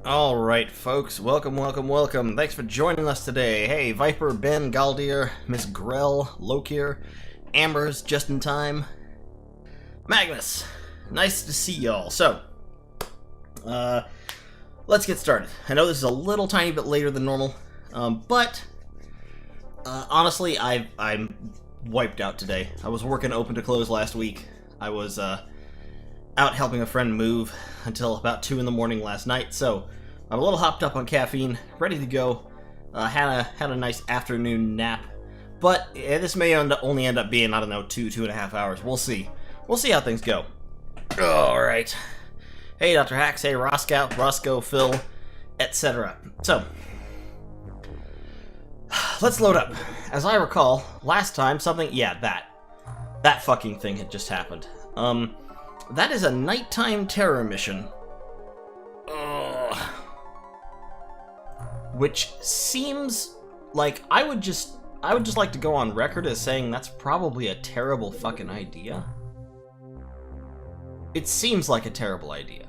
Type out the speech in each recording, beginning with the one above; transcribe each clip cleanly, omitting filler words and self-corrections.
Alright, folks, welcome. Thanks for joining us today. Hey, Viper, Ben, Galdir, Miss Grell, Lokir, Amber's just in time. Magnus, nice to see y'all. So, let's get started. I know this is a little tiny bit later than normal, but honestly, I'm wiped out today. I was working open to close last week. I was out helping a friend move until about 2 in the morning last night, so I'm a little hopped up on caffeine, ready to go. Had a nice afternoon nap, but this may only end up being, I don't know, 2.5 hours. We'll see. We'll see how things go. Alright. Hey, Dr. Hacks. Hey, Roscoe, Phil, etc. So, let's load up. As I recall, last time something... Yeah, that fucking thing had just happened. That is a nighttime terror mission. Which seems like I would just like to go on record as saying that's probably a terrible fucking idea. It seems like a terrible idea.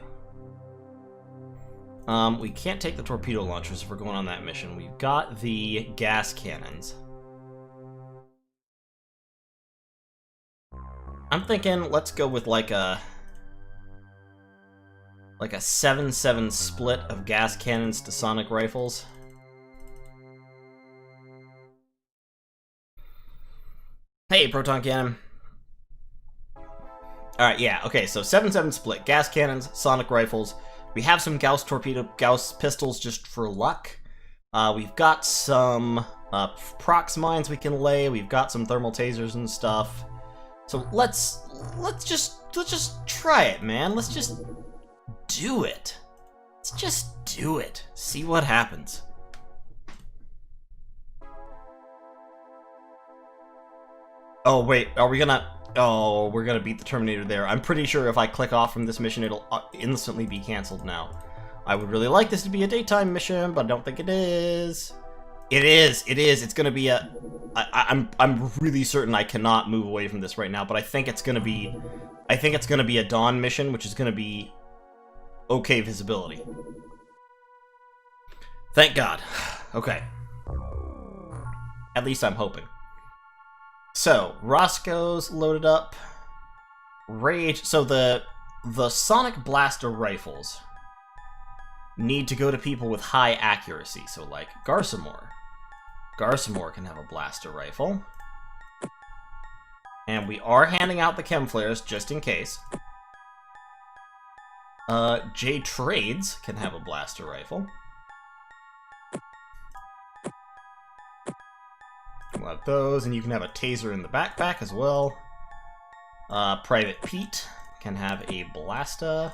We can't take the torpedo launchers if we're going on that mission. We've got the gas cannons. I'm thinking let's go with like a 7-7 split of gas cannons to sonic rifles. Hey, proton cannon. Alright, yeah, okay, so 7-7 split. Gas cannons, sonic rifles. We have some Gauss pistols just for luck. We've got some prox mines we can lay. We've got some thermal tasers and stuff. So let's just try it, man. Let's just do it. Let's just do it. See what happens. Oh, wait, are we gonna... Oh, we're gonna beat the Terminator there. I'm pretty sure if I click off from this mission, it'll instantly be cancelled now. I would really like this to be a daytime mission, but I don't think it is. It is. It's gonna be a... I'm really certain I cannot move away from this right now, but I think it's gonna be... a dawn mission, which is gonna be okay visibility. Thank God. Okay. At least I'm hoping. So, Roscoe's loaded up. Rage. So the Sonic Blaster rifles need to go to people with high accuracy. So, like Garsamore. Garsamore can have a blaster rifle. And we are handing out the chem flares just in case. J Trades can have a blaster rifle. We'll have those, and you can have a taser in the backpack as well. Private Pete can have a Blasta.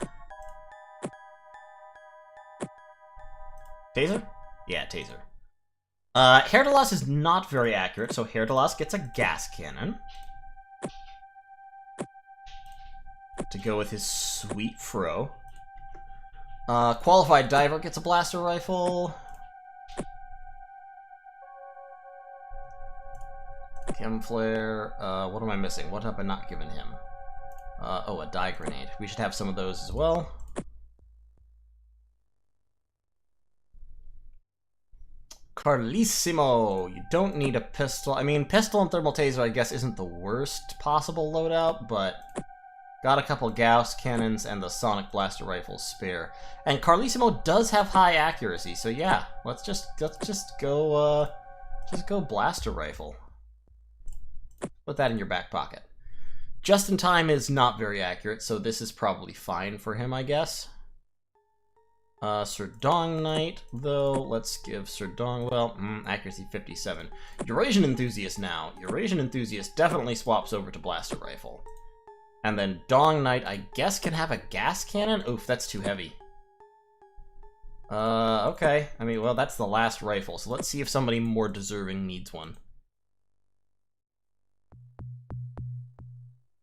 Taser? Yeah, Taser. Herdalas is not very accurate, so Herdalas gets a gas cannon. To go with his sweet fro. Qualified Diver gets a blaster rifle. Chem Flare. What am I missing? What have I not given him? Oh, a dye grenade. We should have some of those as well. Carlissimo! You don't need a pistol. I mean, pistol and thermal taser, I guess, isn't the worst possible loadout, but got a couple Gauss cannons and the Sonic Blaster rifle spare. And Carlissimo does have high accuracy, so yeah, let's just go Blaster rifle. Put that in your back pocket. Just in Time is not very accurate, so this is probably fine for him, I guess. Sir Dong Knight, though, let's give Sir Dong, well, accuracy 57. Eurasian Enthusiast now. Eurasian Enthusiast definitely swaps over to Blaster Rifle. And then Dong Knight, I guess, can have a gas cannon? Oof, that's too heavy. Okay. I mean, well, that's the last rifle, so let's see if somebody more deserving needs one.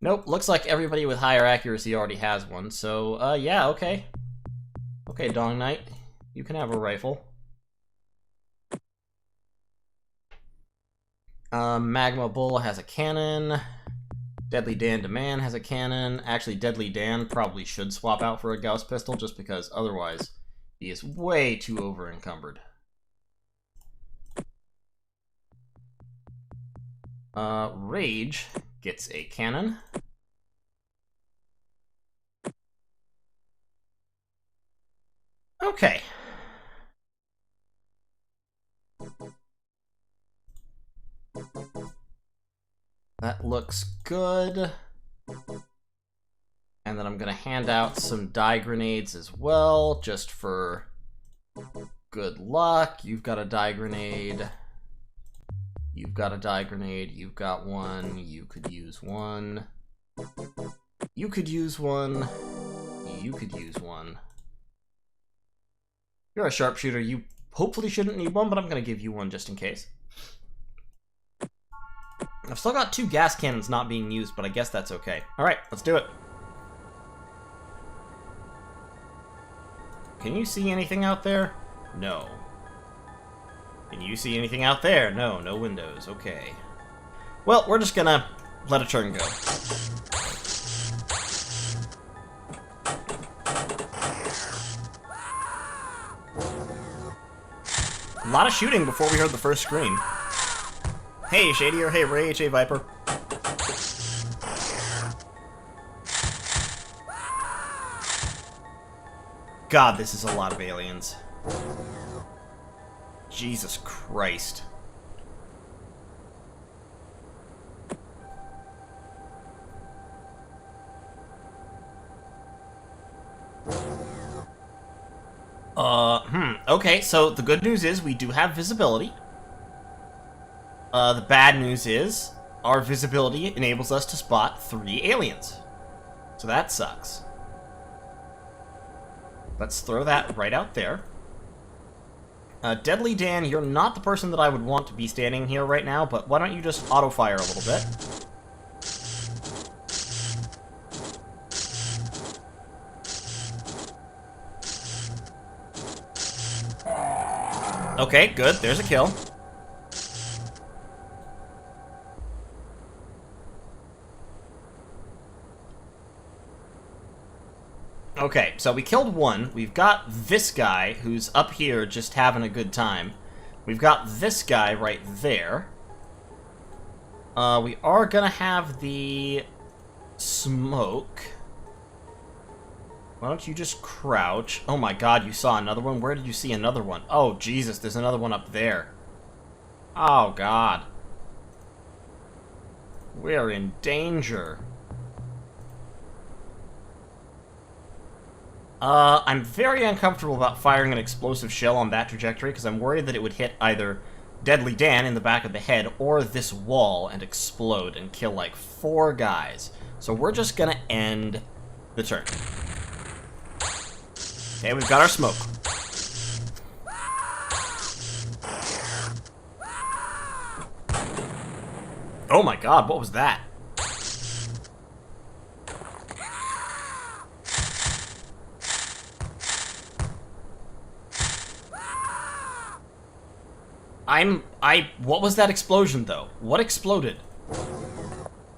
Nope, looks like everybody with higher accuracy already has one, so, yeah, okay. Okay, Dong Knight, you can have a rifle. Magma Bull has a cannon. Deadly Dan Demand has a cannon. Actually, Deadly Dan probably should swap out for a Gauss pistol, just because otherwise he is way too over-encumbered. Rage gets a cannon. Okay. That looks good. And then I'm gonna hand out some dye grenades as well, just for good luck. You've got a dye grenade. You've got a dye grenade. You've got one. You could use one. You could use one. You could use one. You're a sharpshooter. You hopefully shouldn't need one, but I'm going to give you one just in case. I've still got 2 gas cannons not being used, but I guess that's okay. Alright, let's do it. Can you see anything out there? No. Can you see anything out there? No, no windows. Okay. Well, we're just gonna let a turn go. A lot of shooting before we heard the first scream. Hey, Shadier. Hey, Ray. Hey, Viper. God, this is a lot of aliens. Jesus Christ. Okay, so the good news is we do have visibility. The bad news is our visibility enables us to spot 3 aliens. So that sucks. Let's throw that right out there. Deadly Dan, you're not the person that I would want to be standing here right now, but why don't you just auto-fire a little bit? Okay, good. There's a kill. Okay, so we killed one. We've got this guy who's up here just having a good time. We've got this guy right there. We are gonna have the smoke. Why don't you just crouch? Oh my god, you saw another one? Where did you see another one? Oh, Jesus, there's another one up there. Oh, God. We're in danger. I'm very uncomfortable about firing an explosive shell on that trajectory, because I'm worried that it would hit either Deadly Dan in the back of the head or this wall and explode and kill like 4 guys. So we're just gonna end the turn. Okay, we've got our smoke. Oh my god, what was that? What was that explosion, though? What exploded?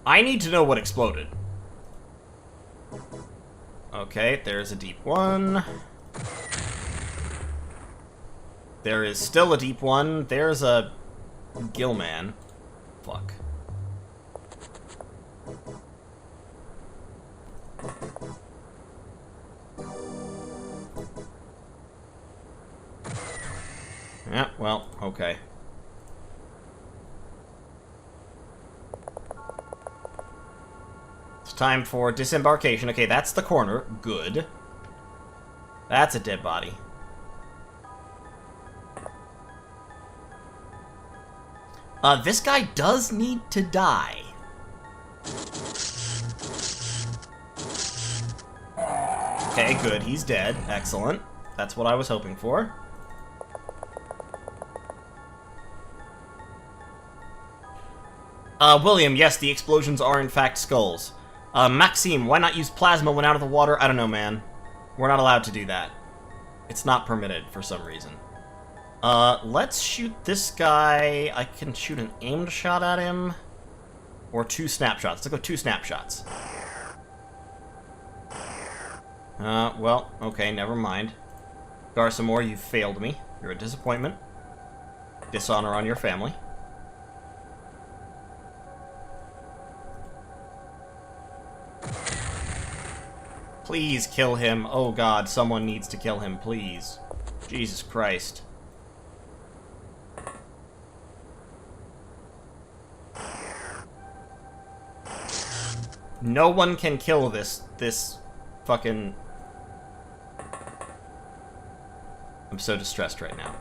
I need to know what exploded. Okay, there's a deep one. There is still a deep one. There's a Gillman. Fuck. Yeah, well, okay. It's time for disembarkation. Okay, that's the corner. Good. That's a dead body. This guy does need to die. Okay, good. He's dead. Excellent. That's what I was hoping for. William, yes, the explosions are in fact skulls. Maxime, why not use plasma when out of the water? I don't know, man. We're not allowed to do that. It's not permitted for some reason. Let's shoot this guy. I can shoot an aimed shot at him. Or 2 snapshots. Let's go 2 snapshots. Well, okay, never mind. Garsamore, you failed me. You're a disappointment. Dishonor on your family. Please kill him. Oh god, someone needs to kill him, please. Jesus Christ. No one can kill this fucking... I'm so distressed right now.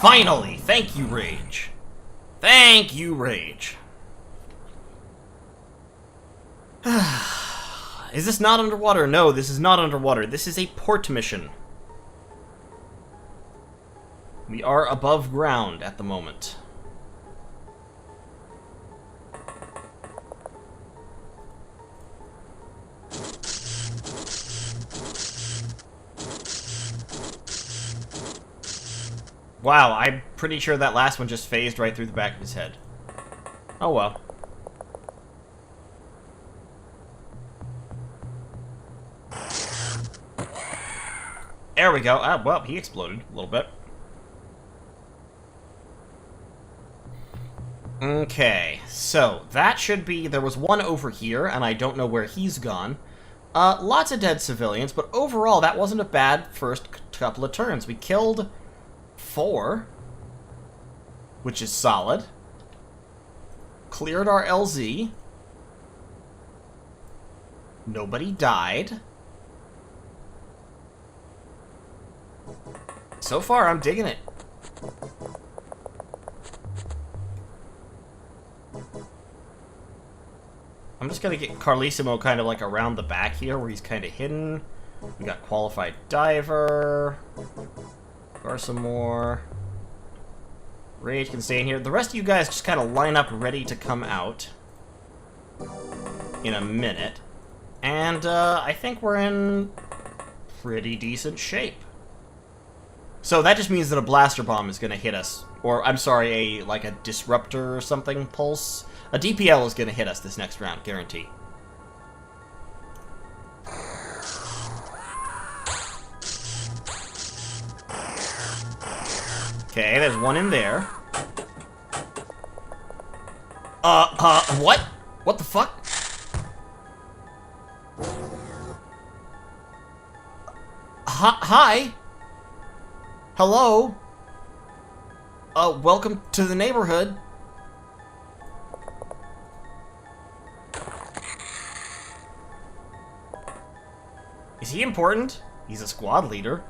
Finally! Thank you, Rage. Thank you, Rage. Is this not underwater? No, this is not underwater. This is a port mission. We are above ground at the moment. Wow, I'm pretty sure that last one just phased right through the back of his head. Oh well. There we go. Ah, well, he exploded a little bit. Okay, so that should be... There was one over here, and I don't know where he's gone. Lots of dead civilians, but overall, that wasn't a bad first couple of turns. We killed 4, which is solid. Cleared our LZ. Nobody died. So far, I'm digging it. I'm just gonna get Carlissimo kind of like around the back here where he's kind of hidden. We got Qualified Diver. Garsamore. Rage can stay in here. The rest of you guys just kind of line up ready to come out in a minute. And I think we're in pretty decent shape. So that just means that a blaster bomb is going to hit us. Or, I'm sorry, like a disruptor or something pulse. A DPL is going to hit us this next round, guarantee. Okay, there's one in there. What? What the fuck? Hi? Hello? Welcome to the neighborhood. Is he important? He's a squad leader.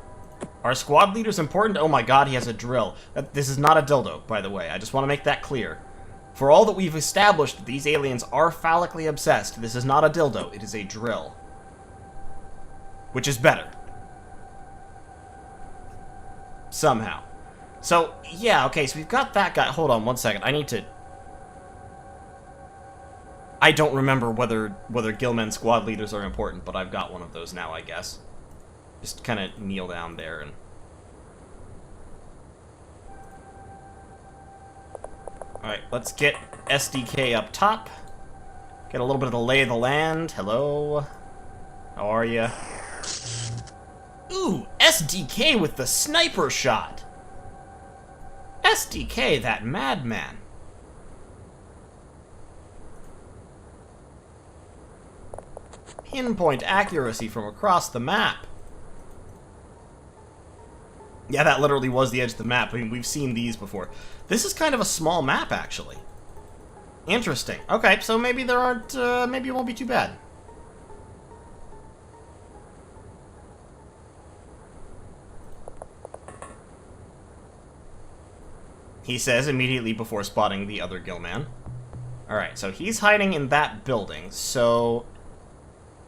Are squad leaders important? Oh my god, he has a drill. This is not a dildo, by the way. I just want to make that clear. For all that we've established that these aliens are phallically obsessed, this is not a dildo, it is a drill. Which is better. Somehow. So, yeah, okay, so we've got that guy. Hold on one second, I need to... I don't remember whether Gillman squad leaders are important, but I've got one of those now, I guess. Just kind of kneel down there and... Alright, let's get SDK up top. Get a little bit of the lay of the land. Hello. How are you? Ooh, SDK with the sniper shot. SDK, that madman. Pinpoint accuracy from across the map. Yeah, that literally was the edge of the map. I mean, we've seen these before. This is kind of a small map, actually. Interesting. Okay, so maybe there aren't, maybe it won't be too bad. He says immediately before spotting the other Gillman. Alright, so he's hiding in that building, so...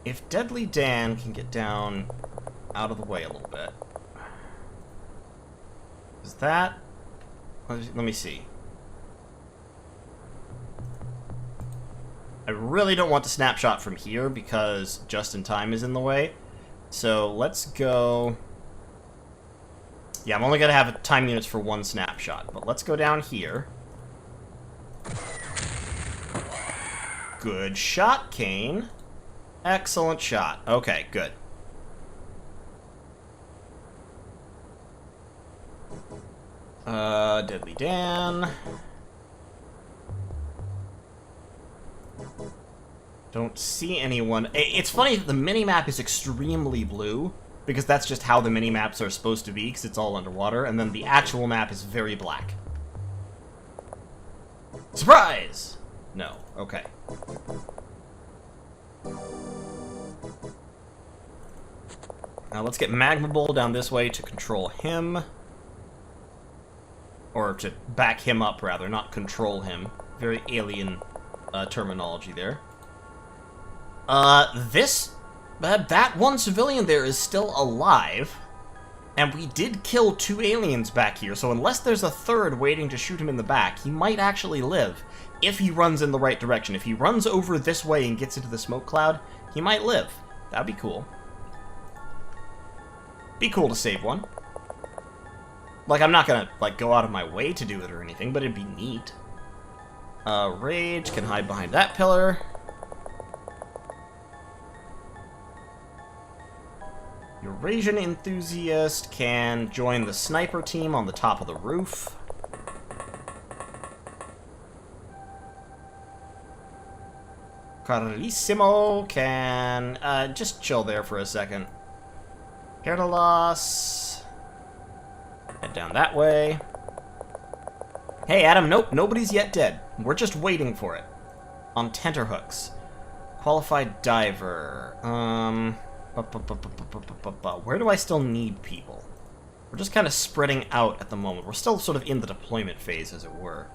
If Deadly Dan can get down out of the way a little bit... Is that... Let me see. I really don't want to snapshot from here because just in time is in the way. So let's go... Yeah, I'm only going to have time units for one snapshot, but let's go down here. Good shot, Kane. Excellent shot. Okay, good. Deadly Dan. Don't see anyone. It's funny that the minimap is extremely blue, because that's just how the mini-maps are supposed to be, because it's all underwater, and then the actual map is very black. Surprise! No. Okay. Now let's get Magma Bull down this way to control him. Or to back him up, rather, not control him. Very alien terminology there. That one civilian there is still alive. And we did kill 2 aliens back here, so unless there's a third waiting to shoot him in the back, he might actually live. If he runs in the right direction. If he runs over this way and gets into the smoke cloud, he might live. That'd be cool. Be cool to save one. Like, I'm not gonna, like, go out of my way to do it or anything, but it'd be neat. Rage can hide behind that pillar. Eurasian Enthusiast can join the sniper team on the top of the roof. Carlissimo can, just chill there for a second. Perdalos. Head down that way. Hey, Adam, nope, nobody's yet dead. We're just waiting for it. On tenterhooks. Qualified diver. Where do I still need people? We're just kind of spreading out at the moment. We're still sort of in the deployment phase, as it were.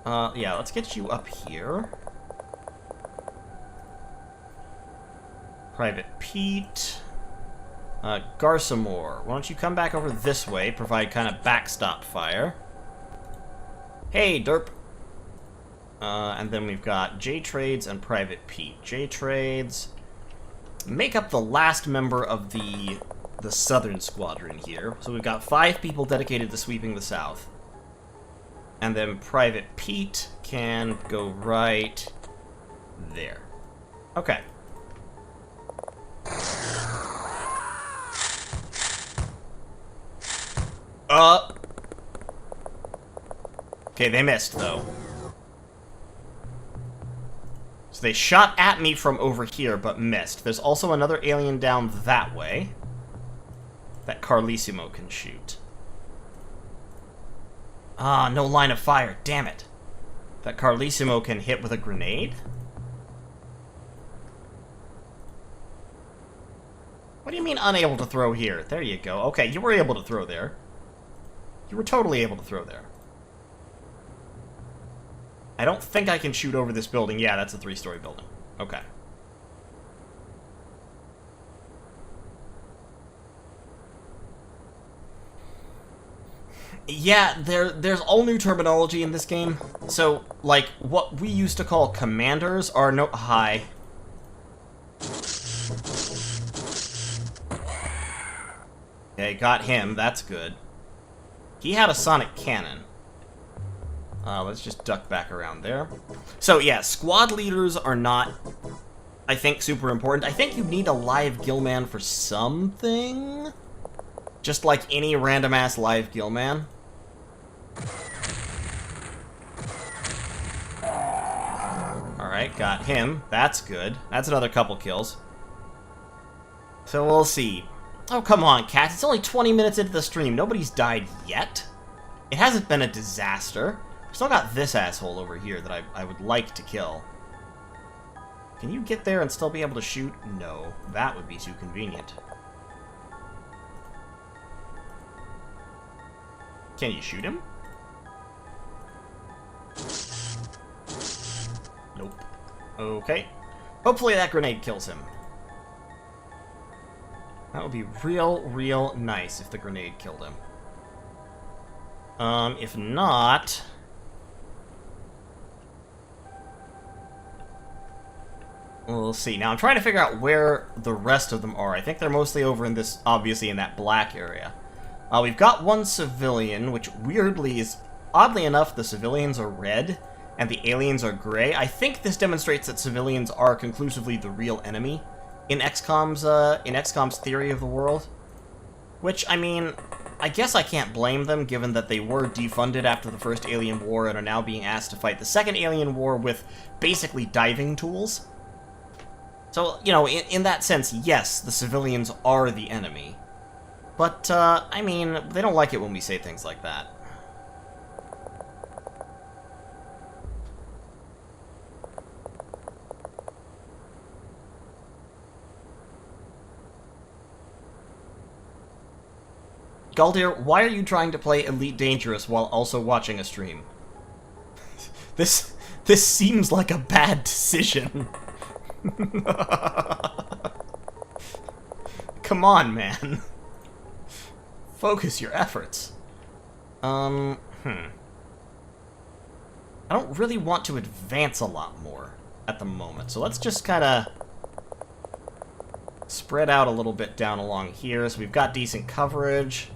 Yeah, let's get you up here. Private Pete. Garsamore, why don't you come back over this way, provide kind of backstop fire. Hey, derp. And then we've got J-Trades and Private Pete. J-Trades make up the last member of the Southern Squadron here. So we've got 5 people dedicated to sweeping the South. And then Private Pete can go right there. Okay. Okay, they missed, though. So they shot at me from over here, but missed. There's also another alien down that way that Carlissimo can shoot. Ah, no line of fire. Damn it. That Carlissimo can hit with a grenade? What do you mean unable to throw here? There you go. Okay, you were able to throw there. You were totally able to throw there. I don't think I can shoot over this building. Yeah, that's a 3-story building. Okay. Yeah, there's all new terminology in this game. So, like, what we used to call commanders are no... Hi. Okay, got him. That's good. He had a sonic cannon. Let's just duck back around there. So, yeah, squad leaders are not, I think, super important. I think you need a live gillman for something. Just like any random-ass live gillman. Alright, got him. That's good. That's another couple kills. So we'll see. Oh, come on, cats. It's only 20 minutes into the stream. Nobody's died yet. It hasn't been a disaster. Still got this asshole over here that I would like to kill. Can you get there and still be able to shoot? No. That would be too convenient. Can you shoot him? Nope. Okay. Hopefully that grenade kills him. That would be real nice if the grenade killed him. If not... We'll see. Now, I'm trying to figure out where the rest of them are. I think they're mostly over in this, obviously, in that black area. We've got one civilian, which weirdly is... Oddly enough, the civilians are red, and the aliens are gray. I think this demonstrates that civilians are conclusively the real enemy in XCOM's theory of the world. Which, I mean, I guess I can't blame them, given that they were defunded after the first alien war and are now being asked to fight the second alien war with basically diving tools. So, you know, in that sense, yes, the civilians are the enemy. But, I mean, they don't like it when we say things like that. Galdir, why are you trying to play Elite Dangerous while also watching a stream? This seems like a bad decision. Come on, man. Focus your efforts. I don't really want to advance a lot more at the moment, so let's just kind of spread out a little bit down along here. So we've got decent coverage.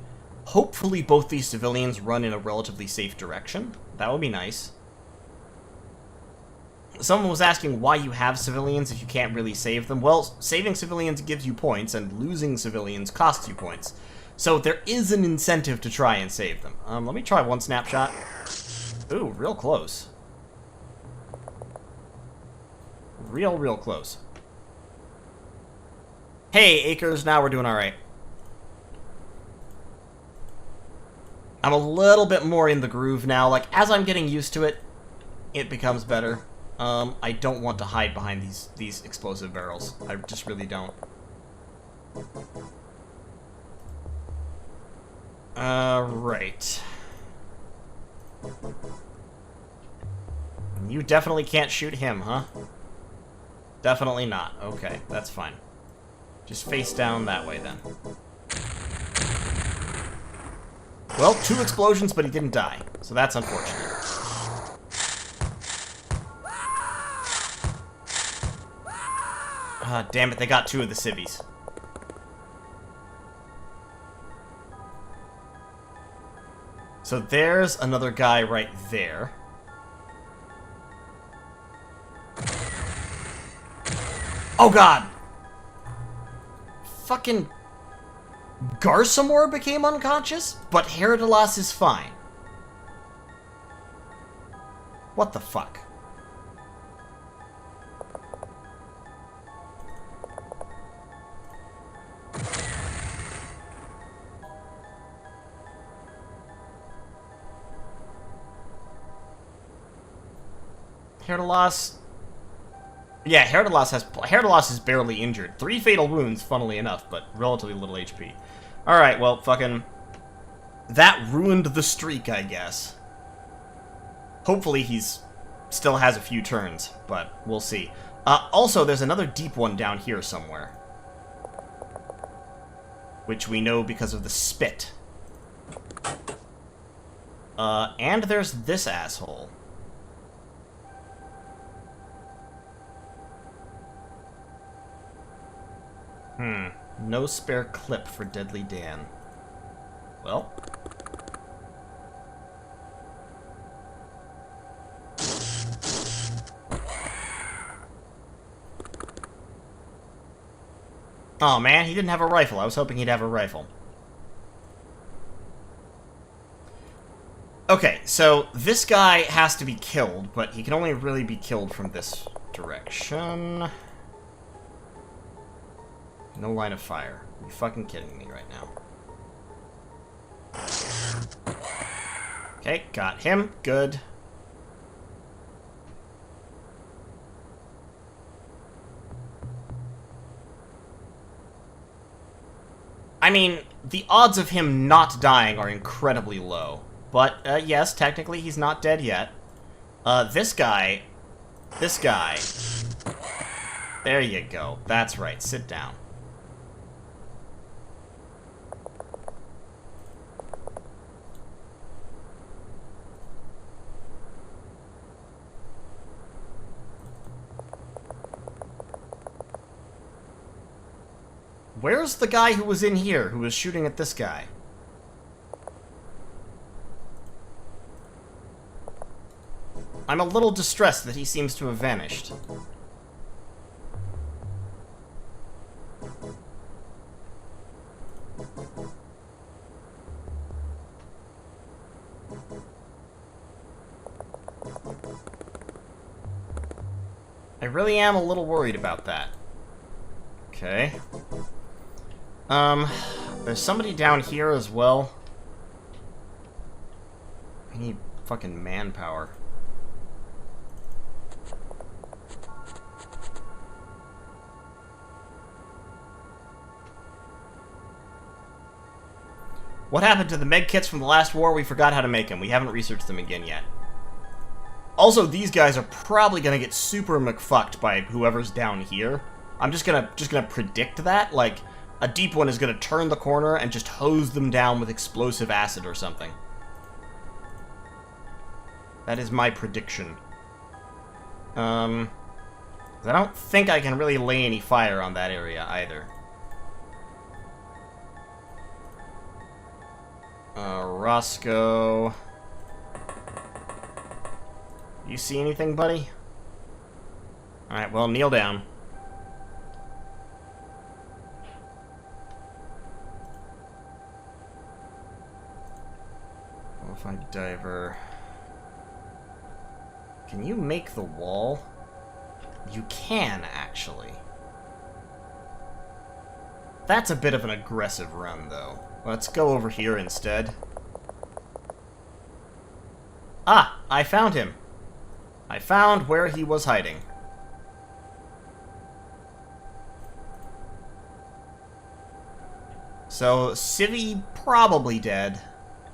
Hopefully both these civilians run in a relatively safe direction. That would be nice. Someone was asking why you have civilians if you can't really save them. Well, saving civilians gives you points, and losing civilians costs you points. So there is an incentive to try and save them. Let me try one snapshot. Ooh, real close. Real close. Hey, Acres, now we're doing alright. I'm a little bit more in the groove now. Like, as I'm getting used to it, it becomes better. I don't want to hide behind these explosive barrels. I just really don't. Right. You definitely can't shoot him, huh? Definitely not. Okay, that's fine. Just face down that way, then. Well, 2 explosions, but he didn't die. So that's unfortunate. Damn it, they got 2 of the civvies. So there's another guy right there. Oh god! Fucking Garsamore became unconscious, but Herodilas is fine. What the fuck? Herodilas Yeah, Herdalos is barely injured. 3 fatal wounds, funnily enough, but relatively little HP. Alright, well, fucking... That ruined the streak, I guess. Hopefully he's... still has a few turns, but we'll see. Also, there's another deep one down here somewhere. Which we know because of the spit. And there's this asshole. No spare clip for Deadly Dan. Well. Oh man, he didn't have a rifle. I was hoping he'd have a rifle. Okay, so this guy has to be killed, but he can only really be killed from this direction. No line of fire. Are you fucking kidding me right now? Okay, got him. Good. I mean, the odds of him not dying are incredibly low. But, yes, technically he's not dead yet. This guy... There you go. That's right. Sit down. Where's the guy who was in here, who was shooting at this guy? I'm a little distressed that he seems to have vanished. I really am a little worried about that. Okay. There's somebody down here as well. I need fucking manpower. What happened to the med kits from the last war? We forgot how to make them. We haven't researched them again yet. Also, these guys are probably gonna get super McFucked by whoever's down here. I'm just gonna predict that. Like, a deep one is gonna turn the corner and just hose them down with explosive acid or something. That is my prediction. I don't think I can really lay any fire on that area either. Roscoe. You see anything, buddy? Alright, well, kneel down. Qualified diver. Can you make the wall? You can, actually. That's a bit of an aggressive run, though. Let's go over here instead. Ah! I found him! I found where he was hiding. So, Civvy probably dead.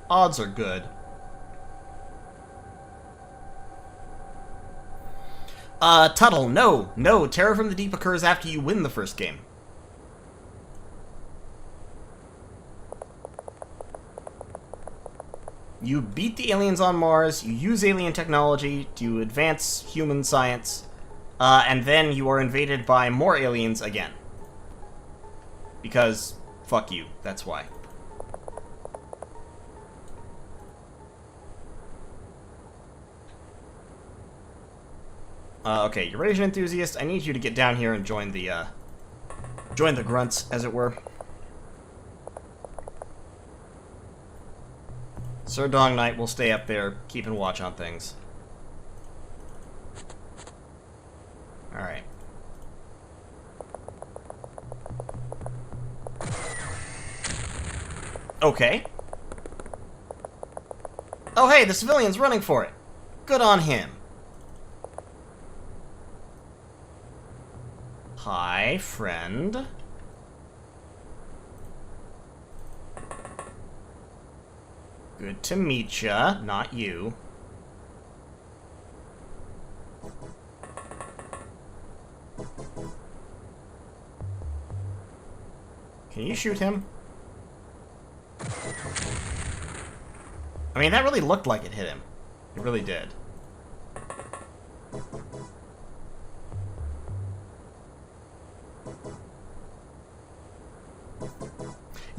Odds are good. Tuttle, no! No, Terror from the Deep occurs after you win the first game. You beat the aliens on Mars, you use alien technology to advance human science, and then you are invaded by more aliens again. Because, fuck you, that's why. Okay, Eurasian enthusiast, I need you to get down here and join the grunts, as it were. Sir Dong Knight will stay up there, keeping watch on things. Alright. Okay. Oh hey, the civilian's running for it. Good on him. Hi, friend. Good to meet ya, not you. Can you shoot him? I mean, that really looked like it hit him. It really did.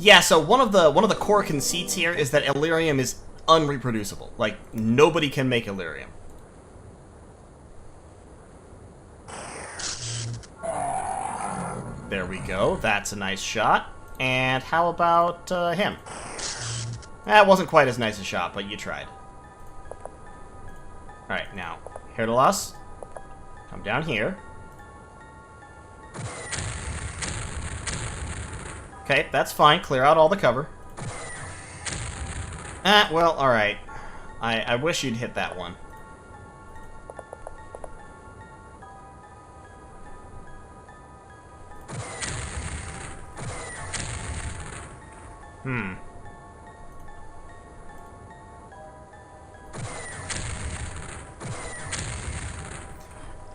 Yeah, so one of the core conceits here is that Illyrium is unreproducible. Like, nobody can make Illyrium. There we go. That's a nice shot. And how about him? That wasn't quite as nice a shot, but you tried. Alright, now, Herdalas, come down here. Okay, that's fine. Clear out all the cover. Well, alright. I wish you'd hit that one.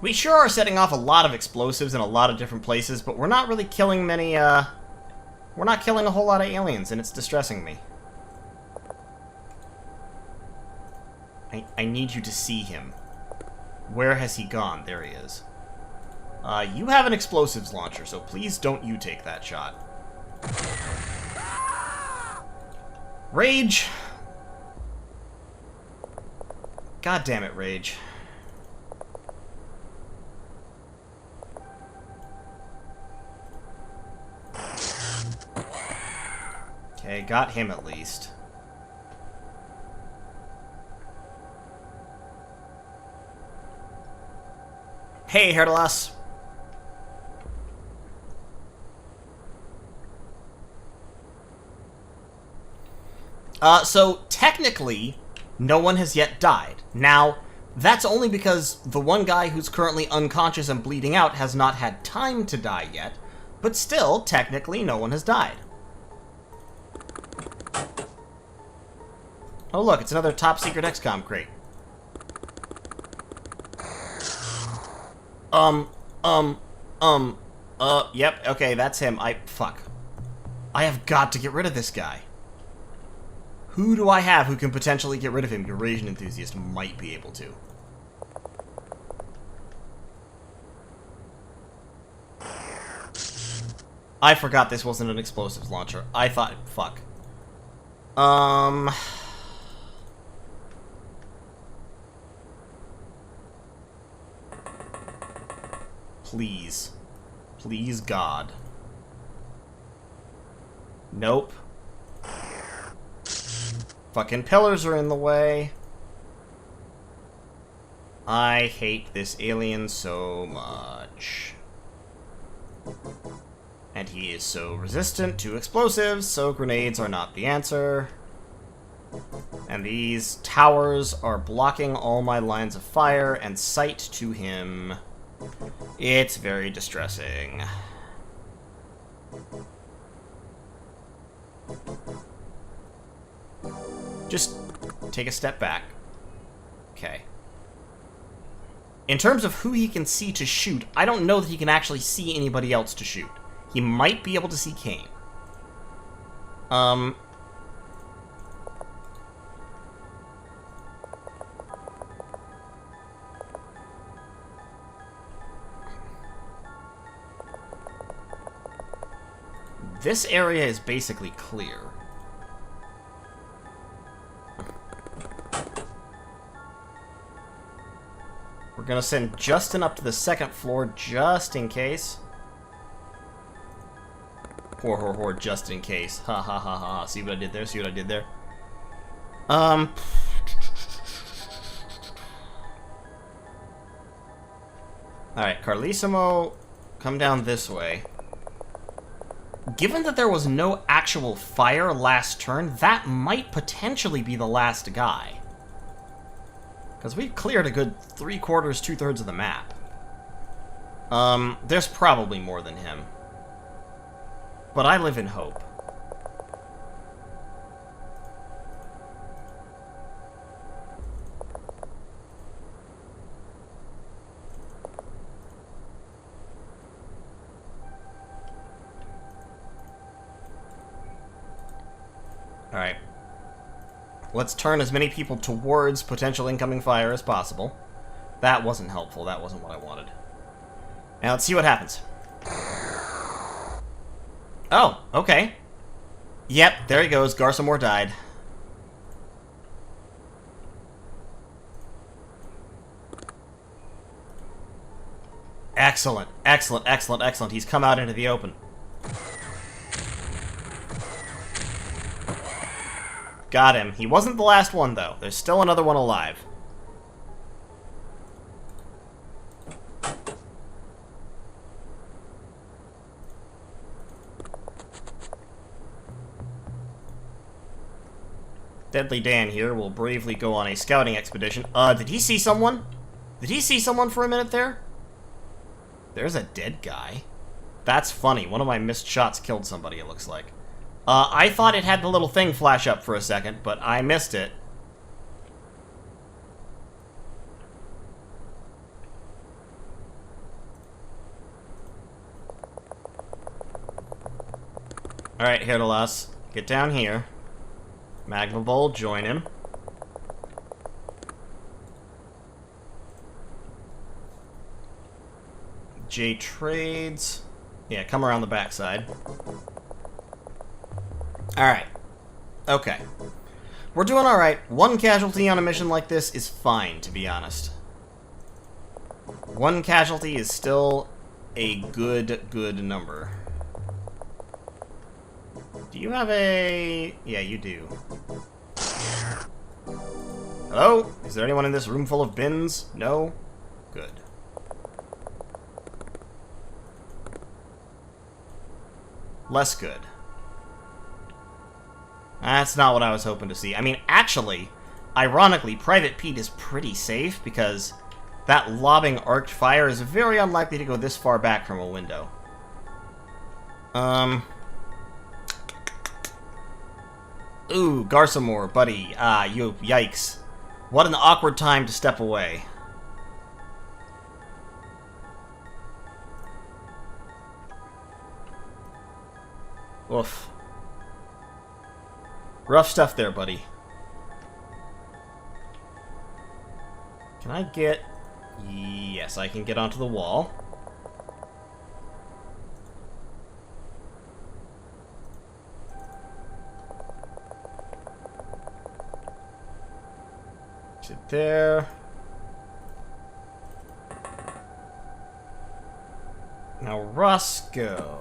We sure are setting off a lot of explosives in a lot of different places, but we're not really killing many, we're not killing a whole lot of aliens, and it's distressing me. I need you to see him. Where has he gone? There he is. You have an explosives launcher, so please don't you take that shot. Rage! God damn it, Rage. Okay, got him at least. Hey, Herdalas. So, technically, no one has yet died. Now, that's only because the one guy who's currently unconscious and bleeding out has not had time to die yet, but still, technically, no one has died. Oh look, it's another top secret XCOM crate. Yep, okay, that's him. Fuck. I have got to get rid of this guy. Who do I have who can potentially get rid of him? Eurasian Enthusiast might be able to. I forgot this wasn't an explosives launcher. I thought... Fuck. Please. Please, God. Nope. Fucking pillars are in the way. I hate this alien so much. And he is so resistant to explosives, so grenades are not the answer. And these towers are blocking all my lines of fire and sight to him. It's very distressing. Just take a step back. Okay. In terms of who he can see to shoot, I don't know that he can actually see anybody else to shoot. He might be able to see Kane. This area is basically clear. We're gonna send Justin up to the second floor just in case. Poor, just in case. Ha ha ha ha. See what I did there? See what I did there? Alright, Carlissimo, come down this way. Given that there was no actual fire last turn, that might potentially be the last guy. Because we've cleared a good 3/4, 2/3 of the map. There's probably more than him. But I live in hope. Alright. Let's turn as many people towards potential incoming fire as possible. That wasn't helpful. That wasn't what I wanted. Now let's see what happens. Oh, okay. Yep, there he goes. Garsamore died. Excellent, excellent, excellent, excellent. He's come out into the open. Got him. He wasn't the last one, though. There's still another one alive. Deadly Dan here will bravely go on a scouting expedition. Did he see someone? Did he see someone for a minute there? There's a dead guy. That's funny. One of my missed shots killed somebody, it looks like. I thought it had the little thing flash up for a second, but I missed it. Alright, Herdalas. Get down here. Magma Bowl, join him. J Trades. Yeah, come around the backside. Alright. Okay. We're doing alright. One casualty on a mission like this is fine, to be honest. One casualty is still a good number. Do you have a... Yeah, you do. Hello? Is there anyone in this room full of bins? No? Good. Less good. That's not what I was hoping to see. I mean, actually, ironically, Private Pete is pretty safe because that lobbing arced fire is very unlikely to go this far back from a window. Ooh, Garsamore, buddy. Yikes. What an awkward time to step away. Oof. Rough stuff there, buddy. Can I get... Yes, I can get onto the wall. Sit there. Now, Roscoe.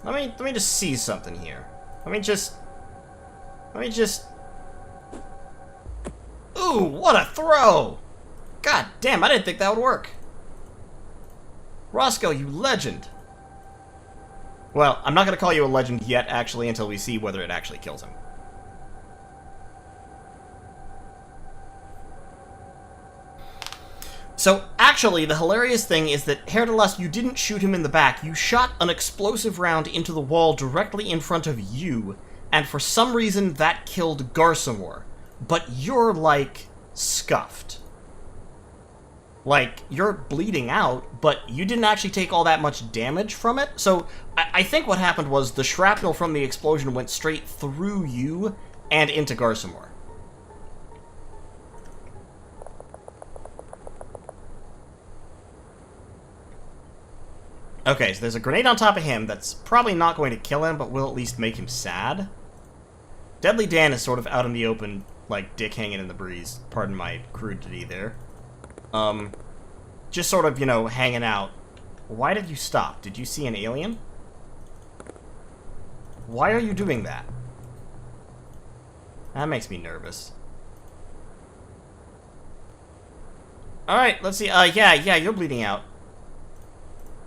Let me just see something here. Let me just... Ooh, what a throw! God damn, I didn't think that would work. Roscoe, you legend. Well, I'm not going to call you a legend yet, actually, until we see whether it actually kills him. So, actually, the hilarious thing is that, Herdalas, you didn't shoot him in the back. You shot an explosive round into the wall directly in front of you, and for some reason that killed Garsamore. But you're, like, scuffed. Like, you're bleeding out, but you didn't actually take all that much damage from it. So, I think what happened was the shrapnel from the explosion went straight through you and into Garsamore. Okay, so there's a grenade on top of him that's probably not going to kill him, but will at least make him sad. Deadly Dan is sort of out in the open, like dick hanging in the breeze. Pardon my crudity there. Just sort of, you know, hanging out. Why did you stop? Did you see an alien? Why are you doing that? That makes me nervous. Alright, let's see. Yeah, you're bleeding out.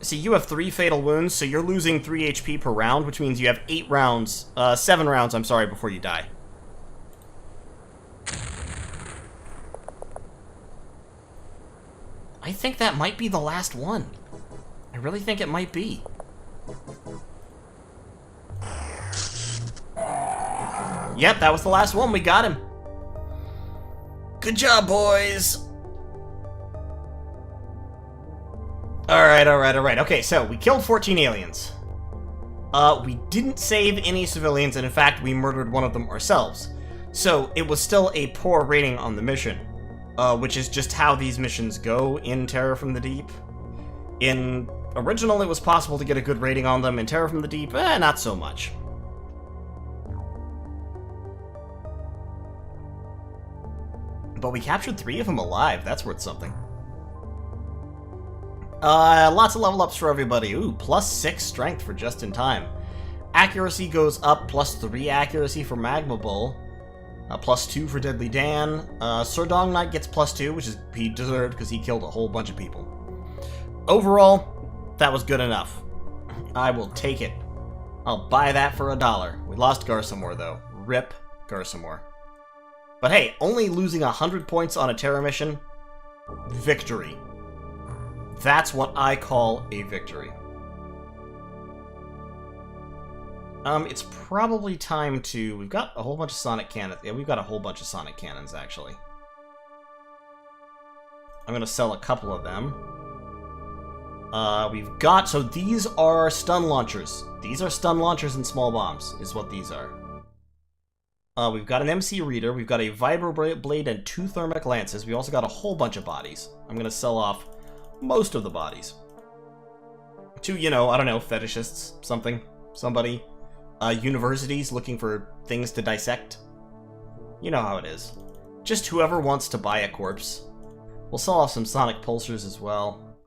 See, you have 3 fatal wounds, so you're losing 3 HP per round, which means you have 8 rounds, 7 rounds, I'm sorry, before you die. I think that might be the last one. I really think it might be. Yep, that was the last one. We got him. Good job, boys. Alright. Okay, so we killed 14 aliens. We didn't save any civilians, and in fact, we murdered one of them ourselves. So, it was still a poor rating on the mission. Which is just how these missions go in Terror from the Deep. In Original, it was possible to get a good rating on them. In Terror from the Deep, not so much. But we captured 3 of them alive. That's worth something. Lots of level ups for everybody. Ooh, +6 strength for just in time. Accuracy goes up, +3 accuracy for Magma Bull. +2 for Deadly Dan. Sir Dong Knight gets +2, which is he deserved because he killed a whole bunch of people. Overall, that was good enough. I will take it. I'll buy that for $1. We lost Garsamore, though. Rip Garsamore. But hey, only losing 100 points on a Terror mission, victory. That's what I call a victory. It's probably time to... We've got a whole bunch of Sonic Cannons. Yeah, we've got a whole bunch of Sonic Cannons, actually. I'm gonna sell a couple of them. We've got... So these are stun launchers. These are stun launchers and small bombs, is what these are. We've got an MC Reader, we've got a Vibro Blade and 2 Thermic Lances. We also got a whole bunch of bodies. I'm gonna sell off most of the bodies. To, you know, I don't know, fetishists, somebody. Universities looking for things to dissect. You know how it is. Just whoever wants to buy a corpse. We'll sell off some Sonic Pulsars as well.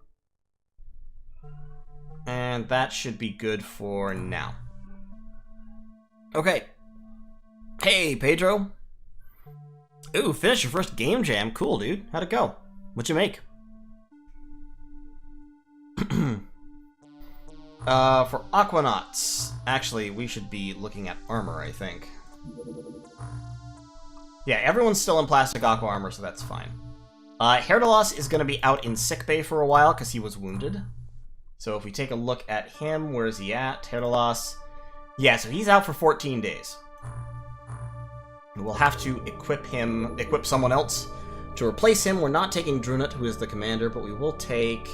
And that should be good for now. Okay. Hey, Pedro. Ooh, finished your first game jam. Cool, dude. How'd it go? What'd you make? For Aquanauts, actually, we should be looking at armor, I think. Yeah, everyone's still in plastic aqua armor, so that's fine. Herdalos is going to be out in sickbay for a while, because he was wounded. So if we take a look at him, where is he at? Herdalos. Yeah, so he's out for 14 days. We'll have to equip someone else to replace him. We're not taking Drunut, who is the commander, but we will take...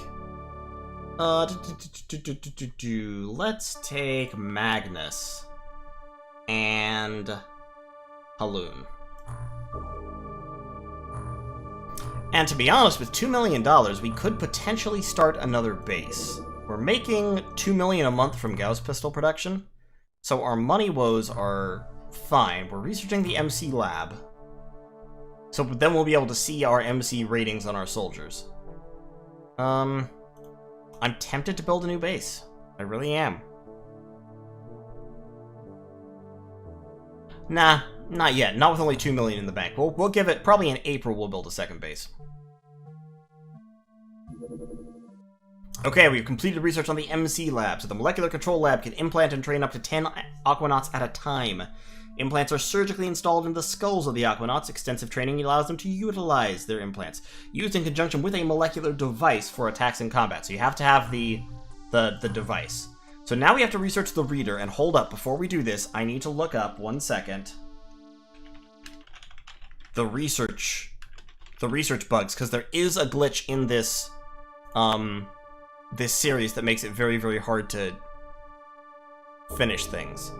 Let's take Magnus and Haloon. And to be honest, with $2 million, we could potentially start another base. We're making $2 million a month from Gauss pistol production, so our money woes are fine. We're researching the MC lab, so then we'll be able to see our MC ratings on our soldiers. I'm tempted to build a new base. I really am. Nah, not yet. Not with only $2 million in the bank. We'll give it... Probably in April we'll build a second base. Okay, we've completed research on the MC lab. So the molecular control lab can implant and train up to 10 Aquanauts at a time. Implants are surgically installed in the skulls of the Aquanauts. Extensive training allows them to utilize their implants, used in conjunction with a molecular device for attacks in combat. So you have to have the device. So now we have to research the reader, and hold up, before we do this, I need to look up, 1 second, the research bugs, because there is a glitch in this, this series that makes it very, very hard to finish things.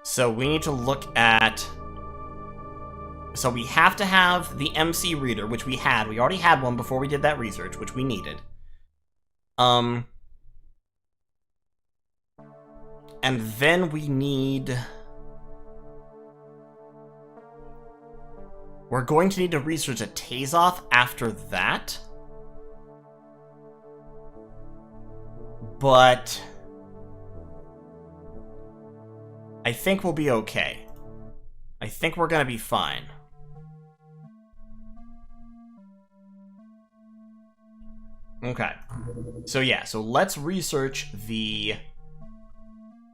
So we need to look at... So we have to have the MC reader, which we had. We already had one before we did that research, which we needed. And then we need... We're going to need to research a Tazoth after that. But... I think we'll be okay. I think we're gonna be fine. Okay. So yeah, so let's research the...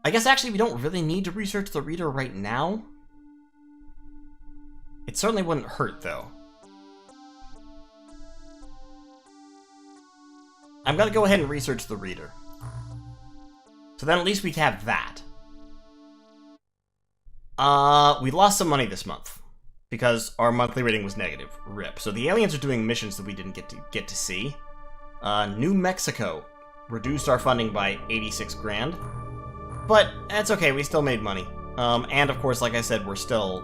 I guess actually we don't really need to research the reader right now. It certainly wouldn't hurt, though. I'm gonna go ahead and research the reader. So then at least we have that. We lost some money this month. Because our monthly rating was negative. RIP. So the aliens are doing missions that we didn't get to see. New Mexico reduced our funding by 86 grand. But that's okay, we still made money. And of course, like I said, we're still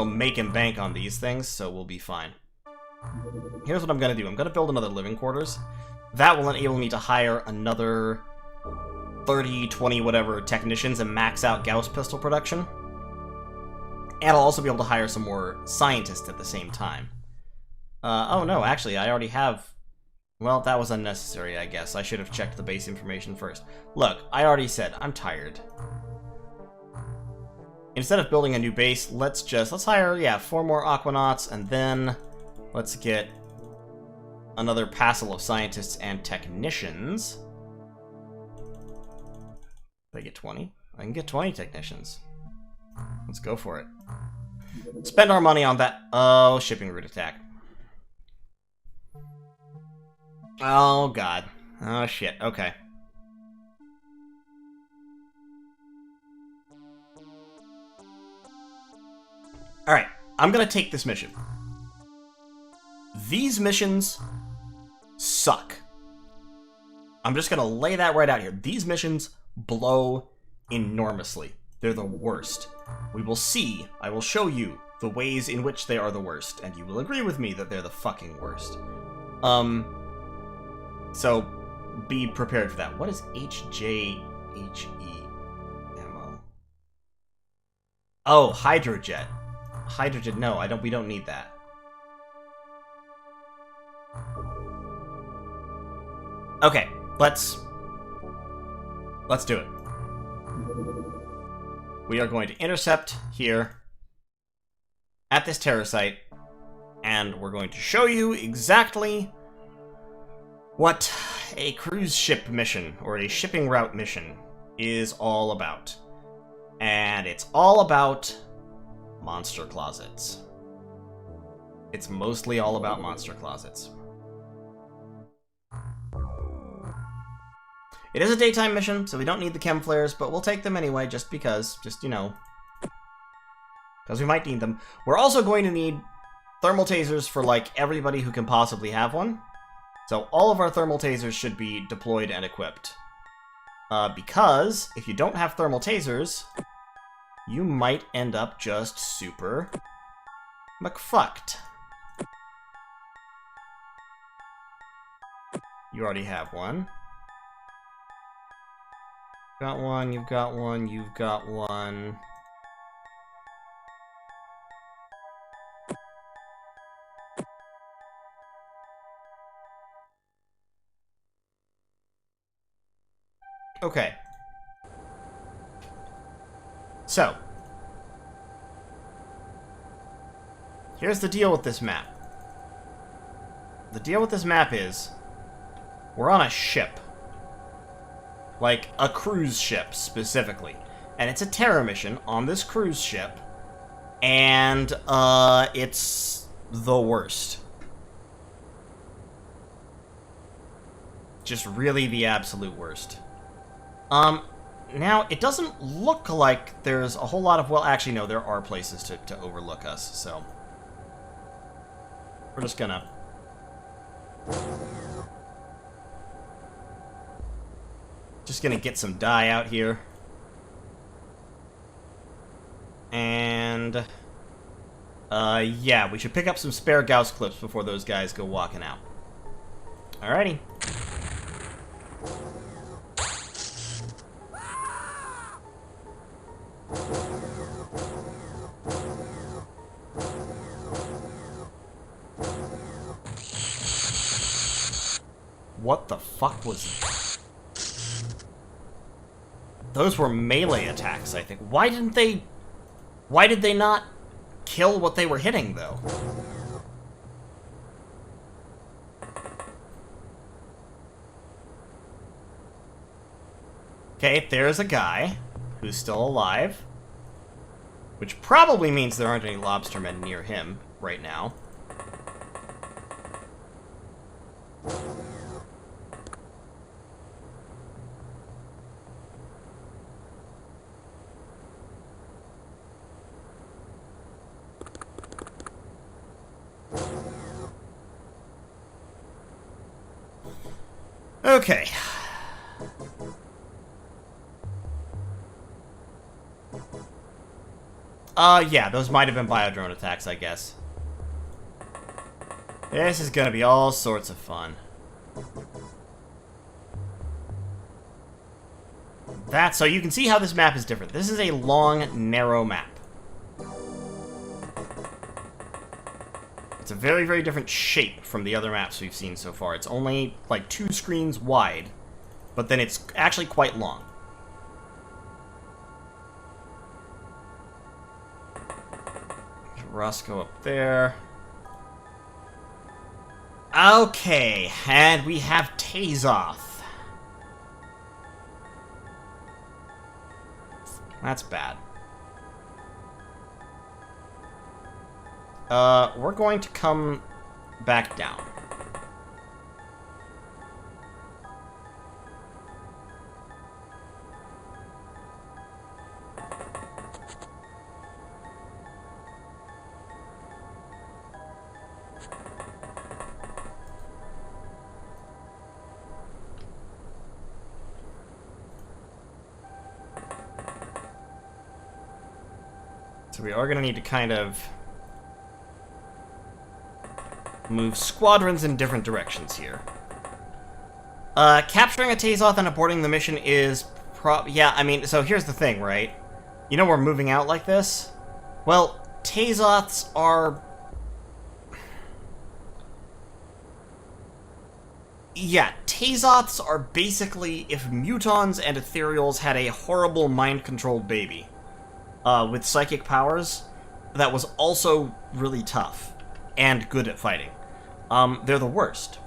making bank on these things, so we'll be fine. Here's what I'm gonna do. I'm gonna build another living quarters. That will enable me to hire another 30, 20, whatever technicians and max out Gauss pistol production. And I'll also be able to hire some more scientists at the same time. Oh no, actually, I already have... Well, that was unnecessary, I guess. I should have checked the base information first. Look, I already said, I'm tired. Instead of building a new base, let's hire, yeah, 4 more Aquanauts, and then let's get another passel of scientists and technicians. Did I get 20? I can get 20 technicians. Let's go for it. Spend our money on that. Oh, shipping route attack. Oh, God. Oh, shit. Okay. Alright, I'm gonna take this mission. These missions suck. I'm just gonna lay that right out here. These missions blow enormously. They're the worst. We will see. I will show you the ways in which they are the worst, and you will agree with me that they're the fucking worst. So be prepared for that. What is HJHE ammo? Oh, hydrojet. Hydrojet, no, we don't need that. Okay, let's do it. We are going to intercept here at this terror site, and we're going to show you exactly what a cruise ship mission, or a shipping route mission, is all about. And it's all about monster closets. It's mostly all about monster closets. It is a daytime mission, so we don't need the chem flares, but we'll take them anyway, just because. Just, you know. Because we might need them. We're also going to need thermal tasers for, like, everybody who can possibly have one. So all of our thermal tasers should be deployed and equipped. Because if you don't have thermal tasers, you might end up just super McFucked. You already have one. Got one, you've got one, you've got one. Okay. So. Here's the deal with this map. The deal with this map is, we're on a ship. Like, a cruise ship, specifically. And it's a terror mission on this cruise ship. And, it's the worst. Just really the absolute worst. Now, it doesn't look like there's a whole lot of... Well, actually, no, there are places to overlook us, so... We're just gonna... Just gonna get some dye out here. And... yeah, we should pick up some spare Gauss clips before those guys go walking out. Alrighty. What the fuck was that? Those were melee attacks, I think. Why did they not kill what they were hitting, though? Okay, there's a guy who's still alive. Which probably means there aren't any lobstermen near him right now. Okay. Yeah, those might have been biodrone attacks, I guess. This is gonna be all sorts of fun. So you can see how this map is different. This is a long, narrow map. It's a very, very different shape from the other maps we've seen so far. It's only, like, 2 screens wide, but then it's actually quite long. Roscoe up there. Okay, and we have Tazoth. That's bad. We're going to come back down. So we are going to need to kind of move squadrons in different directions here. Capturing a Tazoth and aborting the mission is yeah, I mean, so here's the thing, right? You know we're moving out like this? Well, Tazoths are... Yeah, Tazoths are basically if mutons and ethereals had a horrible mind-controlled baby. With psychic powers that was also really tough and good at fighting. They're the worst.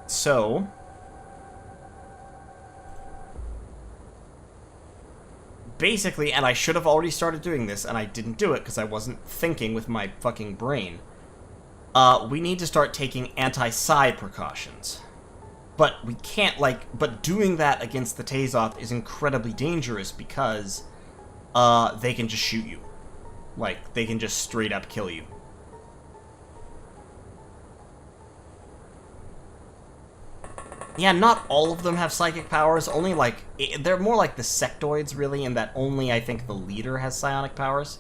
So... basically, and I should have already started doing this, and I didn't do it because I wasn't thinking with my fucking brain. We need to start taking anti-psi precautions. But we can't, but doing that against the Tazoth is incredibly dangerous because, they can just shoot you. Like, they can just straight up kill you. Yeah, not all of them have psychic powers, only, they're more like the sectoids, really, in that only, I think, the leader has psionic powers.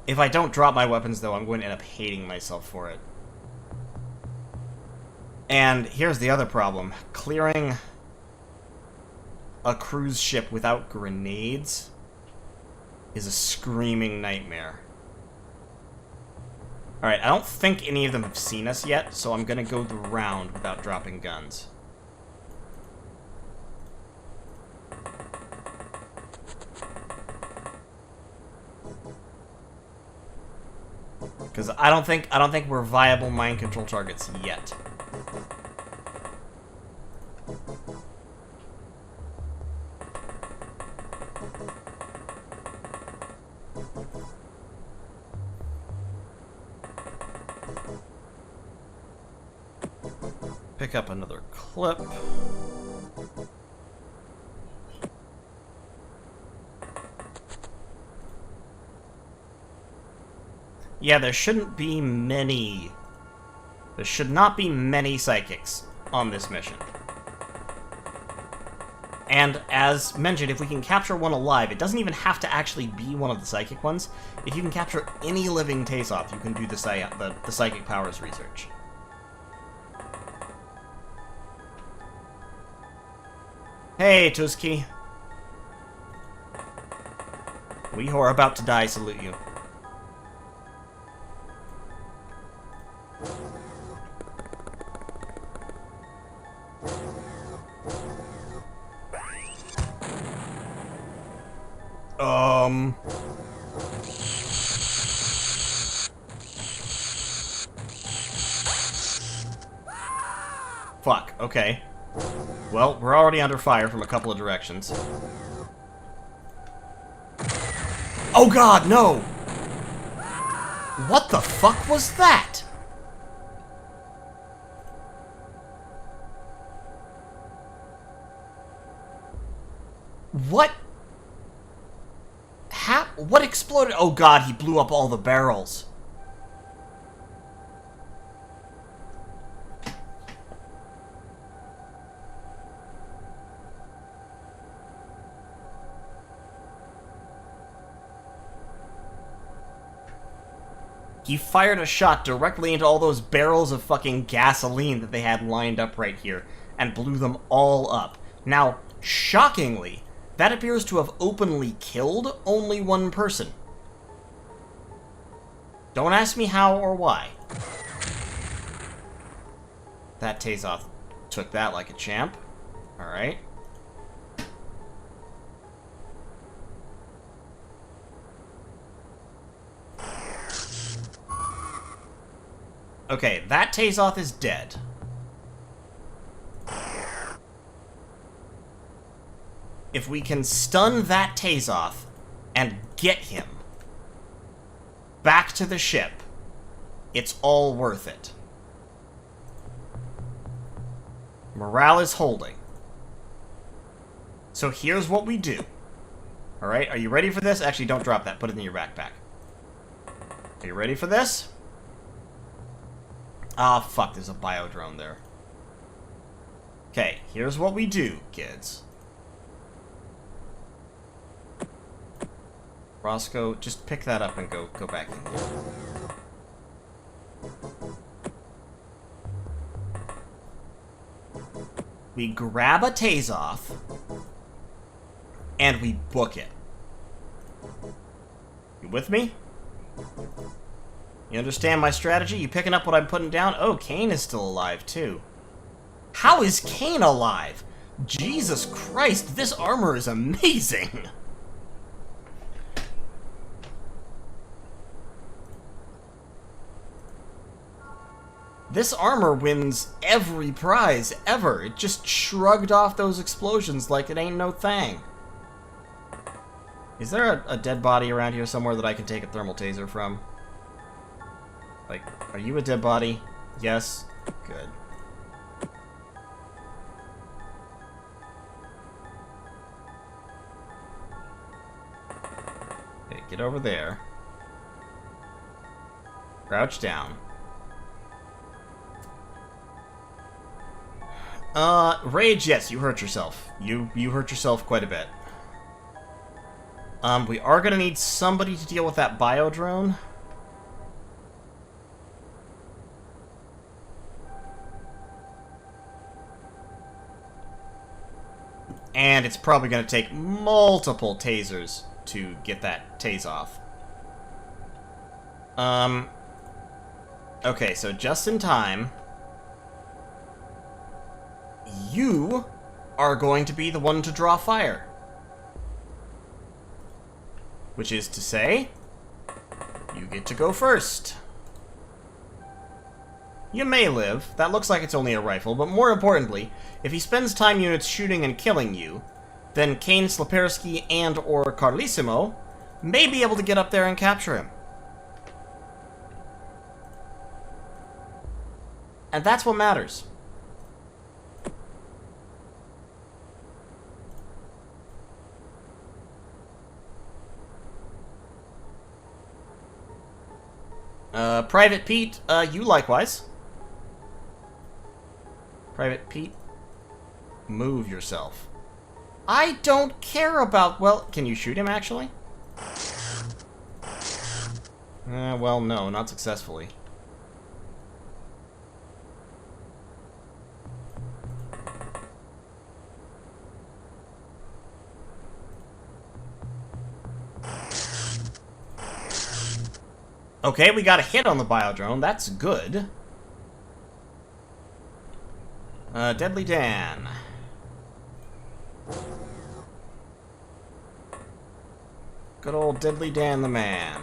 If I don't drop my weapons, though, I'm going to end up hating myself for it. And here's the other problem. Clearing a cruise ship without grenades is a screaming nightmare. Alright, I don't think any of them have seen us yet, so I'm gonna go the round without dropping guns. Because I don't think we're viable mind control targets yet. Pick up another clip. Yeah, there shouldn't be many... There should not be many psychics on this mission. And as mentioned, if we can capture one alive, it doesn't even have to actually be one of the psychic ones. If you can capture any living Tazoth, you can do the psychic powers research. Hey, Tuzki. We who are about to die salute you. fuck, okay. Well, we're already under fire from a couple of directions. Oh god, no! What the fuck was that? What? What exploded? Oh god, he blew up all the barrels. He fired a shot directly into all those barrels of fucking gasoline that they had lined up right here, and blew them all up. Now, shockingly, that appears to have openly killed only one person. Don't ask me how or why. That Tazoth took that like a champ. Alright. Okay, that Tazoth is dead. If we can stun that Tazoth and get him back to the ship, it's all worth it. Morale is holding. So here's what we do. Alright, are you ready for this? Actually, don't drop that. Put it in your backpack. Are you ready for this? Ah, fuck, there's a biodrone there. Okay, here's what we do, kids. Roscoe, just pick that up and go back in here. We grab a Tazoth, and we book it. You with me? You understand my strategy? You picking up what I'm putting down? Oh, Kane is still alive, too. How is Kane alive? Jesus Christ, this armor is amazing! This armor wins every prize ever. It just shrugged off those explosions like it ain't no thing. Is there a dead body around here somewhere that I can take a thermal taser from? Like, are you a dead body? Yes? Good. Okay, get over there. Crouch down. Rage, yes, you hurt yourself. You hurt yourself quite a bit. We are gonna need somebody to deal with that biodrone. And it's probably gonna take multiple tasers to get that Tazoth. Okay, so just in time, you are going to be the one to draw fire. Which is to say, you get to go first. You may live. That looks like it's only a rifle, but more importantly, if he spends time units shooting and killing you, then Kane Slapersky and or Carlissimo may be able to get up there and capture him. And that's what matters. Private Pete, you likewise. Private Pete, move yourself. I don't care about... Well, can you shoot him, actually? Well, no, not successfully. Okay, we got a hit on the biodrone. That's good. Deadly Dan. Good old Deadly Dan the man.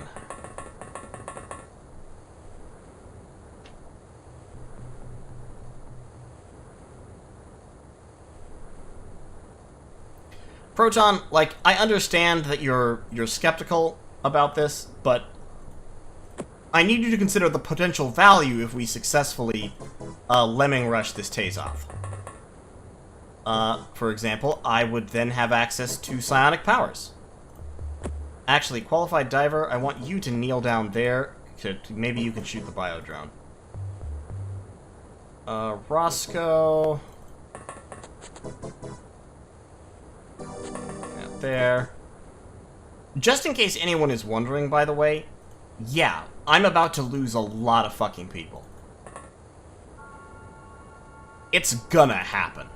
Proton, like, I understand that you're skeptical about this, but I need you to consider the potential value if we successfully lemming rush this Tazoth. For example, I would then have access to psionic powers. Actually, qualified diver, I want you to kneel down there. Maybe you can shoot the biodrone. Roscoe. Out there. Just in case anyone is wondering, by the way, yeah, I'm about to lose a lot of fucking people. It's gonna happen.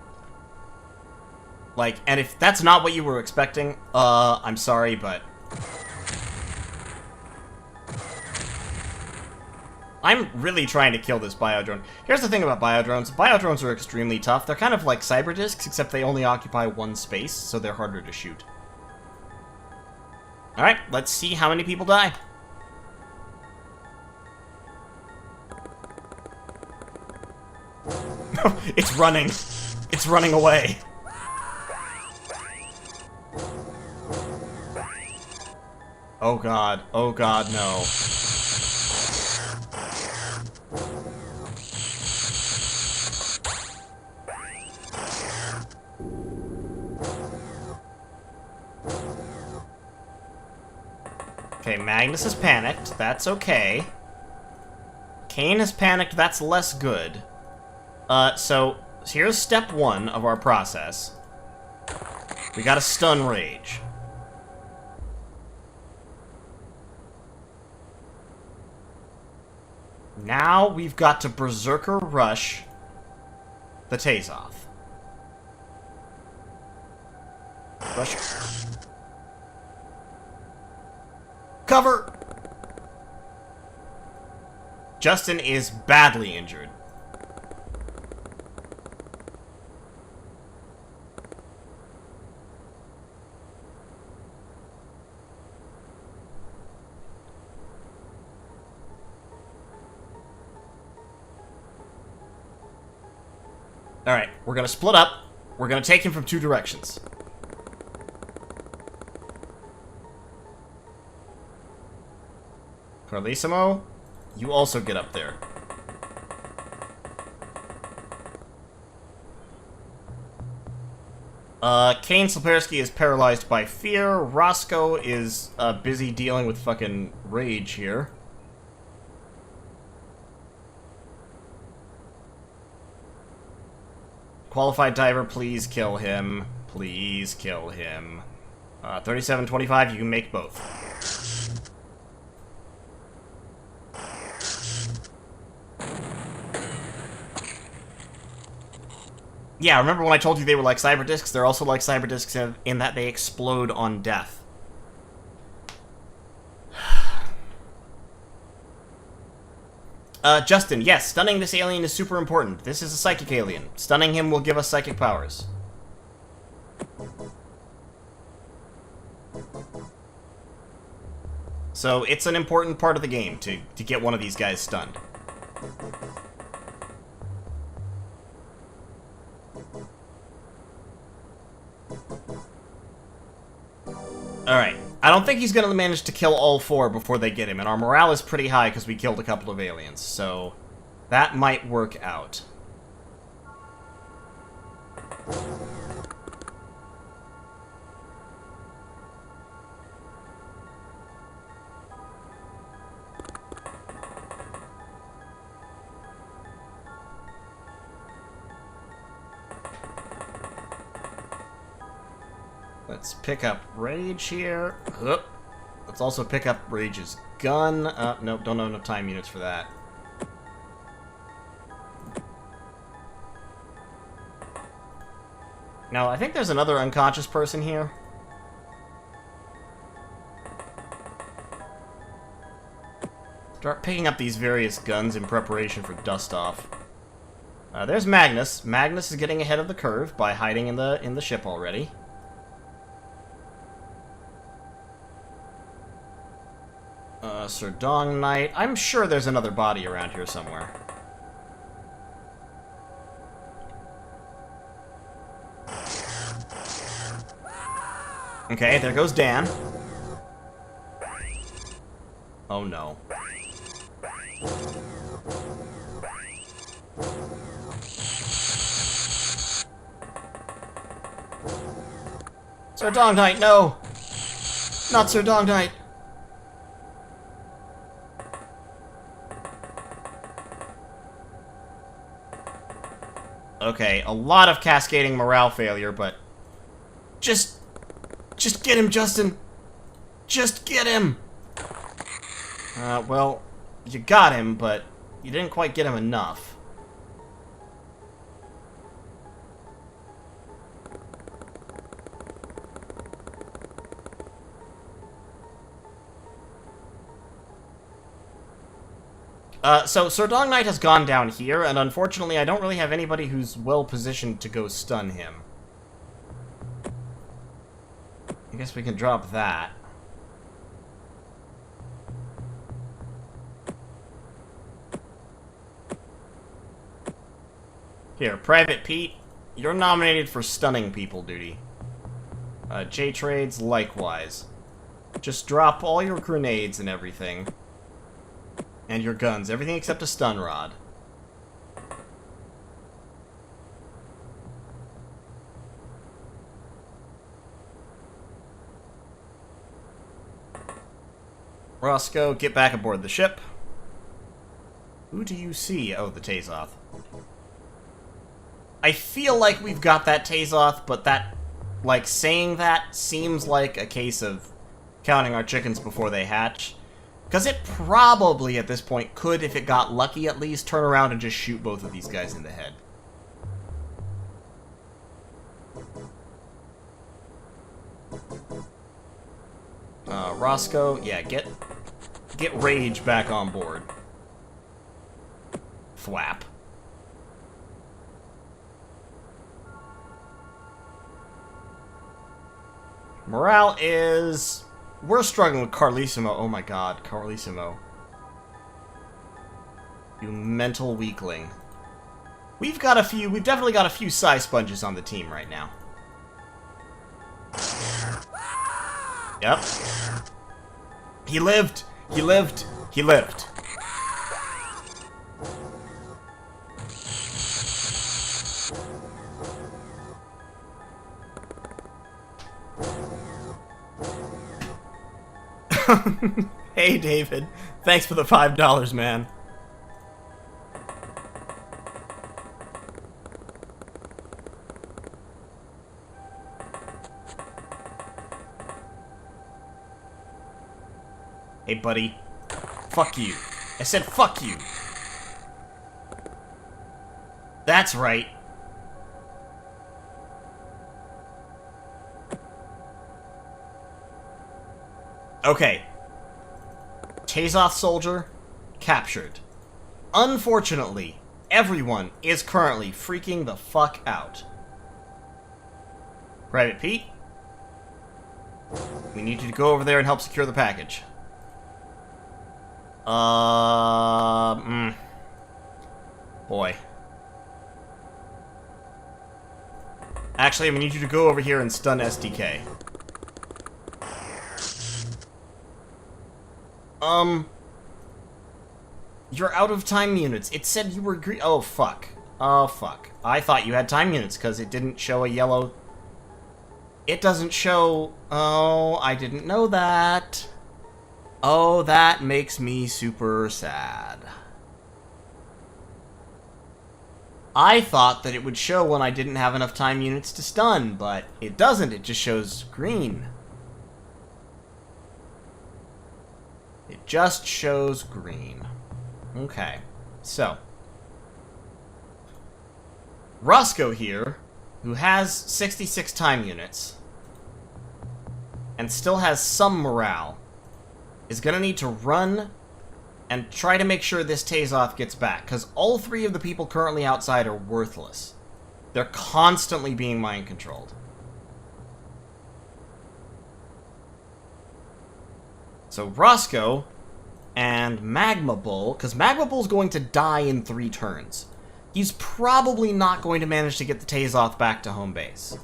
Like, and if that's not what you were expecting, I'm sorry, but I'm really trying to kill this biodrone. Here's the thing about biodrones. Biodrones are extremely tough. They're kind of like cyber discs, except they only occupy one space, so they're harder to shoot. Alright, let's see how many people die. It's running. It's running away. Oh god. Oh god, no. Okay, Magnus has panicked. That's okay. Kane has panicked. That's less good. So here's step 1 of our process. We gotta stun Rage. Now we've got to Berserker Rush the Tazoth. Rush. Cover! Justin is badly injured. Alright, we're gonna split up. We're gonna take him from 2 directions. Carlissimo, you also get up there. Kane Slippersky is paralyzed by fear. Roscoe is busy dealing with fucking rage here. Qualified diver, please kill him. Please kill him. 3725, you can make both. Yeah, remember when I told you they were like cyber discs? They're also like cyber discs in that they explode on death. Justin, yes, stunning this alien is super important. This is a psychic alien. Stunning him will give us psychic powers. So, it's an important part of the game to get one of these guys stunned. Alright. I don't think he's gonna manage to kill all 4 before they get him, and our morale is pretty high because we killed a couple of aliens, so that might work out. Let's pick up Rage here. Let's also pick up Rage's gun. Nope, don't have enough time units for that. Now, I think there's another unconscious person here. Start picking up these various guns in preparation for dust-off. There's Magnus. Magnus is getting ahead of the curve by hiding in the ship already. Sir Dong Knight. I'm sure there's another body around here somewhere. Okay, there goes Dan. Oh no. Sir Dog Knight, no! Not Sir Dog Knight! Okay, a lot of cascading morale failure, but... Just get him, Justin! Just get him! Well, you got him, but you didn't quite get him enough. So Sir Dog Knight has gone down here, and unfortunately I don't really have anybody who's well-positioned to go stun him. I guess we can drop that. Here, Private Pete, you're nominated for stunning people duty. J-Trades, likewise. Just drop all your grenades and everything. And your guns, everything except a stun rod. Roscoe, get back aboard the ship. Who do you see? Oh, the Tazoth. I feel like we've got that Tazoth, but that, like, saying that seems like a case of counting our chickens before they hatch. Because it probably, at this point, could, if it got lucky at least, turn around and just shoot both of these guys in the head. Roscoe, yeah, get Rage back on board. Thwap. Morale is... We're struggling with Carlissimo. Oh my god, Carlissimo. You mental weakling. We've definitely got a few Psy Sponges on the team right now. Yep. He lived! He lived! He lived! Hey, David. Thanks for the $5, man. Hey, buddy. Fuck you. I said fuck you. That's right. Okay. Tazoth soldier captured. Unfortunately, everyone is currently freaking the fuck out. Private Pete, we need you to go over there and help secure the package. Boy. Actually, we need you to go over here and stun SDK. You're out of time units. It said you were oh, fuck. Oh, fuck. I thought you had time units, because it didn't show a yellow... It doesn't show... Oh, I didn't know that. Oh, that makes me super sad. I thought that it would show when I didn't have enough time units to stun, but it doesn't. It just shows green. It just shows green. Okay, so. Roscoe here, who has 66 time units, and still has some morale, is gonna need to run and try to make sure this Tazoth gets back, because all three of the people currently outside are worthless. They're constantly being mind-controlled. So Roscoe and Magma Bull, because Magma Bull's going to die in 3 turns. He's probably not going to manage to get the Tazoth back to home base.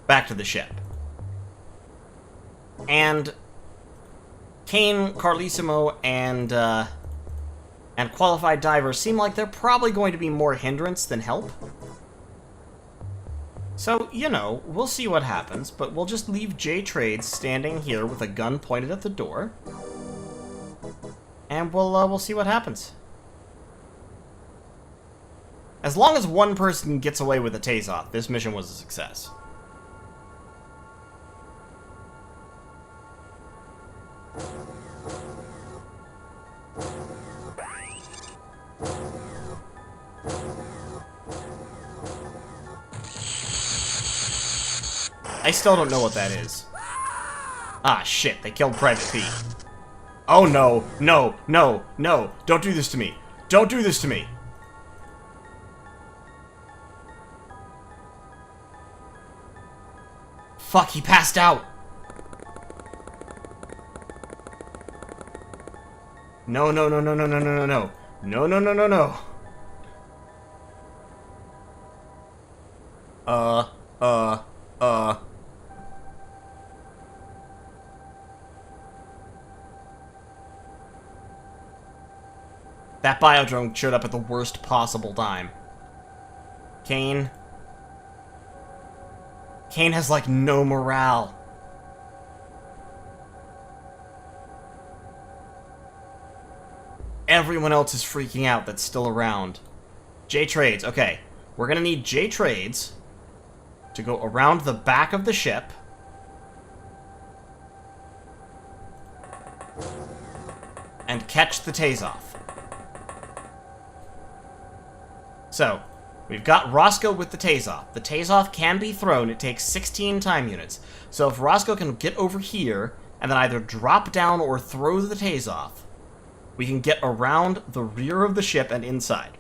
Back to the ship. And Kane, Carlissimo, and Qualified Diver seem like they're probably going to be more hindrance than help. So, you know, we'll see what happens, but we'll just leave J Trades standing here with a gun pointed at the door. And we'll see what happens. As long as one person gets away with a tase-off, this mission was a success. I still don't know what that is. Ah, shit, they killed Private P. Oh no, no, no, no, don't do this to me. Don't do this to me. Fuck, he passed out. No, no, no, no, no, no, no, no, no. No, no, no, no, no. That biodrone showed up at the worst possible time. Kane. Kane has, like, no morale. Everyone else is freaking out that's still around. J Trades, okay. We're gonna need J Trades to go around the back of the ship. And catch the tase-off. So, we've got Roscoe with the tase-off. The tase-off can be thrown. It takes 16 time units. So if Roscoe can get over here, and then either drop down or throw the tase-off, we can get around the rear of the ship and inside.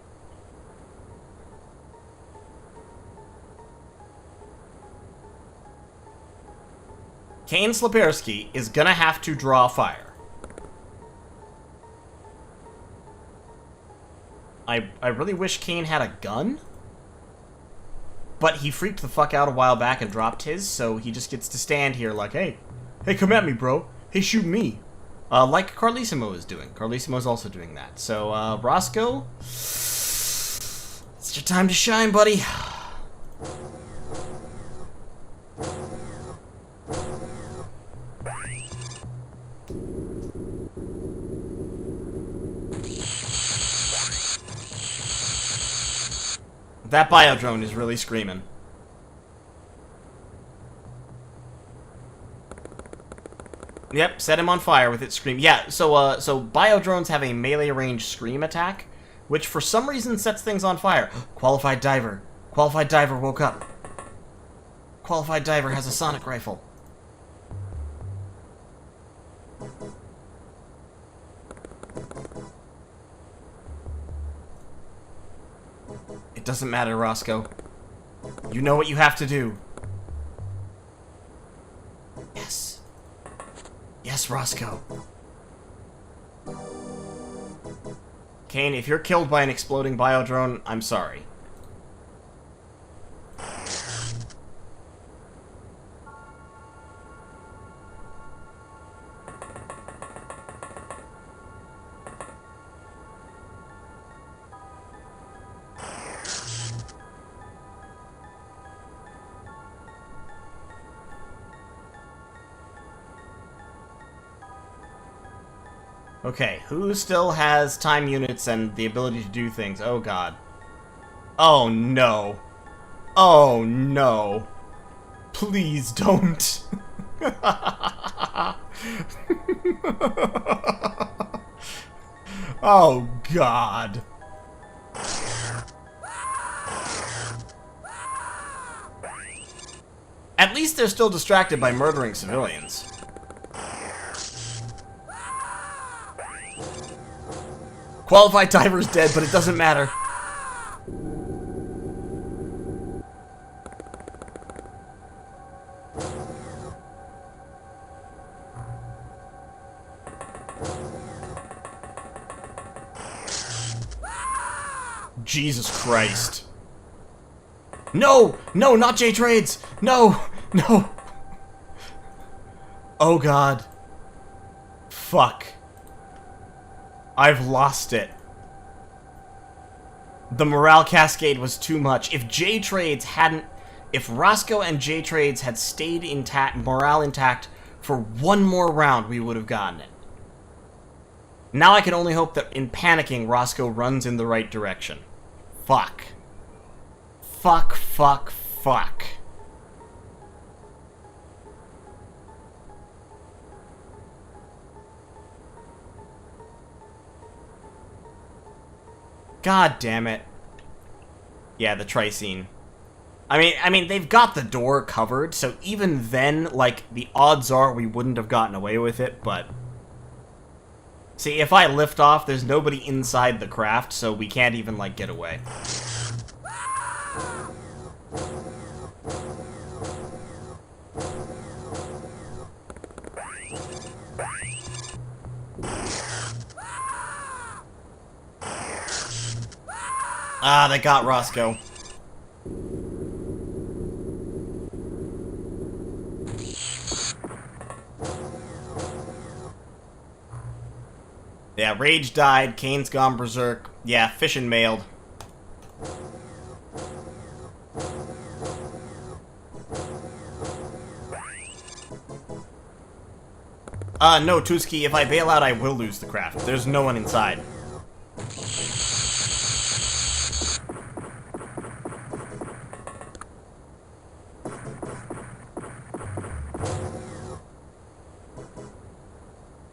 Kane Slapersky is gonna have to draw fire. I really wish Kane had a gun, but he freaked the fuck out a while back and dropped his, so he just gets to stand here like, hey, come at me, bro. Hey, shoot me. Like Carlissimo is doing. Carlissimo's also doing that. So, Roscoe, it's your time to shine, buddy. That biodrone is really screaming. Yep, set him on fire with its scream. Yeah, so biodrones have a melee range scream attack, which for some reason sets things on fire. Qualified Diver. Qualified Diver woke up. Qualified Diver has a sonic rifle. It doesn't matter, Roscoe. You know what you have to do. Yes. Yes, Roscoe. Kane, if you're killed by an exploding biodrone, I'm sorry. Okay, who still has time units and the ability to do things? Oh god. Oh no. Oh no. Please don't. Oh god. At least they're still distracted by murdering civilians. Qualified Diver's dead, but it doesn't matter. Jesus Christ. No! No, not J Trades! No! No! Oh god. Fuck. I've lost it. The morale cascade was too much. If J-Trades hadn't... If Roscoe and J-Trades had stayed intact, morale intact, for one more round, we would have gotten it. Now I can only hope that in panicking, Roscoe runs in the right direction. Fuck. Fuck, fuck, fuck. God damn it. Yeah, the Tricene. I mean, they've got the door covered, so even then, like, the odds are we wouldn't have gotten away with it, but... See, if I lift off, there's nobody inside the craft, so we can't even, like, get away. Ah, they got Roscoe. Yeah, Rage died, Kane's gone berserk. Yeah, Fishin' mailed. No, Tuski, if I bail out, I will lose the craft. There's no one inside.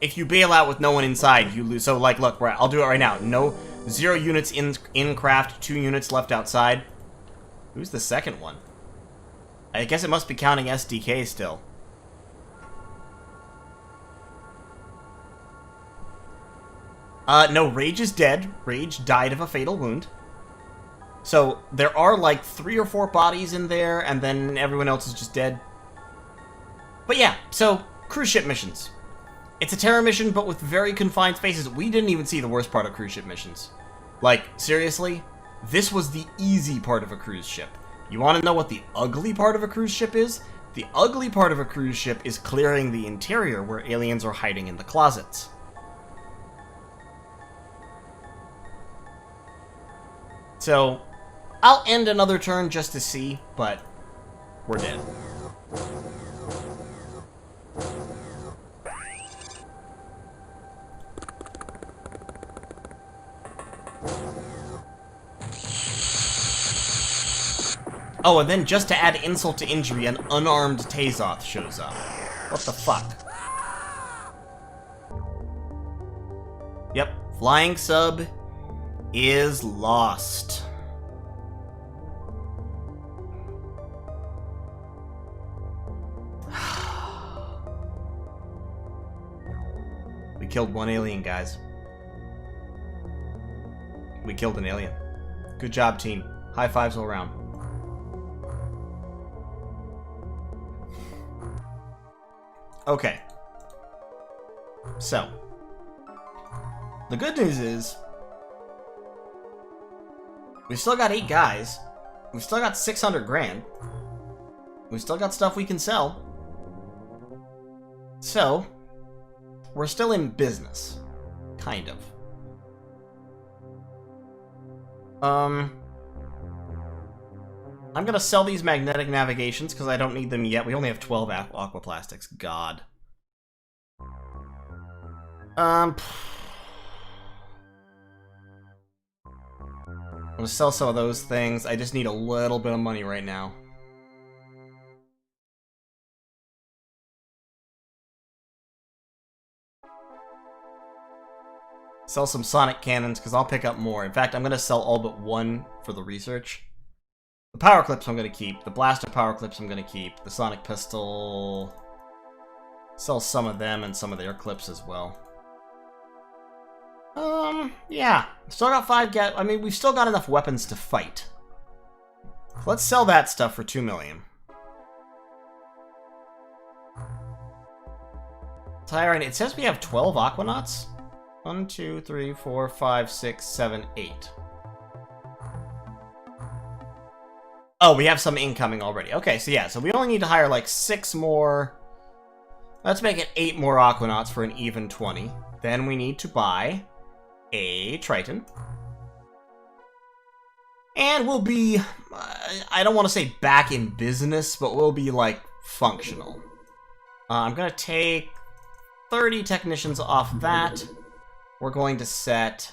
If you bail out with no one inside, you lose. So, like, look, I'll do it right now. No, 0 units in craft, 2 units left outside. Who's the second one? I guess it must be counting SDK still. No, Rage is dead. Rage died of a fatal wound. So, there are, like, 3 or 4 bodies in there, and then everyone else is just dead. But yeah, so, cruise ship missions. It's a Terra mission, but with very confined spaces. We didn't even see the worst part of cruise ship missions. Like, seriously? This was the easy part of a cruise ship. You want to know what the ugly part of a cruise ship is? The ugly part of a cruise ship is clearing the interior where aliens are hiding in the closets. So, I'll end another turn just to see, but we're dead. Oh, and then just to add insult to injury, an unarmed Tazoth shows up. What the fuck? Yep, flying sub is lost. We killed one alien, guys. We killed an alien. Good job, team. High fives all around. Okay. So. The good news is, we've still got 8 guys. We've still got 600 grand. We've still got stuff we can sell. So, we're still in business. Kind of. I'm gonna sell these magnetic navigations because I don't need them yet. We only have 12 aquaplastics. God. I'm gonna sell some of those things. I just need a little bit of money right now. Sell some sonic cannons because I'll pick up more. In fact, I'm gonna sell all but one for the research. The power clips I'm gonna keep. The blaster power clips I'm gonna keep. The sonic pistol... Sell some of them and some of their clips as well. Yeah. Still got 5 I mean, we've still got enough weapons to fight. Let's sell that stuff for 2 million. Tiring. It says we have 12 Aquanauts. 1, 2, 3, 4, 5, 6, 7, 8. Oh, we have some incoming already. Okay, so yeah, so we only need to hire like 6 more Let's make it 8 more Aquanauts for an even 20. Then we need to buy a Triton. And we'll be, I don't want to say back in business, but we'll be, like, functional. I'm going to take 30 technicians off that. We're going to set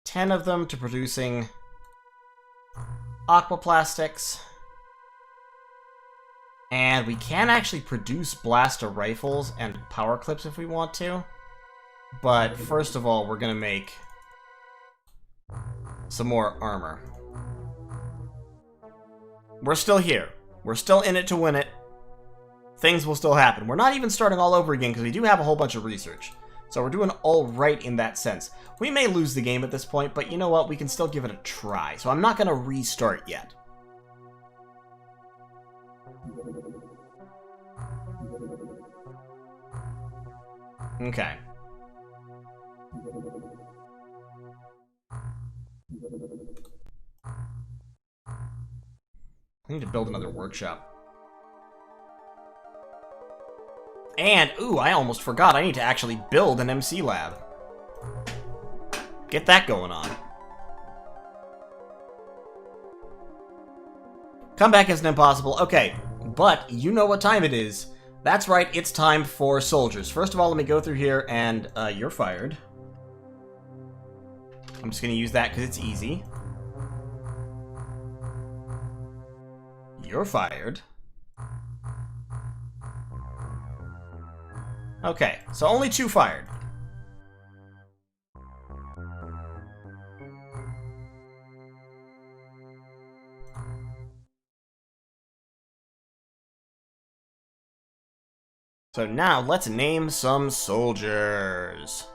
10 of them to producing aquaplastics. And we can actually produce blaster rifles and power clips if we want to. But first of all, we're going to make some more armor. We're still here. We're still in it to win it. Things will still happen. We're not even starting all over again because we do have a whole bunch of research. So we're doing all right in that sense. We may lose the game at this point, but you know what? We can still give it a try. So I'm not going to restart yet. Okay. I need to build another workshop. And, ooh, I almost forgot. I need to actually build an MC lab. Get that going on. Comeback isn't impossible. Okay, but you know what time it is. That's right, it's time for soldiers. First of all, let me go through here and, you're fired. I'm just gonna use that because it's easy. You're fired. Okay, so only 2 fired. So now, let's name some soldiers.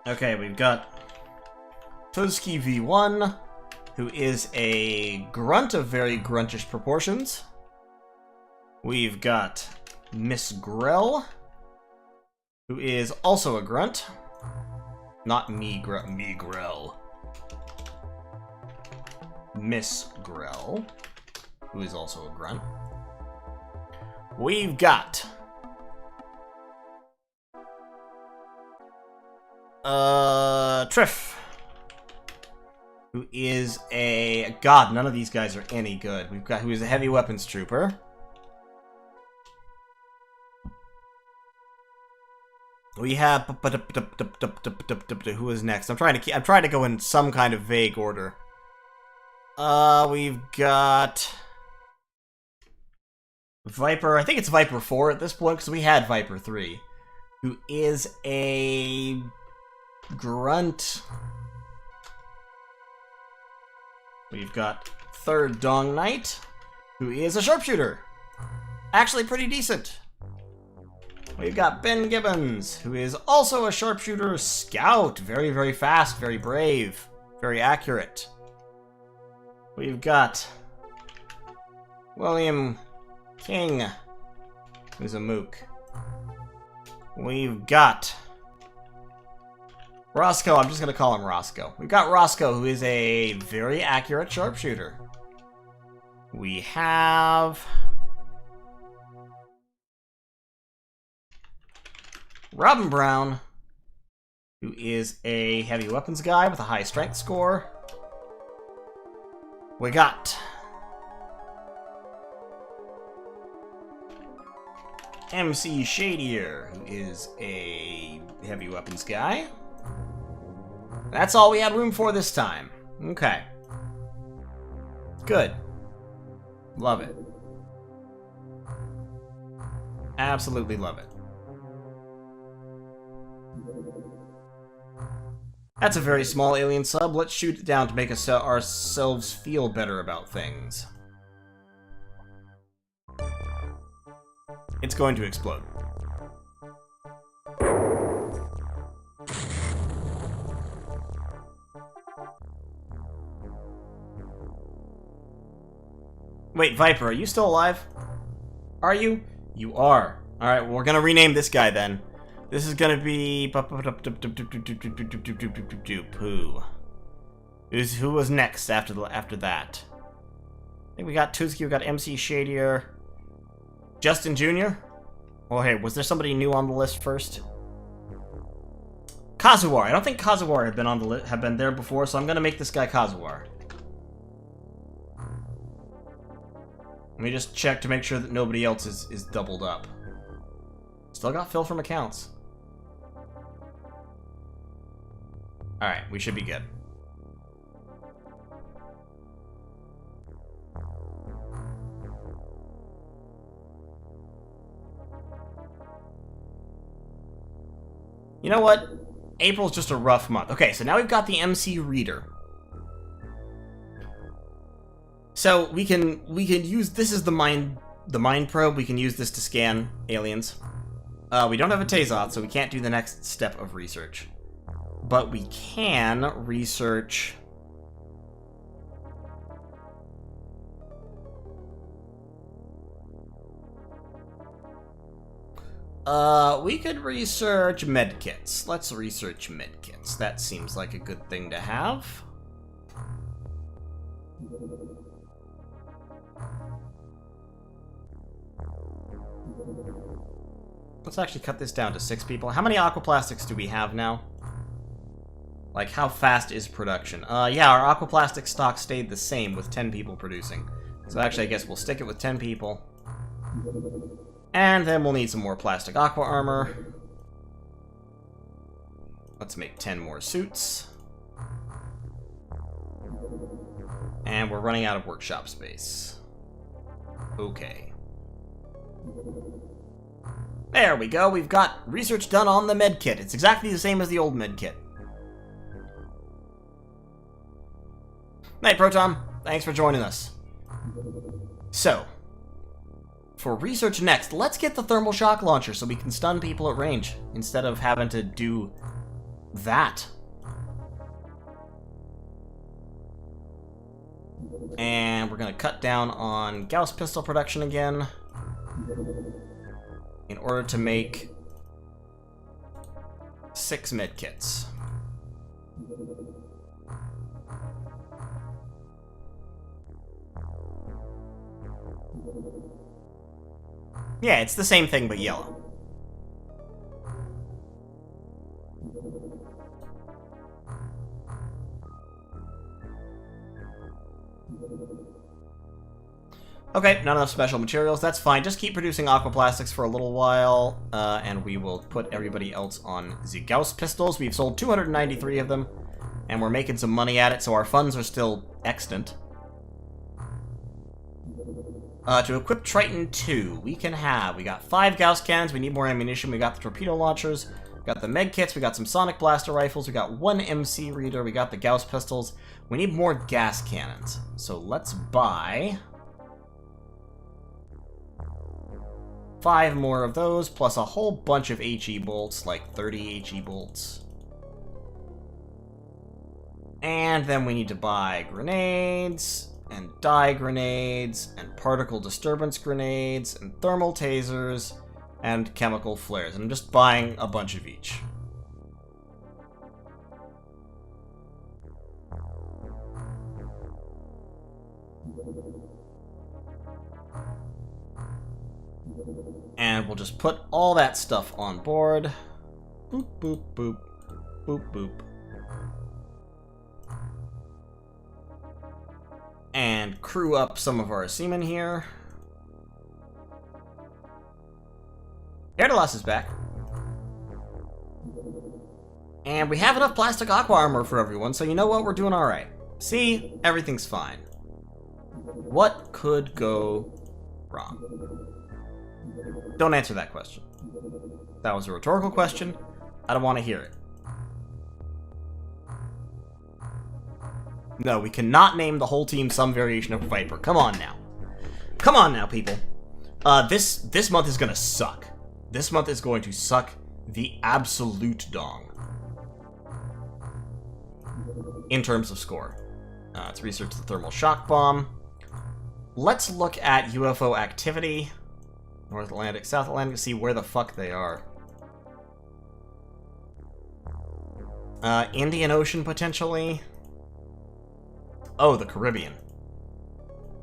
Okay, we've got Tuzki V1, who is a grunt of very gruntish proportions. We've got Miss Grell, who is also a grunt. Not me Grell. Miss Grell, who is also a grunt. We've got Triff, who is a... God, none of these guys are any good. We've got who is a heavy weapons trooper. We have who is next? I'm trying to go in some kind of vague order. We've got Viper. I think it's Viper 4 at this point because we had Viper 3, who is a grunt. We've got Third Dong Knight, who is a sharpshooter. Actually pretty decent. We've got Ben Gibbons, who is also a sharpshooter scout. Very, very fast, very brave, very accurate. We've got William King, who's a mook. We've got Roscoe. I'm just going to call him Roscoe. We've got Roscoe, who is a very accurate sharpshooter. We have Robin Brown, who is a heavy weapons guy with a high strength score. We got MC Shadier, who is a heavy weapons guy. That's all we had room for this time. Okay. Good. Love it. Absolutely love it. That's a very small alien sub. Let's shoot it down to make us ourselves feel better about things. It's going to explode. Wait, Viper, are you still alive? Are you? You are. Alright, well, we're gonna rename this guy then. This is gonna be... Poo. Who was next after that? I think we got Tuzki, we got MC Shadier, Justin Jr. Oh, hey, was there somebody new on the list first? Kazuar. I don't think Kazuar had been on the have been there before, so I'm gonna make this guy Kazuar. Let me just check to make sure that nobody else is doubled up. Still got Phil from accounts. Alright, we should be good. You know what? April's just a rough month. Okay, so now we've got the MC Reader. So we can use this as the mind probe. We can use this to scan aliens. We don't have a Tazoth, so we can't do the next step of research. But we can research. We could research medkits. Let's research medkits. That seems like a good thing to have. Let's actually cut this down to 6 people. How many aquaplastics do we have now? Like, how fast is production? Yeah, our aquaplastic stock stayed the same with 10 people producing. So actually, I guess we'll stick it with 10 people. And then we'll need some more plastic aqua armor. Let's make 10 more suits. And we're running out of workshop space. Okay. There we go, we've got research done on the medkit. It's exactly the same as the old medkit. Night, Proton. Thanks for joining us. So, for research next, let's get the thermal shock launcher so we can stun people at range instead of having to do that. And we're going to cut down on Gauss pistol production again in order to make 6 medkits. Yeah, it's the same thing but yellow. Okay, not enough special materials. That's fine. Just keep producing aquaplastics for a little while, and we will put everybody else on the Gauss pistols. We've sold 293 of them, and we're making some money at it, so our funds are still extant. To equip Triton 2, we got 5 Gauss cannons, we need more ammunition, we got the torpedo launchers, we got the med kits, we got some sonic blaster rifles, we got 1 MC reader, we got the Gauss pistols, we need more gas cannons. So let's buy 5 more of those, plus a whole bunch of HE bolts, like 30 HE bolts. And then we need to buy grenades, and dye grenades, and particle disturbance grenades, and thermal tasers, and chemical flares. And I'm just buying a bunch of each. And we'll just put all that stuff on board. Boop, boop, boop. Boop, boop. And crew up some of our seamen here. Erdelas is back. And we have enough plastic aqua armor for everyone, so you know what? We're doing alright. See? Everything's fine. What could go wrong? Don't answer that question. That was a rhetorical question. I don't want to hear it. No, we cannot name the whole team some variation of Viper. Come on now. Come on now, people. This month is gonna suck. This month is going to suck the absolute dong. In terms of score. Let's research the thermal shock bomb. Let's look at UFO activity. North Atlantic, South Atlantic, see where the fuck they are. Indian Ocean, potentially. Oh, the Caribbean.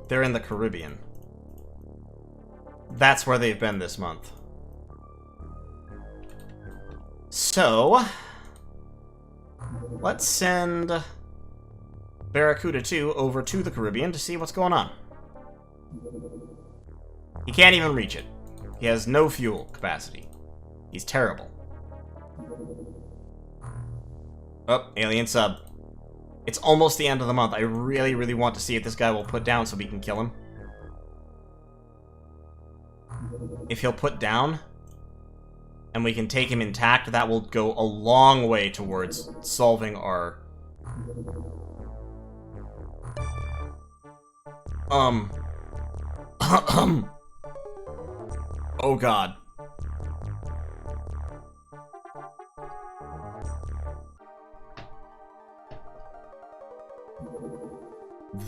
They're in the Caribbean. That's where they've been this month. So, let's send Barracuda 2 over to the Caribbean to see what's going on. He can't even reach it. He has no fuel capacity. He's terrible. Oh, alien sub. It's almost the end of the month. I really, really want to see if this guy will put down so we can kill him. If he'll put down, and we can take him intact, that will go a long way towards solving our... Oh god.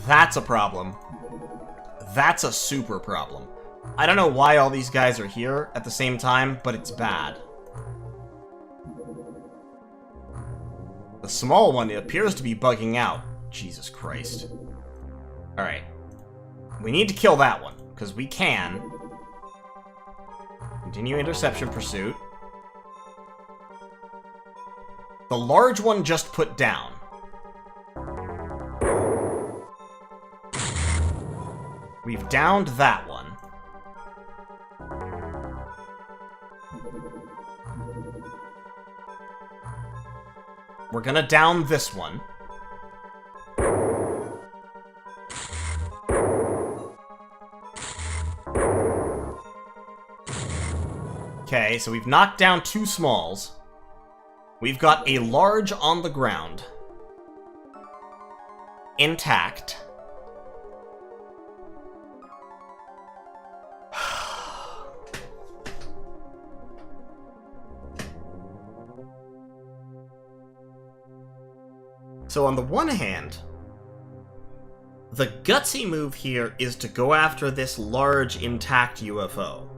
That's a problem. That's a super problem. I don't know why all these guys are here at the same time, but it's bad. The small one appears to be bugging out. Jesus Christ. Alright. We need to kill that one, because we can. Continue interception pursuit. The large one just put down. We've downed that one. We're gonna down this one. Okay, so we've knocked down 2 smalls. We've got a large on the ground. Intact. So on the one hand, the gutsy move here is to go after this large, intact UFO.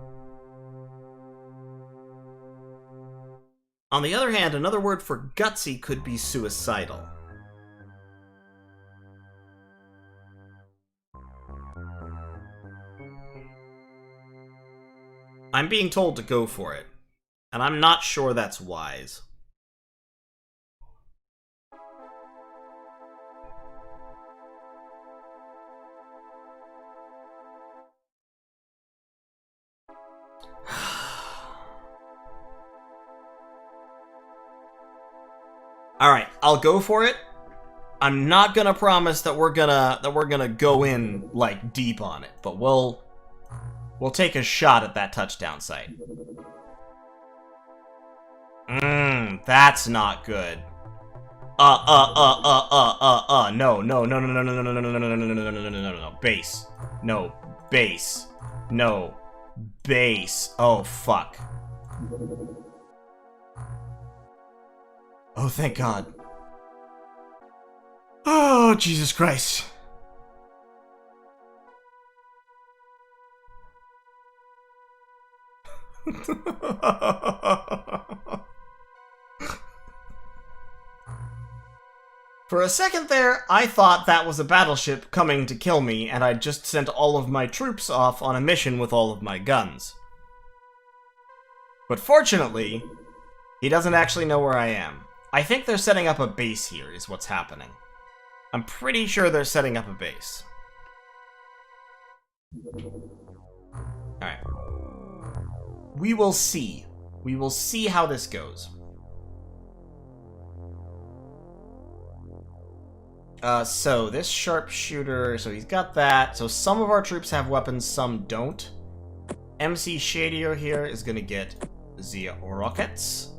On the other hand, another word for gutsy could be suicidal. I'm being told to go for it, and I'm not sure that's wise. Alright, I'll go for it. I'm not gonna promise that we're gonna go in, like, deep on it, but we'll take a shot at that touchdown site. That's not good. No. Base. No. Base. No. Base. Oh, fuck. Oh, thank God. Oh, Jesus Christ. For a second there, I thought that was a battleship coming to kill me, and I'd just sent all of my troops off on a mission with all of my guns. But fortunately, he doesn't actually know where I am. I think they're setting up a base here, is what's happening. I'm pretty sure they're setting up a base. Alright. We will see. We will see how this goes. So this sharpshooter, so he's got that. So some of our troops have weapons, some don't. MC Shadier here is gonna get the rockets.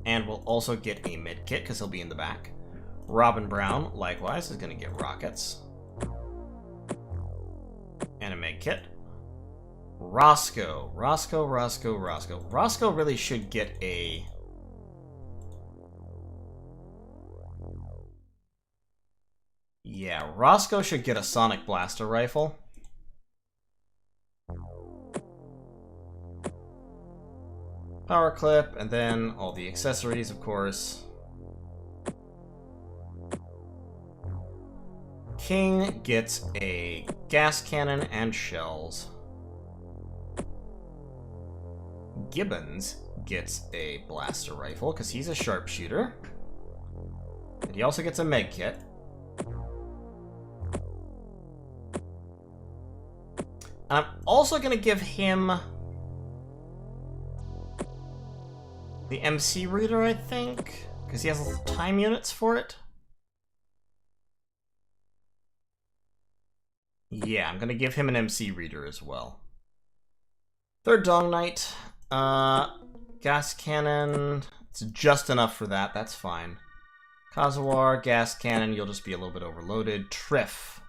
And we'll also get a medkit, because he'll be in the back. Robin Brown, likewise, is gonna get rockets. And a medkit. Roscoe. Roscoe really should get a... Yeah, Roscoe should get a sonic blaster rifle. Power clip, and then all the accessories, of course. King gets a gas cannon and shells. Gibbons gets a blaster rifle, because he's a sharpshooter. And he also gets a med kit. And I'm also going to give him the MC reader, I think, because he has time units for it. Yeah, I'm going to give him an MC reader as well. Third Dong Knight. Gas cannon. It's just enough for that. That's fine. Kazawar, gas cannon. You'll just be a little bit overloaded. Triff.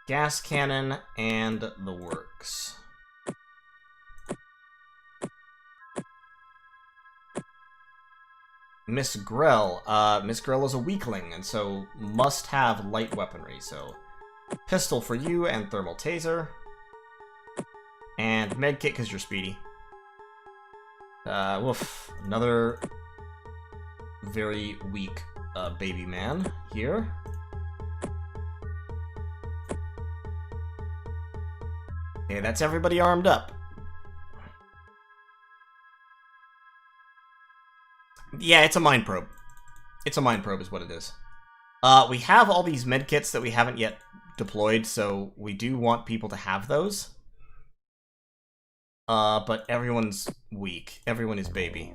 Gas cannon and the works. Miss Grell. Miss Grell is a weakling, and so must have light weaponry. So, pistol for you and thermal taser. And medkit because you're speedy. Woof. Another very weak baby man here. Okay, that's everybody armed up. Yeah, it's a mind probe. It's a mind probe is what it is. We have all these medkits that we haven't yet deployed, so we do want people to have those. But everyone's weak. Everyone is baby.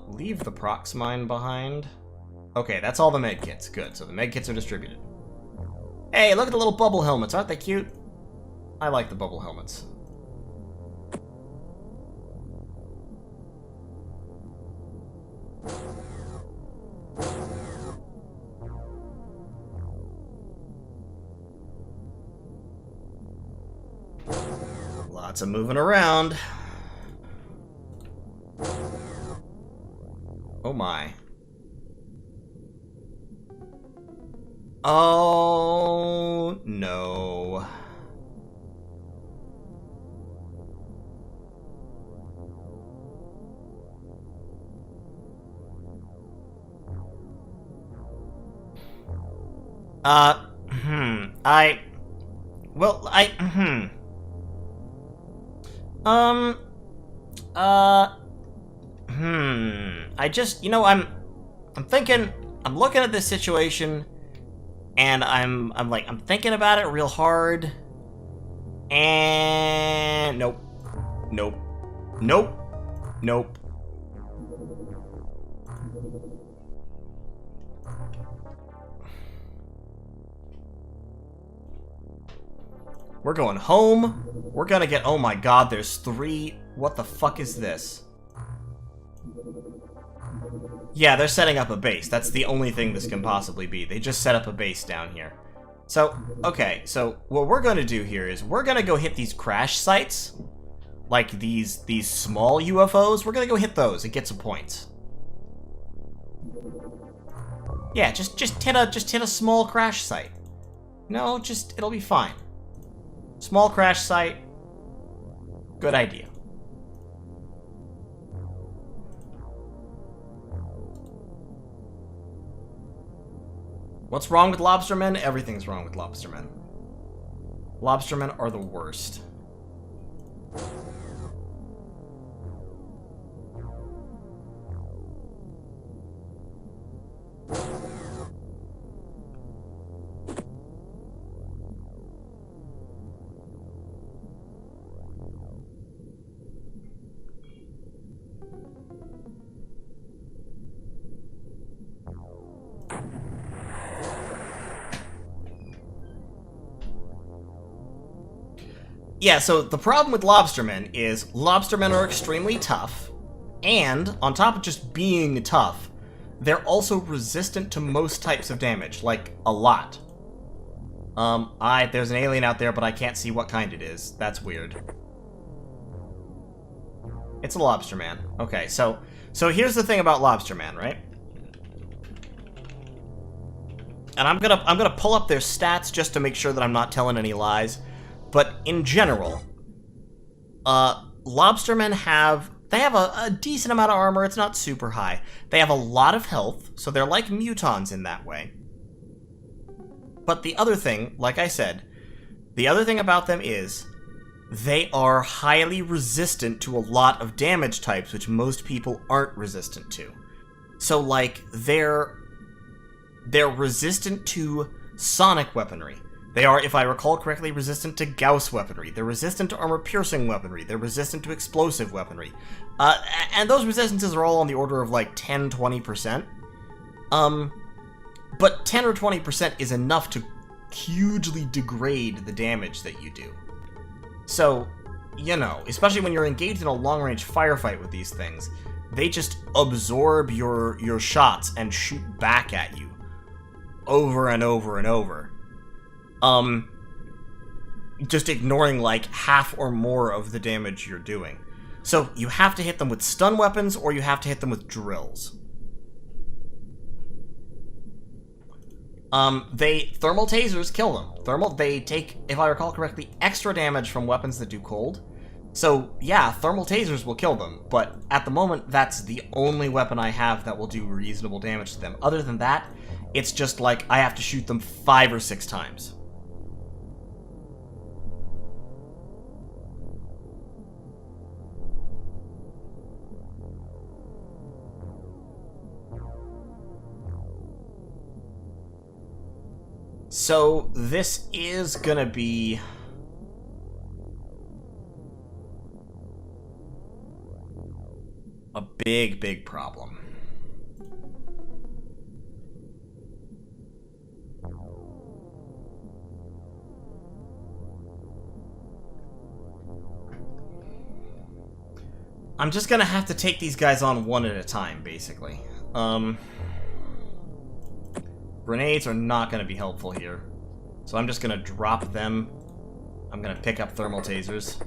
Leave the prox mine behind. Okay, that's all the medkits. Good, so the medkits are distributed. Hey, look at the little bubble helmets. Aren't they cute? I like the bubble helmets. Lots of moving around. Oh my. Oh no. I just, you know, I'm thinking, I'm looking at this situation, and I'm thinking about it real hard, and nope. We're going home. We're gonna get, oh my god, there's 3. What the fuck is this? Yeah, they're setting up a base. That's the only thing this can possibly be. They just set up a base down here. So, okay, so what we're gonna do here is we're gonna go hit these crash sites. Like these small UFOs. We're gonna go hit those and get some points. Yeah, just hit a small crash site. No, it'll be fine. Small crash site. Good idea. What's wrong with Lobstermen? Everything's wrong with Lobstermen. Lobstermen are the worst. Yeah, so the problem with Lobstermen is Lobstermen are extremely tough, and on top of just being tough, they're also resistant to most types of damage, like a lot. There's an alien out there, but I can't see what kind it is. That's weird. It's a Lobsterman. Okay, so here's the thing about Lobsterman, right? And I'm gonna pull up their stats just to make sure that I'm not telling any lies. But in general, Lobstermen have They have a decent amount of armor, it's not super high. They have a lot of health, so they're like mutons in that way. But the other thing, like I said, the other thing about them is they are highly resistant to a lot of damage types, which most people aren't resistant to. So, like, they're resistant to sonic weaponry. They are, if I recall correctly, resistant to Gauss weaponry. They're resistant to armor-piercing weaponry. They're resistant to explosive weaponry. And those resistances are all on the order of, like, 10-20%. But 10 or 20% is enough to hugely degrade the damage that you do. So, you know, especially when you're engaged in a long-range firefight with these things, they just absorb your shots and shoot back at you over and over and over. Just ignoring like half or more of the damage you're doing. So you have to hit them with stun weapons or you have to hit them with drills. Thermal tasers kill them. They take, if I recall correctly, extra damage from weapons that do cold. So, yeah, thermal tasers will kill them, but at the moment, that's the only weapon I have that will do reasonable damage to them. Other than that, it's just like I have to shoot them 5 or 6 times. So, this is gonna be a big problem. I'm just gonna have to take these guys on one at a time, basically. Grenades are not gonna be helpful here. So I'm just gonna drop them. I'm gonna pick up thermal tasers.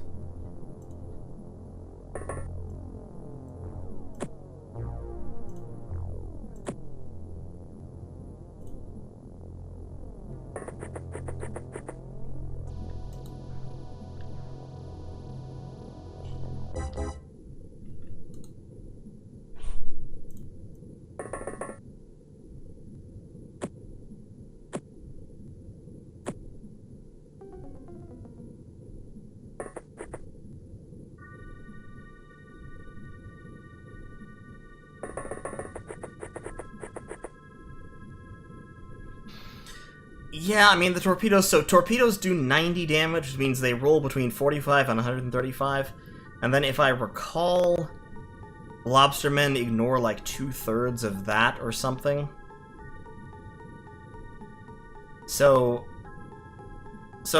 Yeah, I mean, the torpedoes... So, torpedoes do 90 damage, which means they roll between 45 and 135. And then, if I recall, Lobstermen ignore, like, 2/3 of that or something. So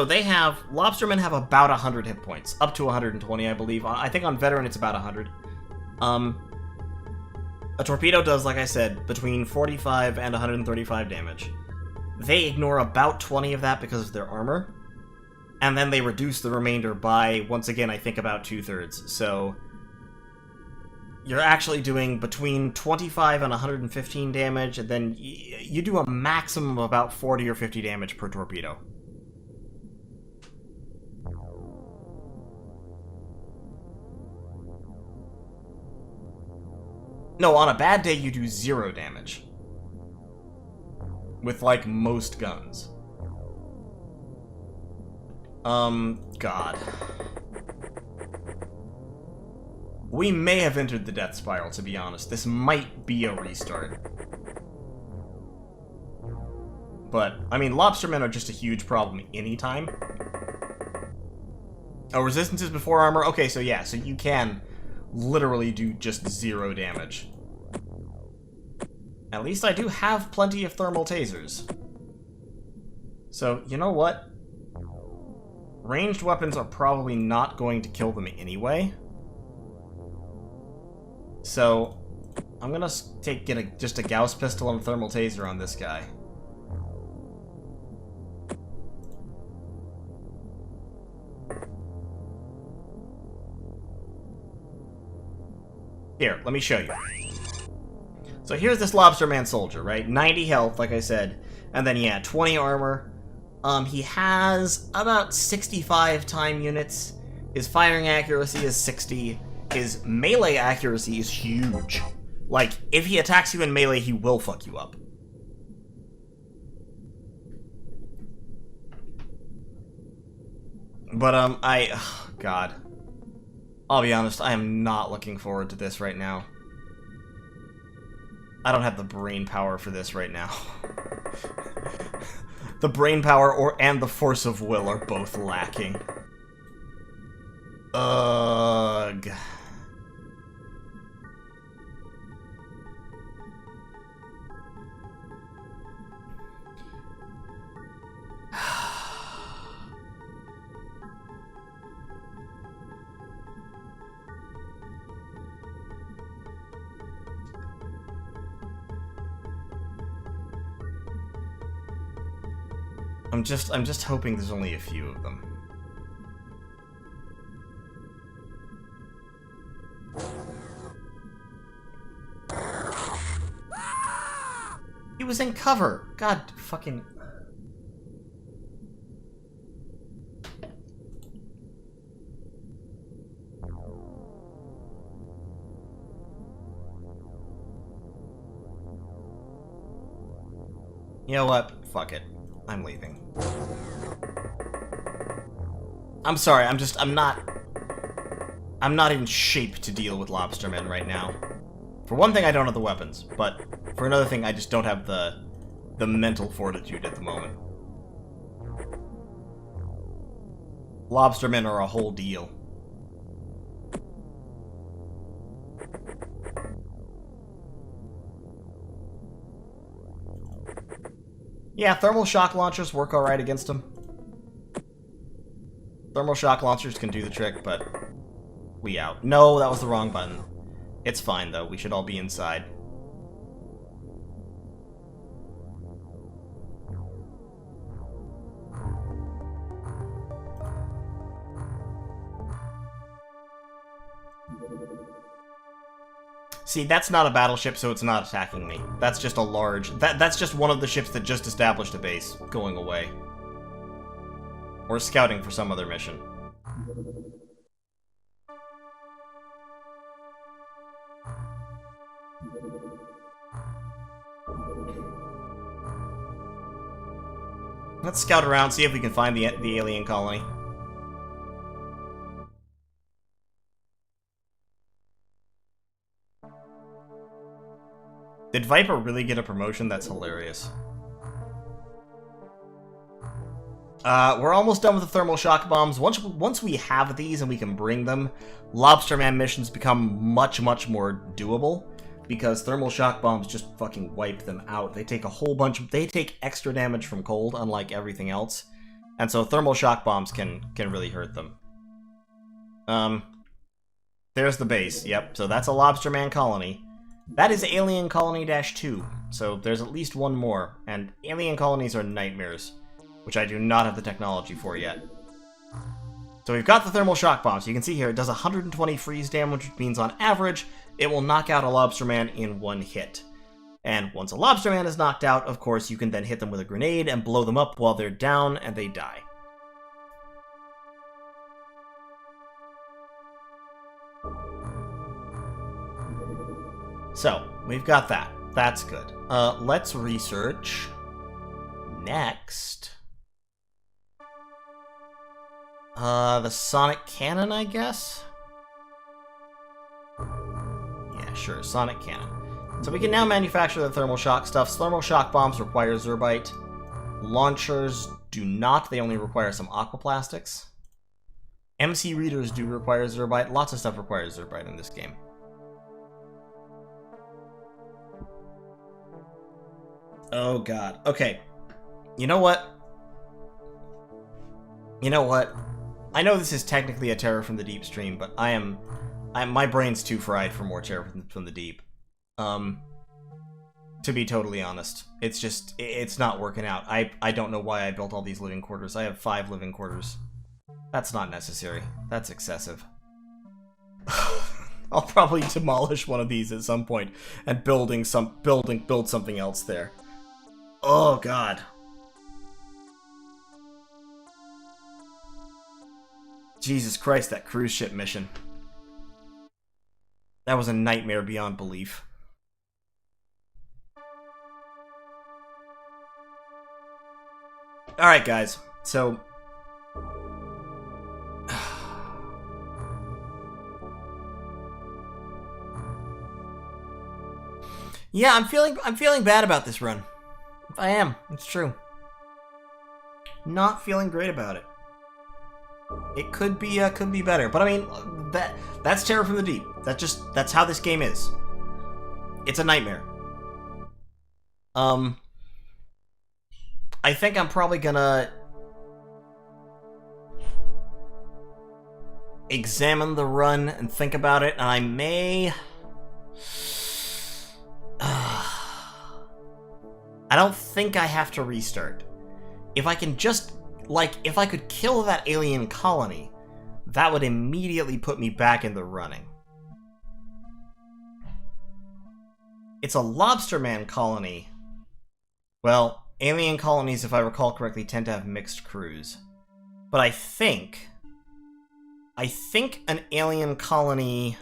they have... Lobstermen have about 100 hit points. Up to 120, I believe. I think on Veteran it's about 100. A torpedo does, like I said, between 45 and 135 damage. They ignore about 20 of that because of their armor, and then they reduce the remainder by, once again, I think about 2/3. So you're actually doing between 25 and 115 damage, and then you do a maximum of about 40 or 50 damage per torpedo. No, on a bad day you do 0 damage. With, like, most guns. God. We may have entered the death spiral, to be honest. This might be a restart. But, I mean, Lobstermen are just a huge problem anytime. Oh, resistances before armor? Okay, so yeah, so you can literally do just 0 damage. At least I do have plenty of thermal tasers. So, you know what? Ranged weapons are probably not going to kill them anyway. So, I'm gonna get just a Gauss pistol and a thermal taser on this guy. Here, let me show you. So here's this Lobsterman soldier, right? 90 health, like I said. And then, yeah, 20 armor. He has about 65 time units. His firing accuracy is 60. is melee accuracy is huge. Like, if he attacks you in melee, he will fuck you up. But, oh, God. I'll be honest, I am not looking forward to this right now. I don't have the brain power for this right now. The brain power and the force of will are both lacking. Ugh. I'm just hoping there's only a few of them. He was in cover. God fucking. You know what? Fuck it. I'm leaving. I'm sorry, I'm not in shape to deal with Lobstermen right now. For one thing, I don't have the weapons, but for another thing, I just don't have the mental fortitude at the moment. Lobstermen are a whole deal. Yeah, thermal shock launchers work alright against them. Thermal shock launchers can do the trick, but we out. No, that was the wrong button. It's fine, though. We should all be inside. See, that's not a battleship, so it's not attacking me. That's just a large... That's just one of the ships that just established a base, going away. Or scouting for some other mission. Let's scout around, see if we can find the alien colony. Did Viper really get a promotion? That's hilarious. We're almost done with the thermal shock bombs. Once we have these and we can bring them, Lobsterman missions become much more doable, because thermal shock bombs just fucking wipe them out. They take a whole bunch of... They take extra damage from cold, unlike everything else. And so thermal shock bombs can really hurt them. There's the base. Yep, so that's a Lobsterman colony. That is Alien Colony-2, so there's at least one more, and alien colonies are nightmares, which I do not have the technology for yet. So we've got the thermal shock bomb, so you can see here it does 120 freeze damage, which means on average, it will knock out a Lobsterman in one hit. And once a Lobsterman is knocked out, of course, you can then hit them with a grenade and blow them up while they're down, and they die. So, we've got that. That's good. Let's research. Next. The sonic cannon, I guess? Yeah, sure, sonic cannon. So we can now manufacture the thermal shock stuff. Thermal shock bombs require Zerbite. Launchers do not. They only require some aquaplastics. MC readers do require Zerbite. Lots of stuff requires Zerbite in this game. Oh god. Okay. You know what? You know what? I know this is technically a Terror from the Deep stream, but my brain's too fried for more Terror from the Deep. To be totally honest. It's just, it's not working out. I don't know why I built all these living quarters. I have 5 living quarters. That's not necessary. That's excessive. I'll probably demolish one of these at some point and build something else there. Oh god. Jesus Christ, that cruise ship mission. That was a nightmare beyond belief. Alright, guys. So... yeah, I'm feeling bad about this run. I am. It's true. Not feeling great about it. It could be better, but I mean, that's Terror from the Deep. That's how this game is. It's a nightmare. I think I'm probably gonna examine the run and think about it, and I may... I don't think I have to restart. If I can just, like, if I could kill that alien colony, that would immediately put me back in the running. It's a Lobsterman colony. Well, alien colonies, if I recall correctly, tend to have mixed crews. But I think an alien colony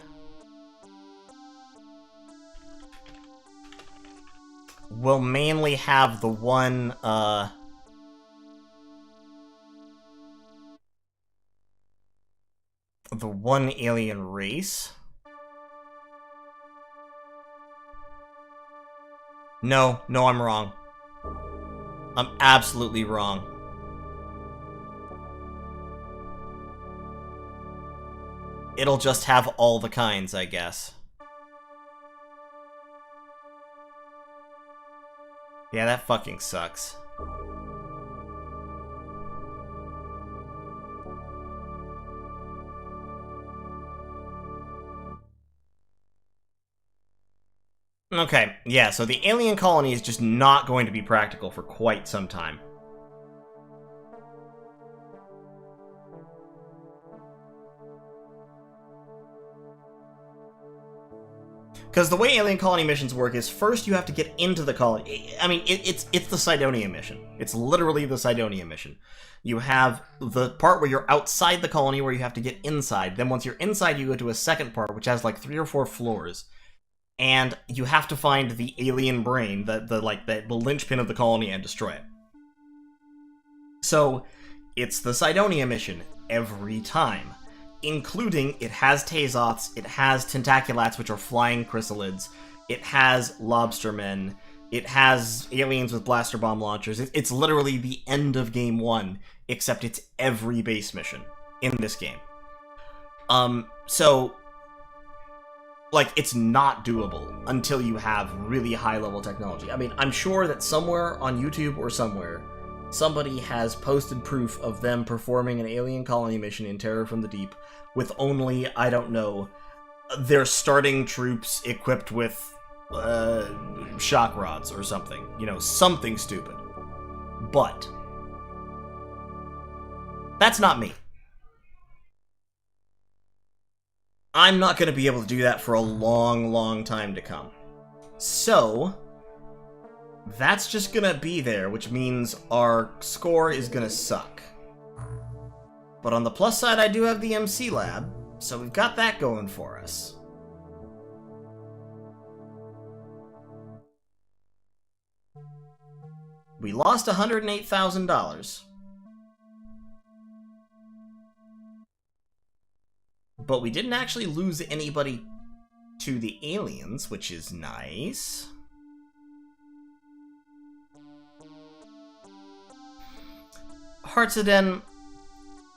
will mainly have the one, alien race. No, I'm wrong. I'm absolutely wrong. It'll just have all the kinds, I guess. Yeah, that fucking sucks. Okay, yeah, so the alien colony is just not going to be practical for quite some time. Because the way alien colony missions work is first you have to get into the colony. I mean, it's the Cydonia mission. It's literally the Cydonia mission. You have the part where you're outside the colony where you have to get inside. Then once you're inside, you go to a second part which has like 3 or 4 floors. And you have to find the alien brain, the linchpin of the colony, and destroy it. So, it's the Cydonia mission every time. Including, it has Tazoths, it has Tentaculats, which are flying chrysalids, it has Lobstermen, it has aliens with blaster bomb launchers. It's literally the end of Game 1, except it's every base mission in this game. So... like, it's not doable until you have really high-level technology. I mean, I'm sure that somewhere on YouTube or somewhere, somebody has posted proof of them performing an alien colony mission in Terror from the Deep with only, I don't know, their starting troops equipped with shock rods or something. You know, something stupid. But that's not me. I'm not going to be able to do that for a long, long time to come. So, that's just going to be there, which means our score is going to suck. But on the plus side, I do have the MC lab, so we've got that going for us. We lost $108,000. But we didn't actually lose anybody to the aliens, which is nice. Heartseiden,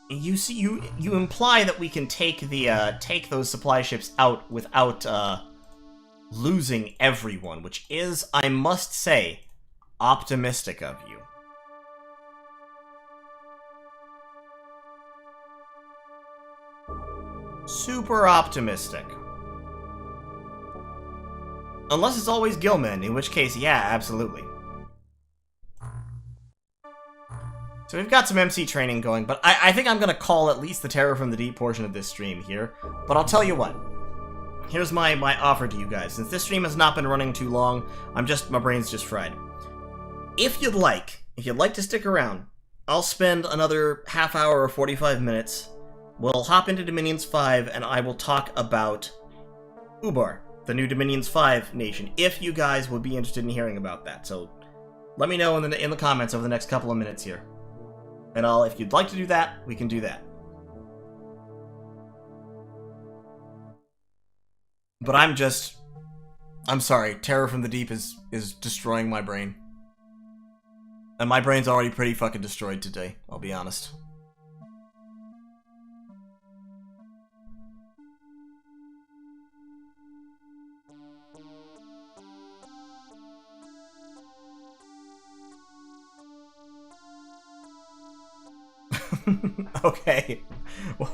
you imply that we can take those supply ships out without losing everyone, which is, I must say, optimistic of you. Super optimistic. Unless it's always Gilman, in which case, yeah, absolutely. So we've got some MC training going, but I think I'm going to call at least the Terror from the Deep portion of this stream here. But I'll tell you what. Here's my offer to you guys. Since this stream has not been running too long, my brain's just fried. If you'd like to stick around, I'll spend another half hour or 45 minutes. We'll hop into Dominions 5, and I will talk about Ubar, the new Dominions 5 nation, if you guys would be interested in hearing about that. So let me know in the comments over the next couple of minutes here. And if you'd like to do that, we can do that. But I'm sorry, Terror from the Deep is destroying my brain. And my brain's already pretty fucking destroyed today, I'll be honest. Okay.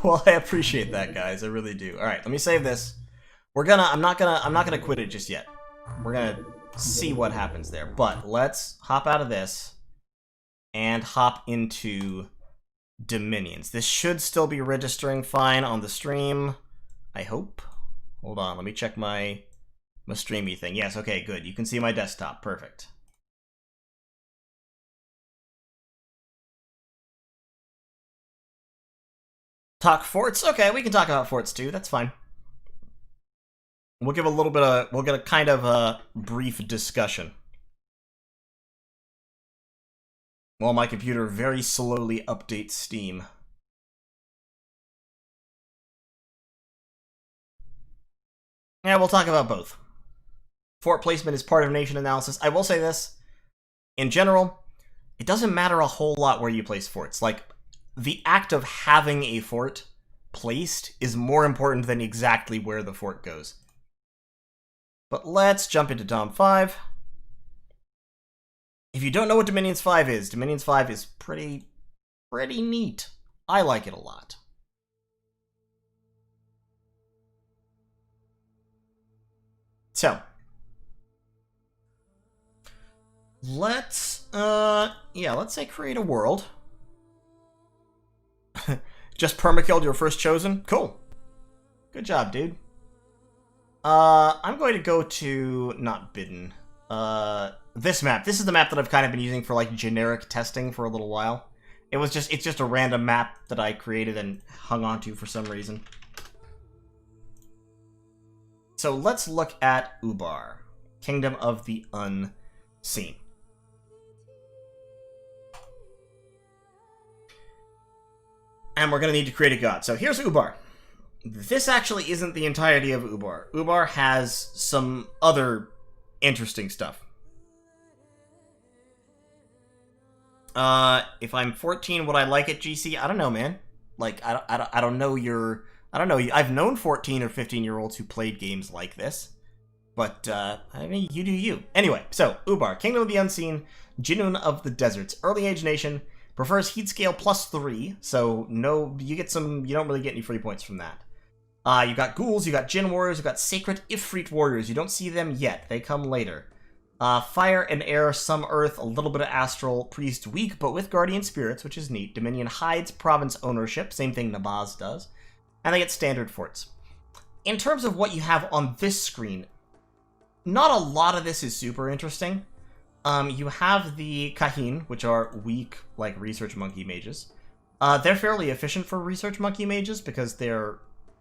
Well, I appreciate that, guys. I really do. All right, let me save this. I'm not gonna quit it just yet. We're gonna see what happens there. But let's hop out of this and hop into Dominions. This should still be registering fine on the stream. I hope. Hold on, let me check my streamy thing. Yes, okay, good. You can see my desktop. Perfect. Talk forts? Okay, we can talk about forts too. That's fine. We'll give we'll get a kind of a brief discussion. While my computer very slowly updates Steam. Yeah, we'll talk about both. Fort placement is part of nation analysis. I will say this. In general, it doesn't matter a whole lot where you place forts. Like, the act of having a fort placed is more important than exactly where the fort goes. But let's jump into Dom 5. If you don't know what Dominions 5 is, Dominions 5 is pretty neat. I like it a lot. So, let's say create a world. Just permakilled your first chosen? Cool. Good job, dude. I'm going to go to, not Bidden, this map. This is the map that I've kind of been using for, like, generic testing for a little while. It's just a random map that I created and hung on to for some reason. So let's look at Ubar, Kingdom of the Unseen. And we're going to need to create a god. So here's Ubar. This actually isn't the entirety of Ubar. Ubar has some other interesting stuff. If I'm 14, would I like it, GC? I don't know, man. Like, I don't know your... I don't know. I've known 14 or 15-year-olds who played games like this. But, I mean, you do you. Anyway, so, Ubar, Kingdom of the Unseen, Jinun of the Deserts, Early Age Nation, prefers heat scale +3, so no, you don't really get any free points from that. You got ghouls, you got Jinn warriors, you got sacred Ifrit warriors. You don't see them yet, they come later. Fire and air, some earth, a little bit of astral, priest weak, but with guardian spirits, which is neat. Dominion hides province ownership, same thing Nabaz does. And they get standard forts. In terms of what you have on this screen, not a lot of this is super interesting. You have the Kahin, which are weak, like, research monkey mages. They're fairly efficient for research monkey mages because they're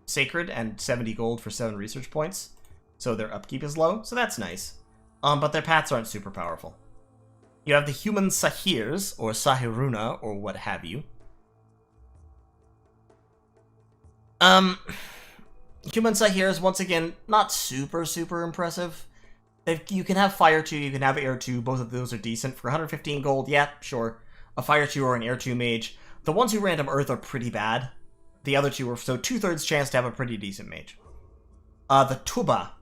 sacred and 70 gold for 7 research points. So their upkeep is low, so that's nice. But their paths aren't super powerful. You have the human Sahirs, or Sahiruna, or what have you. Human Sahirs, once again, not super impressive. You can have Fire 2, you can have Air 2, both of those are decent. For 115 gold, yeah, sure. A Fire 2 or an Air 2 mage. The ones who random Earth are pretty bad. The other two are, so 2/3 chance to have a pretty decent mage. The Tuba.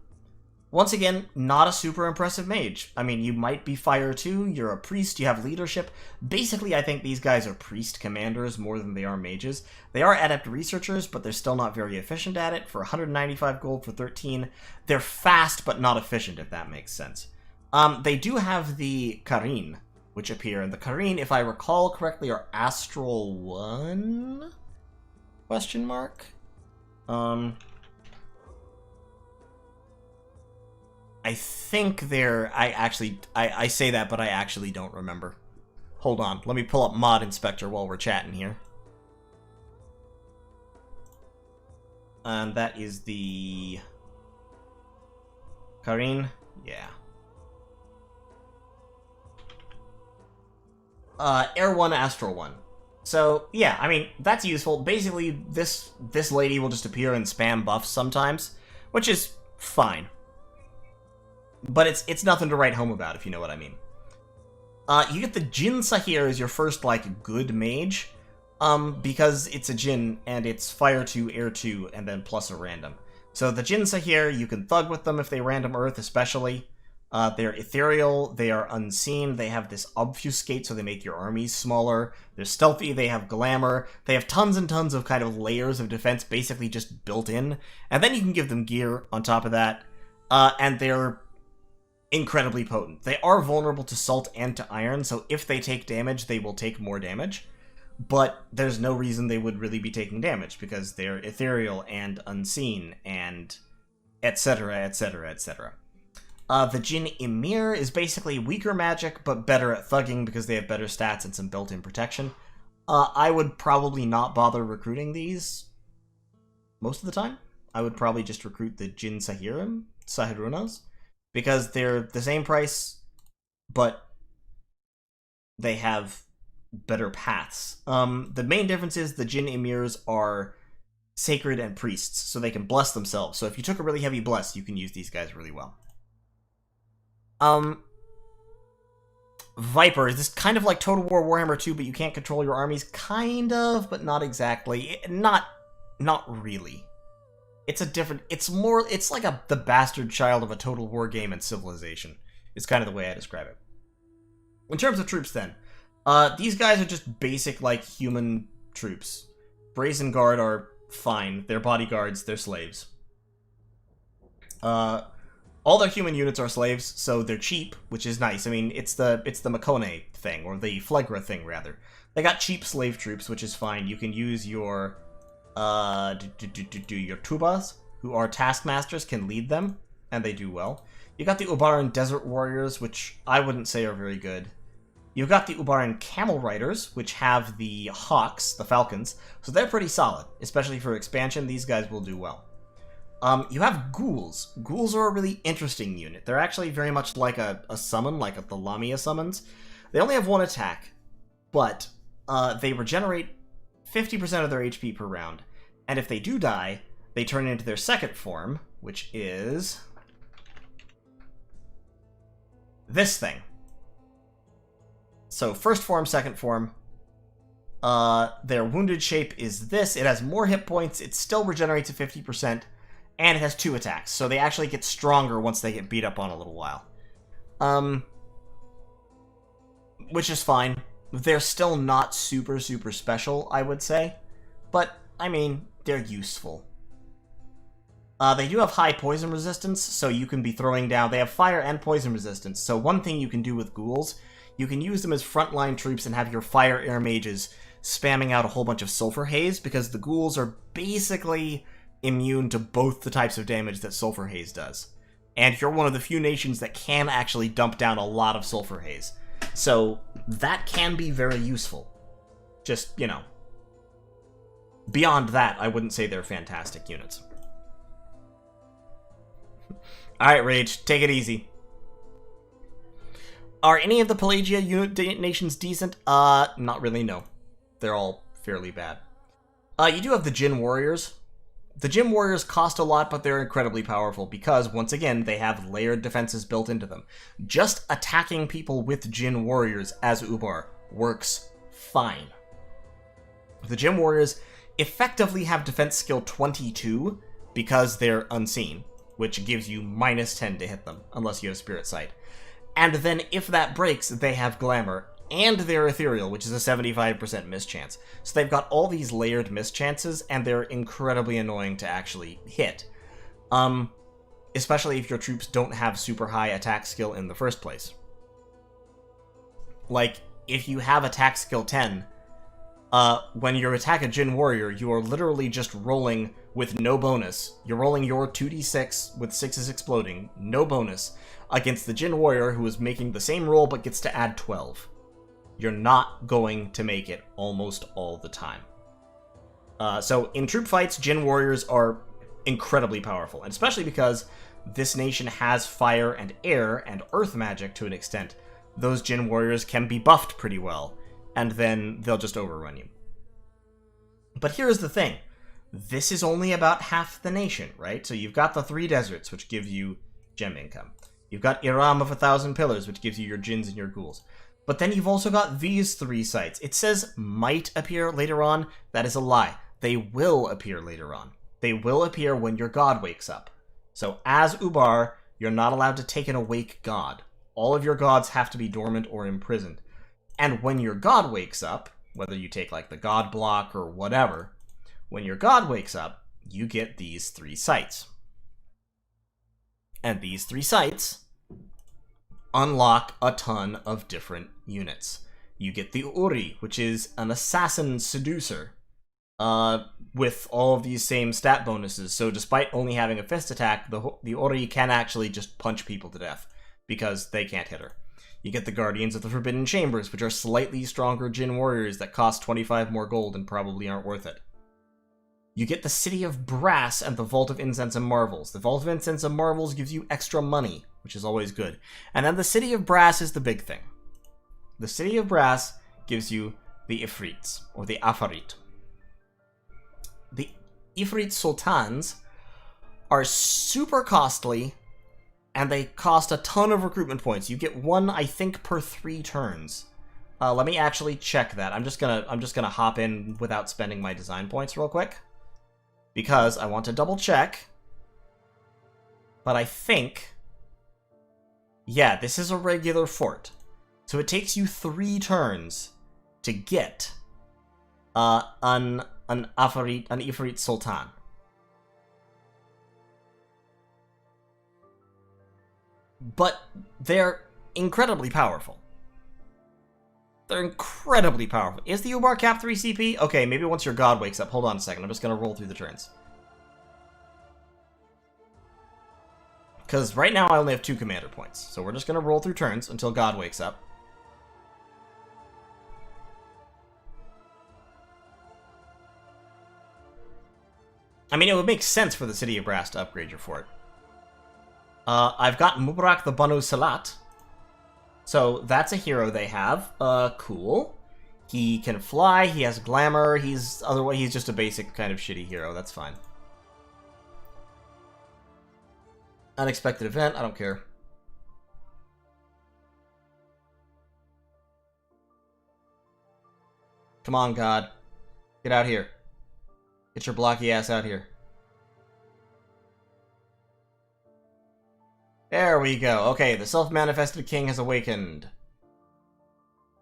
Once again, not a super impressive mage. I mean, you might be Fire 2, you're a priest, you have leadership. Basically, I think these guys are priest commanders more than they are mages. They are adept researchers, but they're still not very efficient at it. For 195 gold for 13, they're fast but not efficient, if that makes sense. They do have the Karin, which appear, and the Karin, if I recall correctly, are Astral 1? Question mark? I think they're... I say that, but I actually don't remember. Hold on. Let me pull up Mod Inspector while we're chatting here. And that is the... Karine? Yeah. Air 1, Astral 1. So, yeah, I mean, that's useful. Basically, this lady will just appear and spam buffs sometimes, which is fine. But it's nothing to write home about, if you know what I mean. You get the Jin Sahir as your first, like, good mage, because it's a Jin, and it's Fire 2, Air 2, and then plus a random. So the Jin Sahir, you can thug with them if they random Earth, especially. They're ethereal, they are unseen, they have this obfuscate, so they make your armies smaller. They're stealthy, they have glamour, they have tons and tons of kind of layers of defense basically just built in. And then you can give them gear on top of that, and they're incredibly potent. They are vulnerable to salt and to iron, so if they take damage, they will take more damage. But there's no reason they would really be taking damage, because they're ethereal and unseen, and etc, etc, etc. The Jin Emir is basically weaker magic, but better at thugging because they have better stats and some built-in protection. I would probably not bother recruiting these most of the time. I would probably just recruit the Jin Sahirunas, because they're the same price, but they have better paths. The main difference is the Jin Emirs are sacred and priests, so they can bless themselves. So if you took a really heavy bless, you can use these guys really well. Viper, is this kind of like Total War Warhammer 2, but you can't control your armies? Kind of, but not exactly. Not really. It's a different, it's like the bastard child of a Total War game and Civilization. Is kind of the way I describe it. In terms of troops then, these guys are just basic, like, human troops. Brazen Guard are fine. They're bodyguards, they're slaves. All their human units are slaves, so they're cheap, which is nice. I mean, it's the Makone thing, or the Phlegra thing, rather. They got cheap slave troops, which is fine. You can use your, your Tubas, who are taskmasters, can lead them, and they do well. You got the Ubaran Desert Warriors, which I wouldn't say are very good. You've got the Ubaran Camel Riders, which have the Hawks, the Falcons, so they're pretty solid. Especially for expansion, these guys will do well. You have Ghouls. Ghouls are a really interesting unit. They're actually very much like a summon, like the Lamia summons. They only have one attack, but they regenerate 50% of their HP per round. And if they do die, they turn into their second form, which is this thing. So first form, second form. Their wounded shape is this. It has more hit points. It still regenerates at 50%. And it has 2 attacks, so they actually get stronger once they get beat up on a little while. Which is fine. They're still not super, super special, I would say. But, I mean, they're useful. They do have high poison resistance, so you can be throwing down... They have fire and poison resistance, so one thing you can do with ghouls, you can use them as frontline troops and have your fire air mages spamming out a whole bunch of sulfur haze, because the ghouls are basically immune to both the types of damage that sulfur haze does. And you're one of the few nations that can actually dump down a lot of sulfur haze. So that can be very useful. Just, you know. Beyond that, I wouldn't say they're fantastic units. Alright, Rage, take it easy. Are any of the Pelagia unit nations decent? Not really, no. They're all fairly bad. You do have the Jin Warriors. The Jin Warriors cost a lot, but they're incredibly powerful because, once again, they have layered defenses built into them. Just attacking people with Jin Warriors as Ubar works fine. The Jin Warriors effectively have defense skill 22 because they're unseen, which gives you -10 to hit them, unless you have Spirit Sight. And then, if that breaks, they have Glamour, and they're ethereal, which is a 75% mischance. So they've got all these layered mischances, and they're incredibly annoying to actually hit. Especially if your troops don't have super high attack skill in the first place. Like, if you have attack skill 10, when you attack a Jin Warrior, you are literally just rolling with no bonus. You're rolling your 2d6 with 6s exploding, no bonus, against the Jin Warrior who is making the same roll but gets to add 12. You're not going to make it almost all the time. So in troop fights, Jin Warriors are incredibly powerful, and especially because this nation has fire and air and earth magic to an extent. Those Jin warriors can be buffed pretty well, and then they'll just overrun you. But here's the thing. This is only about half the nation, right? So you've got the 3 deserts, which give you gem income. You've got Iram of 1,000 pillars, which gives you your Jins and your ghouls. But then you've also got these 3 sites. It says might appear later on. That is a lie. They will appear later on. They will appear when your god wakes up. So as Ubar, you're not allowed to take an awake god. All of your gods have to be dormant or imprisoned. And when your god wakes up, whether you take like the god block or whatever, when your god wakes up, you get these 3 sites. And these 3 sites unlock a ton of different units. You get the Uri, which is an assassin seducer, with all of these same stat bonuses. So despite only having a fist attack, the Uri can actually just punch people to death, because they can't hit her. You get the Guardians of the Forbidden Chambers, which are slightly stronger Jin warriors that cost 25 more gold and probably aren't worth it. You get the City of Brass and the Vault of Incense and Marvels. The Vault of Incense and Marvels gives you extra money, which is always good. And then the City of Brass is the big thing. The City of Brass gives you the Ifrits, or the Afarit. The Ifrit Sultans are super costly, and they cost a ton of recruitment points. You get 1, I think, per 3 turns. Let me actually check that. I'm just gonna hop in without spending my design points real quick, because I want to double check. But I think, yeah, this is a regular fort, so it takes you 3 turns to get an Ifrit Sultan. But they're incredibly powerful. They're incredibly powerful. Is the Ubar cap 3 CP? Okay, maybe once your god wakes up. Hold on a second. I'm just going to roll through the turns. Because right now I only have 2 commander points. So we're just going to roll through turns until god wakes up. I mean, it would make sense for the City of Brass to upgrade your fort. I've got Mubarak the Banu Salat. So that's a hero they have. Cool. He can fly, he has glamour, he's just a basic kind of shitty hero, that's fine. Unexpected event, I don't care. Come on, God. Get out here. Get your blocky ass out here. There we go. Okay, the self-manifested king has awakened.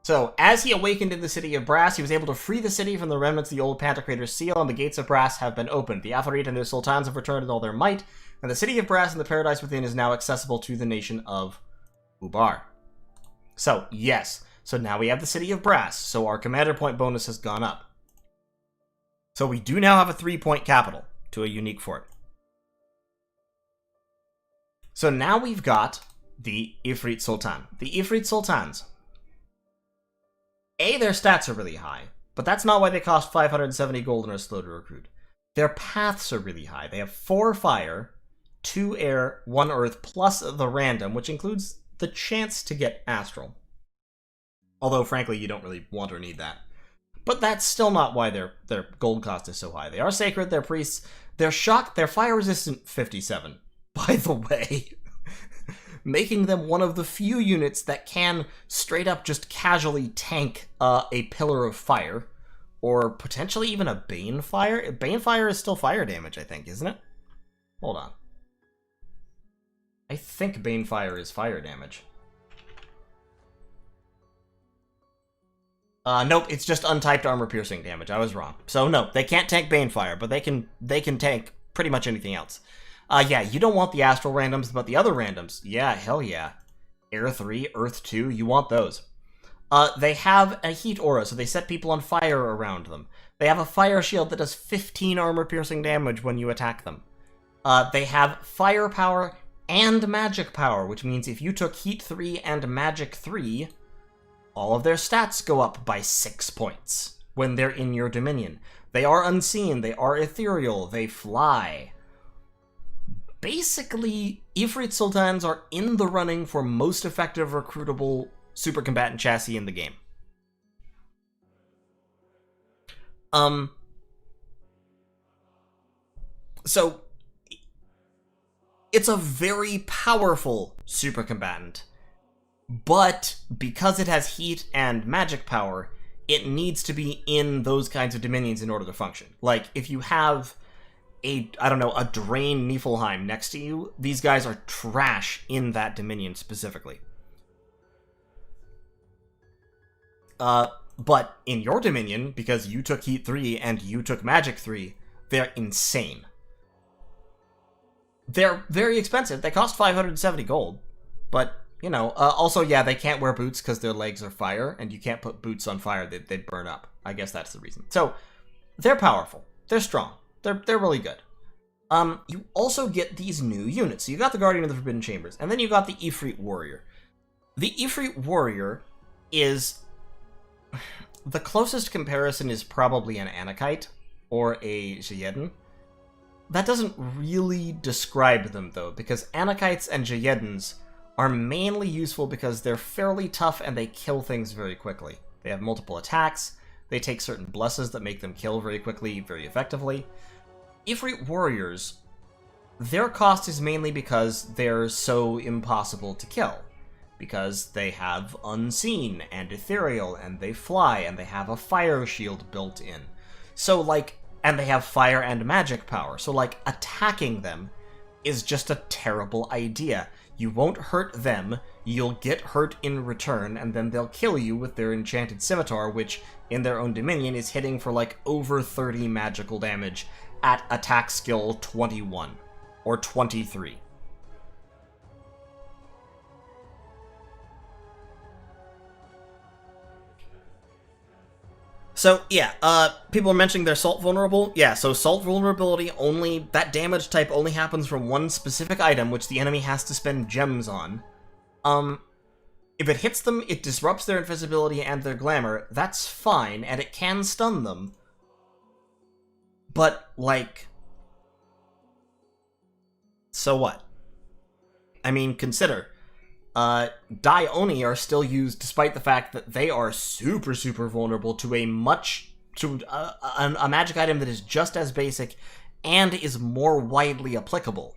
So, as he awakened in the City of Brass, he was able to free the city from the remnants of the old Pantocrator's seal, and the gates of Brass have been opened. The Afarit and their sultans have returned in all their might, and the City of Brass and the Paradise Within is now accessible to the nation of Ubar. So, yes. So now we have the City of Brass, so our commander point bonus has gone up. So we do now have a 3-point capital to a unique fort. So now we've got the Ifrit Sultan. The Ifrit Sultans. Their stats are really high, but that's not why they cost 570 gold and are slow to recruit. Their paths are really high. They have 4 fire, 2 air, 1 earth, plus the random, which includes the chance to get astral. Although, frankly, you don't really want or need that. But that's still not why their gold cost is so high. They are sacred, they're priests, they're shock, they're fire resistant 57. By the way, making them one of the few units that can straight up just casually tank a pillar of fire, or potentially even a Bane Fire. Bane Fire is still fire damage, I think, isn't it? Hold on. I think Bane Fire is fire damage. Nope, it's just untyped armor-piercing damage. I was wrong. So no, they can't tank Bane Fire, but they can tank pretty much anything else. Yeah, you don't want the Astral randoms, but the other randoms, yeah, hell yeah. Air 3, Earth 2, you want those. They have a heat aura, so they set people on fire around them. They have a fire shield that does 15 armor-piercing damage when you attack them. They have firepower and magic power, which means if you took heat 3 and magic 3, all of their stats go up by 6 points when they're in your dominion. They are unseen, they are ethereal, they fly. basically, Ifrit Sultans are in the running for most effective recruitable super combatant chassis in the game. So, it's a very powerful super combatant, but because it has heat and magic power, it needs to be in those kinds of dominions in order to function. Like, if you have a Drain Niflheim next to you, these guys are trash in that dominion specifically. But in your dominion, because you took Heat 3 and you took Magic 3, they're insane. They're very expensive. They cost 570 gold. But, also, yeah, they can't wear boots because their legs are fire, and you can't put boots on fire. They'd burn up. I guess that's the reason. So, they're powerful. They're strong. They're really good. You also get these new units. So you got the Guardian of the Forbidden Chambers, and then you got the Ifrit Warrior. The Ifrit Warrior is... The closest comparison is probably an Anakite or a Jayeden. That doesn't really describe them, though, because Anakites and Jayedens are mainly useful because they're fairly tough and they kill things very quickly. They have multiple attacks, they take certain blesses that make them kill very quickly, very effectively. Ifrit Warriors, their cost is mainly because they're so impossible to kill. Because they have Unseen and Ethereal, and they fly, and they have a fire shield built in. So, and they have fire and magic power. So, attacking them is just a terrible idea. You won't hurt them, you'll get hurt in return, and then they'll kill you with their Enchanted Scimitar, which, in their own dominion, is hitting for, over 30 magical damage at attack skill 21. Or 23. So, yeah, people are mentioning they're salt vulnerable. Yeah, so salt vulnerability only, that damage type only happens from one specific item, which the enemy has to spend gems on. If it hits them, it disrupts their invisibility and their glamour. That's fine, and it can stun them. But, so what? I mean, consider... Die Oni are still used despite the fact that they are super, super vulnerable to a magic item that is just as basic and is more widely applicable.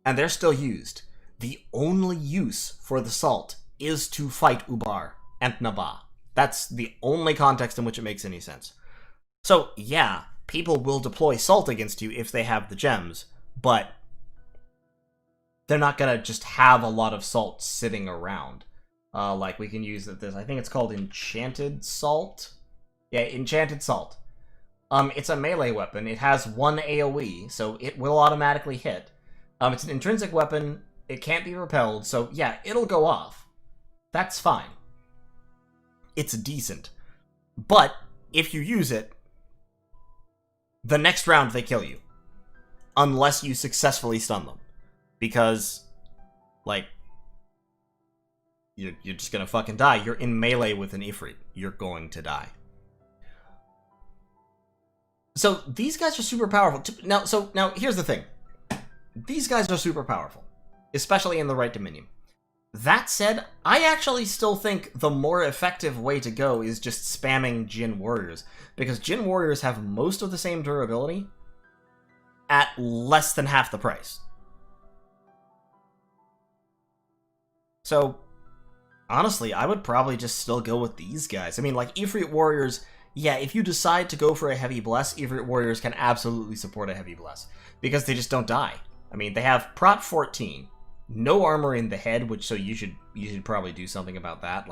And they're still used. The only use for the salt is to fight Ubar and Naba. That's the only context in which it makes any sense. So, yeah, people will deploy salt against you if they have the gems, but they're not gonna just have a lot of salt sitting around. We can use this, I think it's called Enchanted Salt? Yeah, Enchanted Salt. It's a melee weapon. It has one AoE, so it will automatically hit. It's an intrinsic weapon. It can't be repelled, so yeah, it'll go off. That's fine. It's decent. But, if you use it, the next round they kill you. Unless you successfully stun them. Because, you're just gonna fucking die. You're in melee with an Ifrit. You're going to die. So, these guys are super powerful. Now, here's the thing. These guys are super powerful. Especially in the right dominion. That said, I actually still think the more effective way to go is just spamming Djinn Warriors. Because Djinn Warriors have most of the same durability at less than half the price. So, honestly, I would probably just still go with these guys. I mean, Ifrit Warriors, yeah, if you decide to go for a heavy bless, Ifrit Warriors can absolutely support a heavy bless. Because they just don't die. I mean, they have Prot 14, no armor in the head, so you should probably do something about that.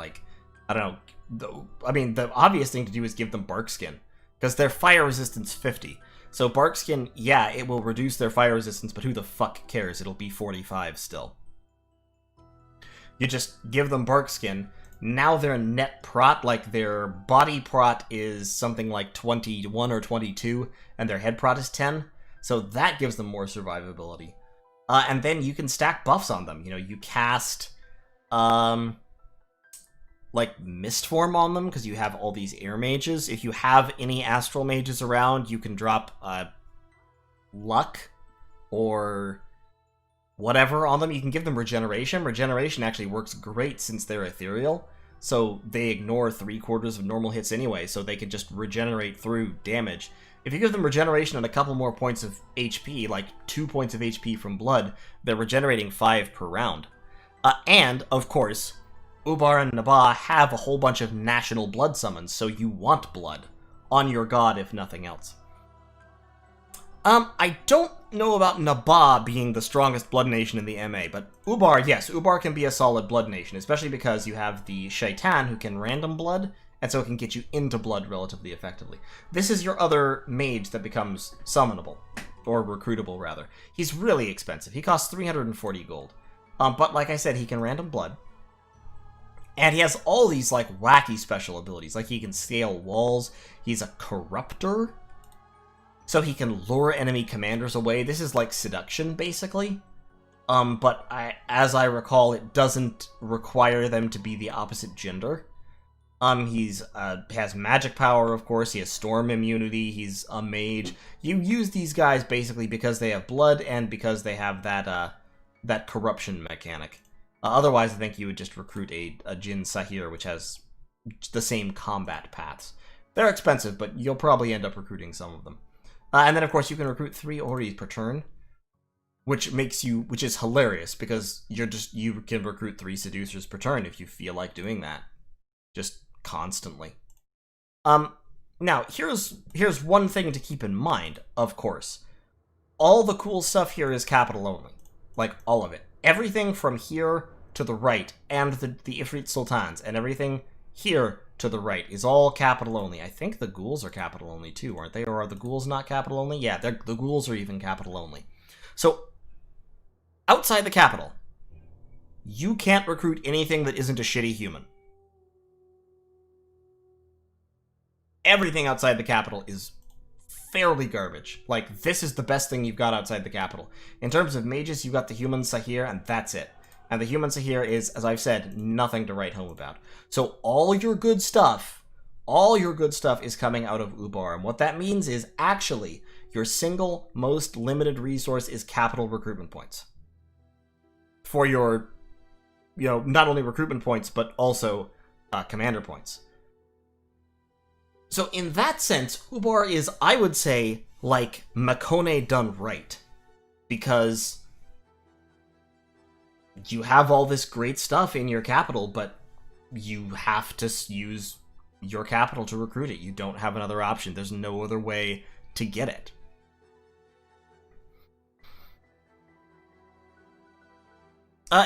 I don't know. The obvious thing to do is give them Bark Skin. Because they're fire resistance 50. So Bark Skin, yeah, it will reduce their fire resistance, but who the fuck cares? It'll be 45 still. You just give them Bark Skin. Now their net prot, their body prot is something like 21 or 22, and their head prot is 10. So that gives them more survivability. And then you can stack buffs on them. You cast, Mist Form on them, because you have all these air mages. If you have any astral mages around, you can drop, Luck, or whatever on them. You can give them regeneration. Regeneration actually works great since they're ethereal, so they ignore 3/4 of normal hits anyway, so they can just regenerate through damage. If you give them regeneration and a couple more points of HP, like 2 points of HP from blood, they're regenerating 5 per round. And, of course, Ubar and Nabah have a whole bunch of national blood summons, so you want blood on your god if nothing else. I don't know about Nabah being the strongest blood nation in the MA, but Ubar, yes, Ubar can be a solid blood nation, especially because you have the Shaitan who can random blood, and so it can get you into blood relatively effectively. This is your other mage that becomes summonable, or recruitable rather. He's really expensive. He costs 340 gold. But like I said, he can random blood. And he has all these like wacky special abilities, like he can scale walls, he's a corruptor, so he can lure enemy commanders away. This is like seduction, basically. But as I recall, it doesn't require them to be the opposite gender. He's has magic power, of course. He has storm immunity. He's a mage. You use these guys basically because they have blood and because they have that corruption mechanic. Otherwise, I think you would just recruit a Jin Sahir, which has the same combat paths. They're expensive, but you'll probably end up recruiting some of them. And then, of course, you can recruit 3 Oris per turn, which is hilarious because you can recruit 3 seducers per turn if you feel like doing that, just constantly. Now here's one thing to keep in mind. Of course, all the cool stuff here is capital only, like all of it. Everything from here to the right, and the Ifrit Sultans, and everything here to the right is all capital only. I think the ghouls are capital only too, aren't they? Or are the ghouls not capital only? Yeah, the ghouls are even capital only. So, outside the capital, you can't recruit anything that isn't a shitty human. Everything outside the capital is fairly garbage. Like, this is the best thing you've got outside the capital. In terms of mages, you've got the human Sahir, and that's it. And the human Sahir is, as I've said, nothing to write home about. So all your good stuff is coming out of Ubar. And what that means is, actually, your single most limited resource is capital recruitment points. For your, not only recruitment points, but also commander points. So in that sense, Ubar is, I would say, like Makone done right. Because you have all this great stuff in your capital, but you have to use your capital to recruit it. You don't have another option. There's no other way to get it.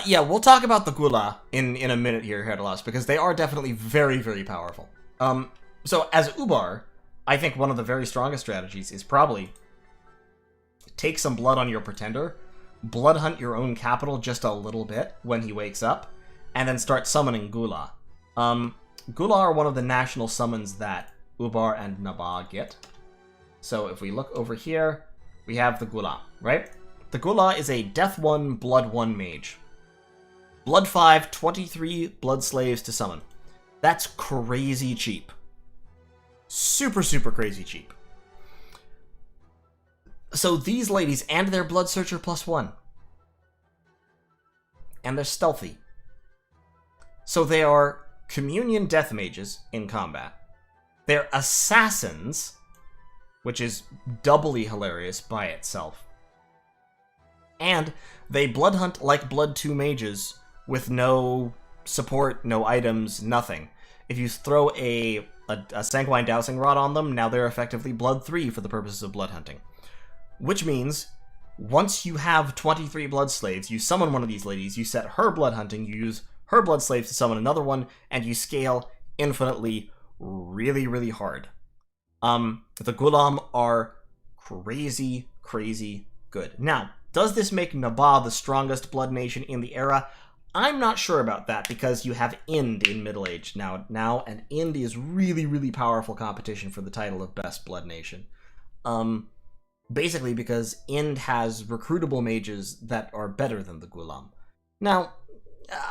Yeah, we'll talk about the Gula in a minute here, Herdalas, because they are definitely very, very powerful. So as Ubar, I think one of the very strongest strategies is probably take some blood on your pretender, blood hunt your own capital just a little bit when he wakes up, and then start summoning Gula. Gula are one of the national summons that Ubar and Nabah get. So if we look over here, we have the Gula, right? The Gula is a Death 1, Blood 1 mage. Blood 5, 23 blood slaves to summon. That's crazy cheap. Super, super crazy cheap. So these ladies, and their Blood Searcher +1. And they're stealthy. So they are Communion Death Mages in combat. They're Assassins, which is doubly hilarious by itself. And they Blood Hunt like Blood 2 Mages with no support, no items, nothing. If you throw a Sanguine Dowsing Rod on them, now they're effectively Blood 3 for the purposes of blood hunting. Which means, once you have 23 blood slaves, you summon one of these ladies, you set her blood hunting, you use her blood slaves to summon another one, and you scale infinitely really, really hard. The Gulam are crazy, crazy good. Now, does this make Nabah the strongest blood nation in the era? I'm not sure about that, because you have Ind in Middle Age now, and Ind is really, really powerful competition for the title of best blood nation. Basically because Ind has recruitable mages that are better than the Gulam. Now,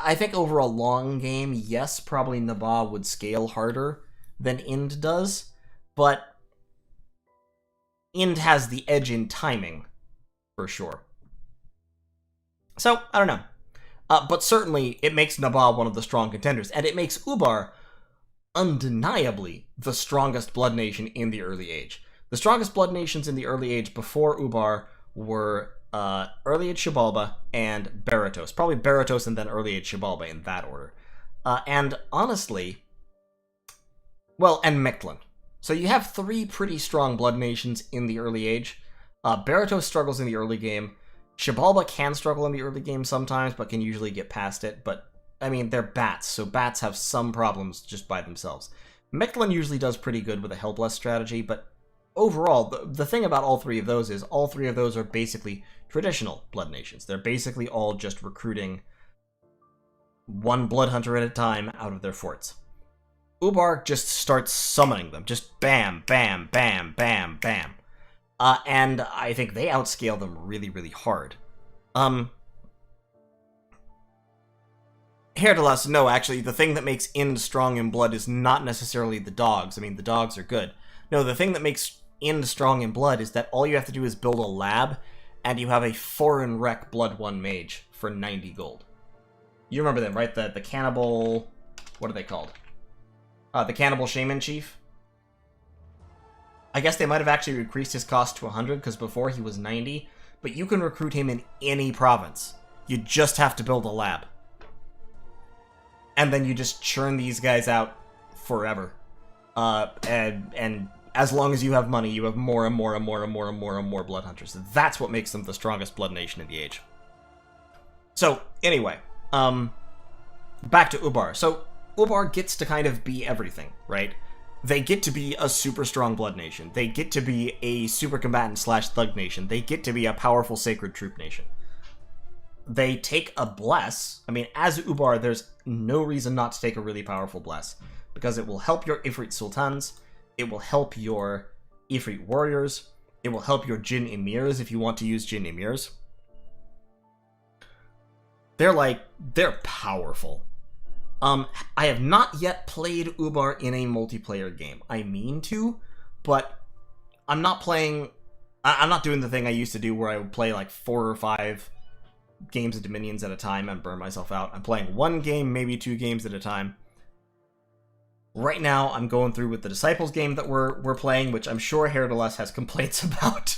I think over a long game, yes, probably Nabah would scale harder than Ind does, but Ind has the edge in timing, for sure. So, I don't know. But certainly, it makes Nabal one of the strong contenders, and it makes Ubar undeniably the strongest blood nation in the early age. The strongest blood nations in the early age before Ubar were early age Xibalba and Baratos. Probably Baratos and then early age Xibalba in that order. And honestly, well, and Mechlin. So you have three pretty strong blood nations in the early age. Baratos struggles in the early game. Xibalba can struggle in the early game sometimes, but can usually get past it. But, I mean, they're bats, so bats have some problems just by themselves. Mechlin usually does pretty good with a helpless strategy, but overall, the thing about all three of those is all three of those are basically traditional blood nations. They're basically all just recruiting one blood hunter at a time out of their forts. Ubar just starts summoning them. Just bam, bam, bam, bam, bam. And I think they outscale them really, really hard. Herdalas, no, actually, the thing that makes Ind strong in blood is not necessarily the dogs. I mean, the dogs are good. No, the thing that makes Ind strong in blood is that all you have to do is build a lab, and you have a foreign wreck blood 1 mage for 90 gold. You remember them, right? The cannibal... What are they called? The cannibal shaman chief? I guess they might have actually increased his cost to 100, because before he was 90, but you can recruit him in any province. You just have to build a lab. And then you just churn these guys out forever. And as long as you have money, you have more and more and more and more and more and more blood hunters. That's what makes them the strongest blood nation in the age. So, anyway, back to Ubar. So, Ubar gets to kind of be everything, right? They get to be a super strong blood nation. They get to be a super combatant / thug nation. They get to be a powerful sacred troop nation. They take a bless. I mean, as Ubar, there's no reason not to take a really powerful bless, because it will help your Ifrit Sultans, it will help your Ifrit warriors, it will help your Jinn Emirs if you want to use Jinn Emirs. They're powerful. I have not yet played Ubar in a multiplayer game. I mean to, but I'm not doing the thing I used to do where I would play like 4 or 5 games of Dominions at a time and burn myself out. I'm playing 1 game, maybe 2 games at a time. Right now, I'm going through with the Disciples game that we're playing, which I'm sure Herdalas has complaints about,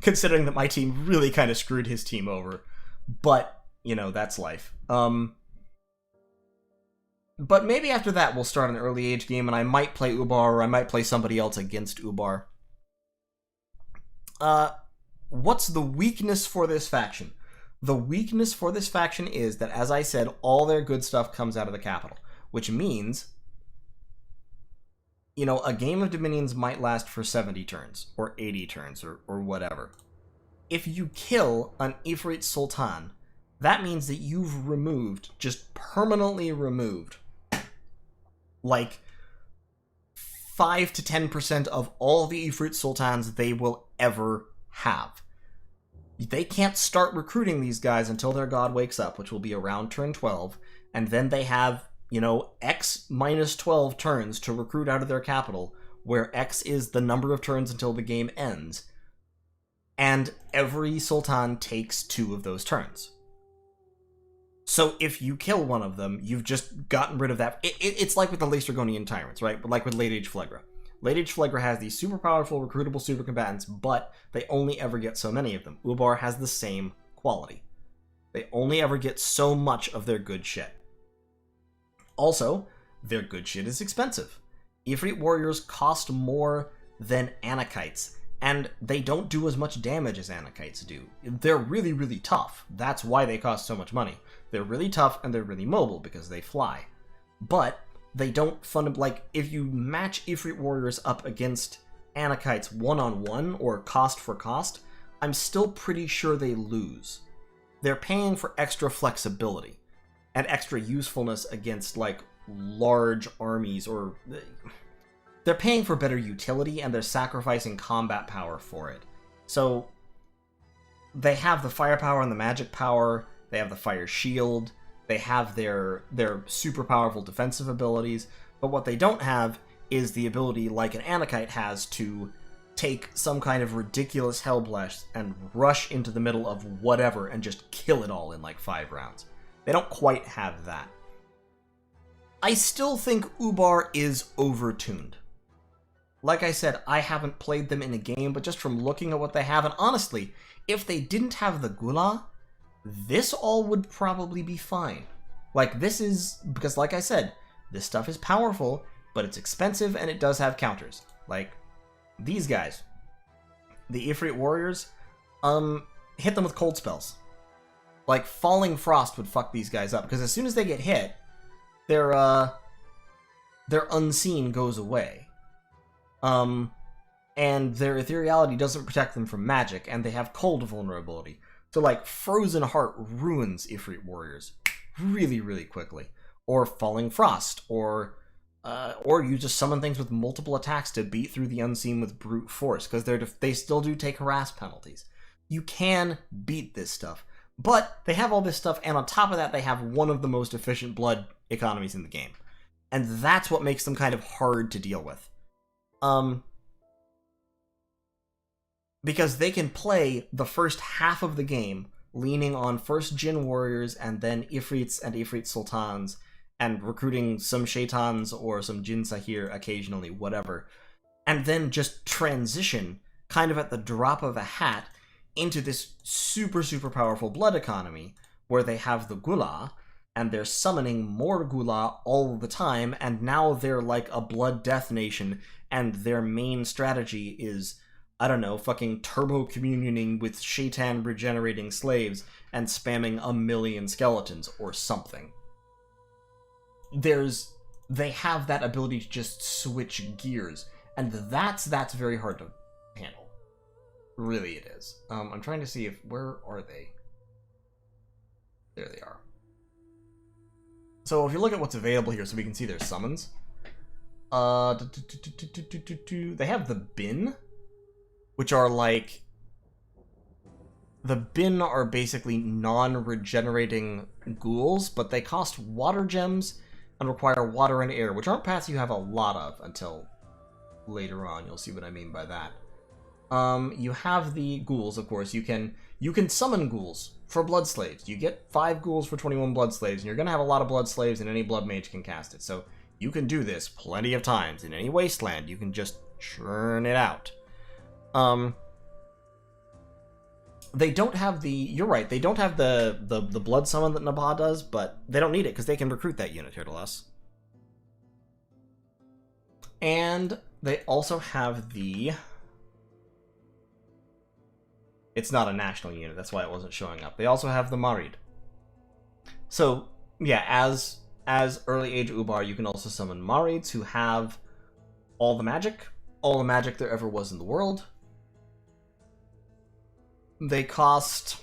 considering that my team really kind of screwed his team over. But, you know, that's life. But maybe after that we'll start an early age game, and I might play Ubar, or I might play somebody else against Ubar. What's the weakness for this faction? The weakness for this faction is that, as I said, all their good stuff comes out of the capital, which means, you know, a game of Dominions might last for 70 turns, or 80 turns, or whatever. If you kill an Ifrit Sultan, that means that you've removed, just permanently removed, like 5 to 10% of all the Ifrit Sultans they will ever have. They can't start recruiting these guys until their god wakes up, which will be around turn 12, and then they have, you know, X minus 12 turns to recruit out of their capital, where X is the number of turns until the game ends, and every Sultan takes 2 of those turns. So if you kill one of them, you've just gotten rid of that. It's like with the Laestrygonian Tyrants, right? But like with Late Age Phlegra. Late Age Phlegra has these super powerful, recruitable super combatants, but they only ever get so many of them. Ubar has the same quality. They only ever get so much of their good shit. Also, their good shit is expensive. Ifrit warriors cost more than Anakites, and they don't do as much damage as Anakites do. They're really, really tough. That's why they cost so much money. They're really tough, and they're really mobile, because they fly. But they don't like, if you match Ifrit warriors up against Anakites one-on-one, or cost for cost, I'm still pretty sure they lose. They're paying for extra flexibility, and extra usefulness against, like, large armies, or... They're paying for better utility, and they're sacrificing combat power for it. So, they have the firepower and the magic power, they have the fire shield, they have their super powerful defensive abilities, but what they don't have is the ability, like an Anakite has, to take some kind of ridiculous Hellblast and rush into the middle of whatever and just kill it all in like 5 rounds. They don't quite have that. I still think Ubar is overtuned. Like I said, I haven't played them in a game, but just from looking at what they have, and honestly, if they didn't have the Gula, this all would probably be fine. Like, this is, because like I said, this stuff is powerful, but it's expensive and it does have counters. Like, these guys, the Ifrit warriors, hit them with cold spells. Like, Falling Frost would fuck these guys up, because as soon as they get hit, their unseen goes away. And their ethereality doesn't protect them from magic, and they have cold vulnerability. So, like, Frozen Heart ruins Ifrit warriors really, really quickly. Or Falling Frost, or you just summon things with multiple attacks to beat through the unseen with brute force, because they still do take harass penalties. You can beat this stuff. But they have all this stuff, and on top of that, they have one of the most efficient blood economies in the game. And that's what makes them kind of hard to deal with. Because they can play the first half of the game leaning on first Jinn warriors and then Ifrits and Ifrit sultans, and recruiting some Shaitans or some Jinn Sahir occasionally, whatever. And then just transition, kind of at the drop of a hat, into this super, super powerful blood economy, where they have the Gula, and they're summoning more Gula all the time, and now they're like a blood death nation, and their main strategy is, I don't know, fucking turbo communioning with Shaitan regenerating slaves, and spamming 1,000,000 skeletons, or something. They have that ability to just switch gears, and that's very hard to handle. Really it is. I'm trying to see where are they? There they are. So if you look at what's available here, so we can see their summons. They have the Bin, which are like... The Bin are basically non-regenerating ghouls, but they cost water gems and require water and air, which aren't paths you have a lot of until later on. You'll see what I mean by that. You have the ghouls, of course. You can summon ghouls for blood slaves. You get 5 ghouls for 21 blood slaves, and you're going to have a lot of blood slaves, and any blood mage can cast it. So you can do this plenty of times. In any wasteland, you can just churn it out. They don't have the... You're right, they don't have the blood summon that Nabha does, but they don't need it, because they can recruit that unit here to us. And they also have the... It's not a national unit, that's why it wasn't showing up. They also have the Marid. So, yeah, as early age Ubar, you can also summon Marids who have all the magic there ever was in the world. They cost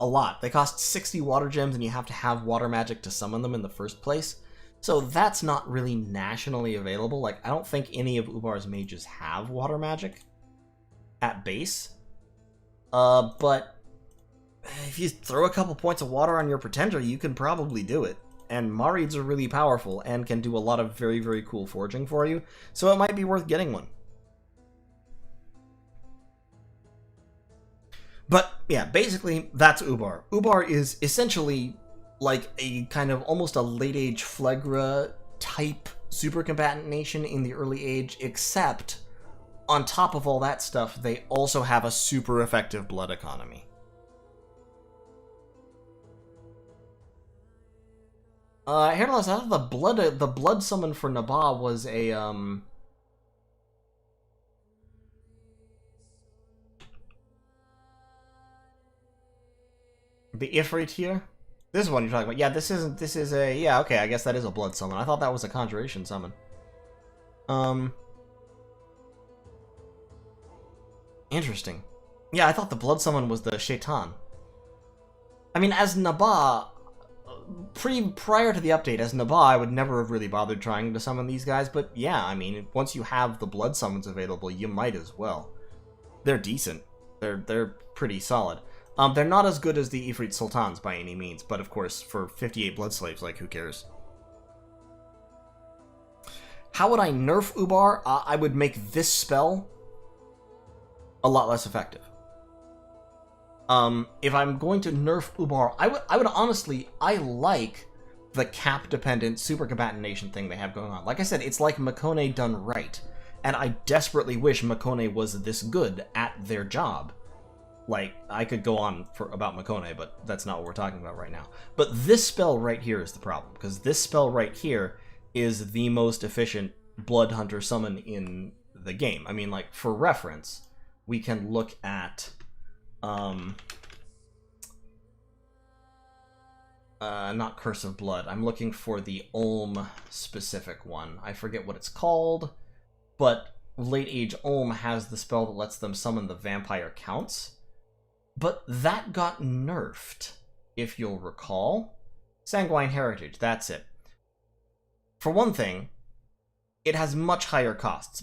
a lot. They cost 60 water gems, and you have to have water magic to summon them in the first place. So that's not really nationally available. Like, I don't think any of Ubar's mages have water magic at base. But if you throw a couple points of water on your Pretender, you can probably do it. And Marids are really powerful and can do a lot of very, very cool forging for you, so it might be worth getting one. But, yeah, basically, that's Ubar. Ubar is essentially like a kind of almost a late-age Phlegra-type super combatant nation in the early age, except... on top of all that stuff, they also have a super effective blood economy. Here to us, I thought the blood summon for Nabha was a the Ifrit here. This is what you're talking about. Yeah, this is a yeah. Okay, I guess that is a blood summon. I thought that was a conjuration summon. Interesting. Yeah, I thought the blood summon was the Shaitan. I mean, as Nabha, prior to the update, as Nabha, I would never have really bothered trying to summon these guys, but yeah, I mean, once you have the blood summons available, you might as well. They're decent. They're pretty solid. They're not as good as the Ifrit Sultans by any means, but of course, for 58 blood slaves, like, who cares? How would I nerf Ubar? I would make this spell a lot less effective. If I'm going to nerf Ubar, I would honestly, I like the cap-dependent super combatant nation thing they have going on. Like I said, it's like Makone done right, and I desperately wish Makone was this good at their job. Like, I could go on about Makone, but that's not what we're talking about right now. But this spell right here is the problem, because this spell right here is the most efficient Blood Hunter summon in the game. I mean, like, for reference, we can look at not Curse of Blood. I'm looking for the Ulm specific one. I forget what it's called, but Late Age Ulm has the spell that lets them summon the Vampire Counts. But that got nerfed, if you'll recall. Sanguine Heritage, that's it. For one thing, it has much higher costs.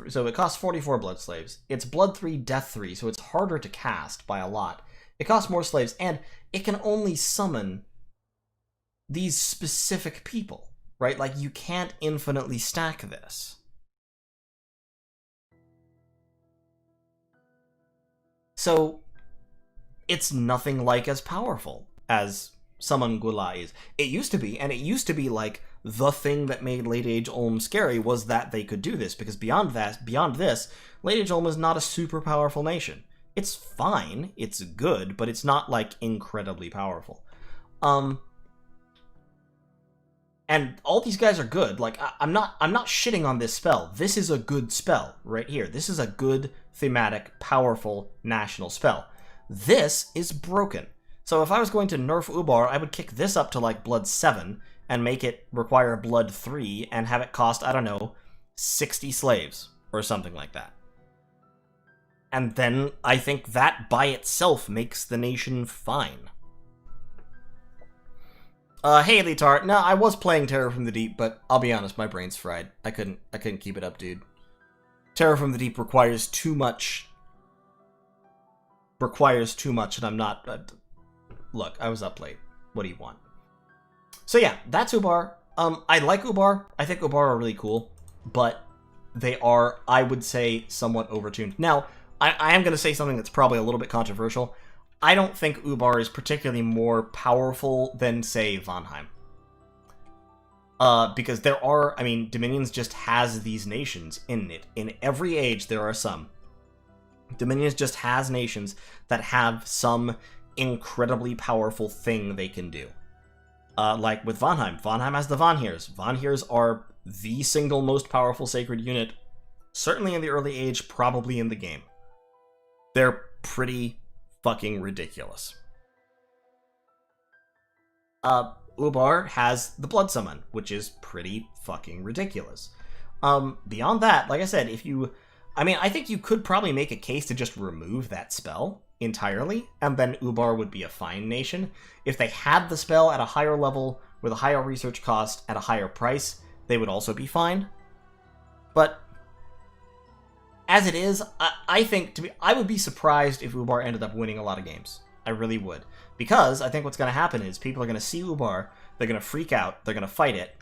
So it costs 44 Blood Slaves. It's Blood 3, Death 3, so it's harder to cast by a lot. It costs more slaves, and it can only summon these specific people, right? Like, you can't infinitely stack this. So, it's nothing like as powerful as Summon Gula is. It used to be, and it used to be like the thing that made Late Age Ulm scary was that they could do this, because beyond this, Late Age Ulm is not a super powerful nation. It's fine, it's good, but it's not like incredibly powerful. And all these guys are good. Like, I'm not shitting on this spell. This is a good spell right here. This is a good, thematic, powerful national spell. This is broken. So if I was going to nerf Ubar, I would kick this up to like Blood 7 and make it require Blood 3 and have it cost, I don't know, 60 slaves or something like that. And then I think that by itself makes the nation fine. Hey, Litar. No, I was playing Terror from the Deep, but I'll be honest, my brain's fried. I couldn't keep it up, dude. Terror from the Deep requires too much, and I'm not... look, I was up late. What do you want? So yeah, that's Ubar. I like Ubar. I think Ubar are really cool, but they are, I would say, somewhat overtuned. Now, I am going to say something that's probably a little bit controversial. I don't think Ubar is particularly more powerful than, say, Vanheim. Because there are, I mean, Dominions just has these nations in it. In every age, there are some. Dominions just has nations that have some incredibly powerful thing they can do. Like with Vanheim. Vanheim has the Vanheers. Vanheers are the single most powerful sacred unit, certainly in the early age, probably in the game. They're pretty fucking ridiculous. Ubar has the Blood Summon, which is pretty fucking ridiculous. Beyond that, like I said, I think you could probably make a case to just remove that spell entirely, and then Ubar would be a fine nation. If they had the spell at a higher level, with a higher research cost, at a higher price, they would also be fine. But as it is, I think I would be surprised if Ubar ended up winning a lot of games. I really would. Because I think what's going to happen is people are going to see Ubar, they're going to freak out, they're going to fight it.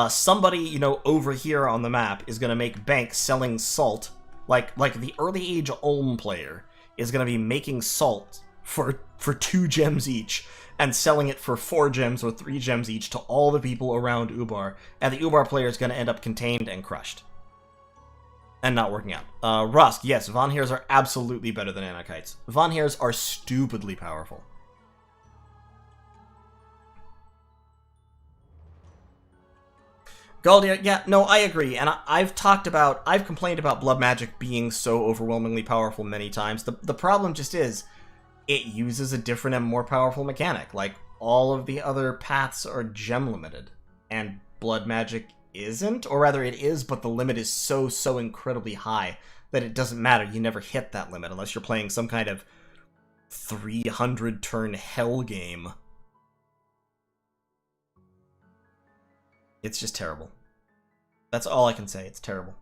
Somebody, over here on the map is going to make bank selling salt. Like the early age Ulm player is going to be making salt for 2 gems each and selling it for 4 gems or 3 gems each to all the people around Ubar. And the Ubar player is going to end up contained and crushed. And not working out. Rusk, yes, Vanheers are absolutely better than Anakites. Vanheers are stupidly powerful. Galdia, yeah, no, I agree, and I've complained about blood magic being so overwhelmingly powerful many times. The problem just is, it uses a different and more powerful mechanic. Like, all of the other paths are gem limited, and blood magic isn't, or rather it is, but the limit is so incredibly high that it doesn't matter. You never hit that limit unless you're playing some kind of 300 turn hell game. It's just terrible. That's all I can say. It's terrible.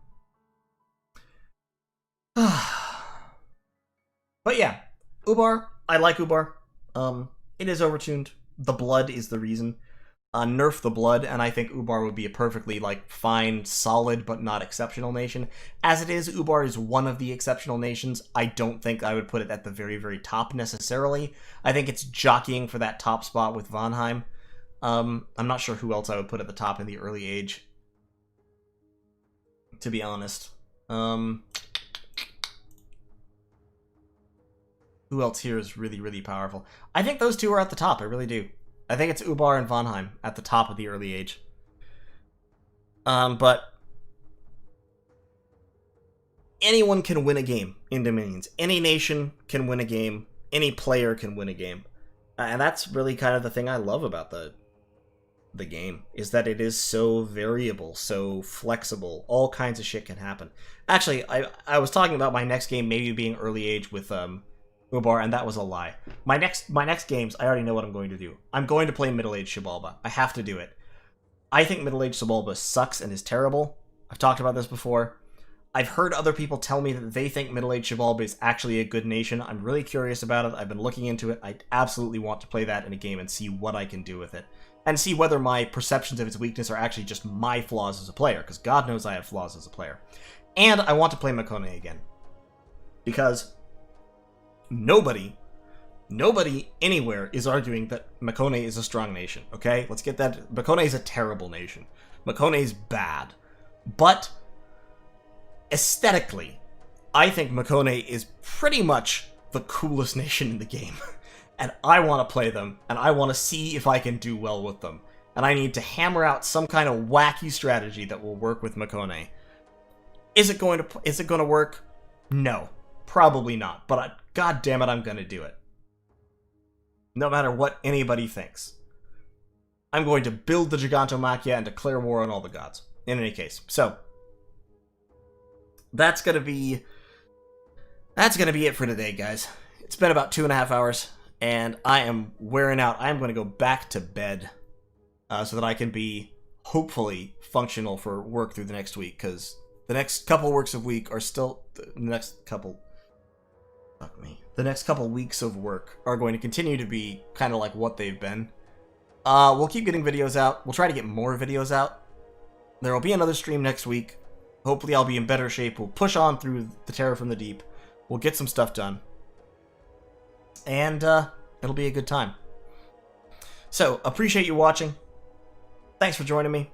But yeah, Ubar, I like Ubar. It is overtuned. The blood is the reason. nerf the blood, and I think Ubar would be a perfectly, like, fine, solid, but not exceptional nation. As it is, Ubar is one of the exceptional nations. I don't think I would put it at the very, very top, necessarily. I think it's jockeying for that top spot with Vonheim. I'm not sure who else I would put at the top in the early age, to be honest. Who else here is really, really powerful? I think those two are at the top, I really do. I think it's Ubar and Vonheim at the top of the early age. But anyone can win a game in Dominions. Any nation can win a game. Any player can win a game. And that's really kind of the thing I love about the game, is that it is so variable, so flexible. All kinds of shit can happen. Actually, I was talking about my next game maybe being early age with Ubar, and that was a lie. My next games, I already know what I'm going to do. I'm going to play middle-aged Xibalba. I have to do it. I think middle-aged Xibalba sucks and is terrible. I've talked about this before. I've heard other people tell me that they think middle-aged Xibalba is actually a good nation. I'm really curious about it. I've been looking into it. I absolutely want to play that in a game and see what I can do with it. And see whether my perceptions of its weakness are actually just my flaws as a player, because God knows I have flaws as a player. And I want to play Makone again. Because nobody anywhere is arguing that Makone is a strong nation, okay? Let's get that. Makone is a terrible nation. Makone is bad. But aesthetically, I think Makone is pretty much the coolest nation in the game. And I want to play them, and I want to see if I can do well with them. And I need to hammer out some kind of wacky strategy that will work with Makone. Is it going to work? No. Probably not, but god damn it, I'm gonna do it. No matter what anybody thinks. I'm going to build the Gigantomachia and declare war on all the gods. In any case, so that's gonna be it for today, guys. It's been about 2.5 hours, and I am wearing out. I am going to go back to bed so that I can be hopefully functional for work through the next week, because the next couple weeks of week are still the next couple weeks of work are going to continue to be kind of like what they've been. We'll keep getting videos out. We'll try to get more videos out. There will be another stream next week. Hopefully I'll be in better shape. We'll push on through the Terror from the Deep. We'll get some stuff done. And it'll be a good time. So, appreciate you watching. Thanks for joining me.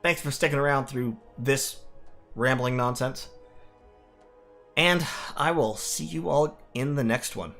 Thanks for sticking around through this rambling nonsense. And I will see you all in the next one.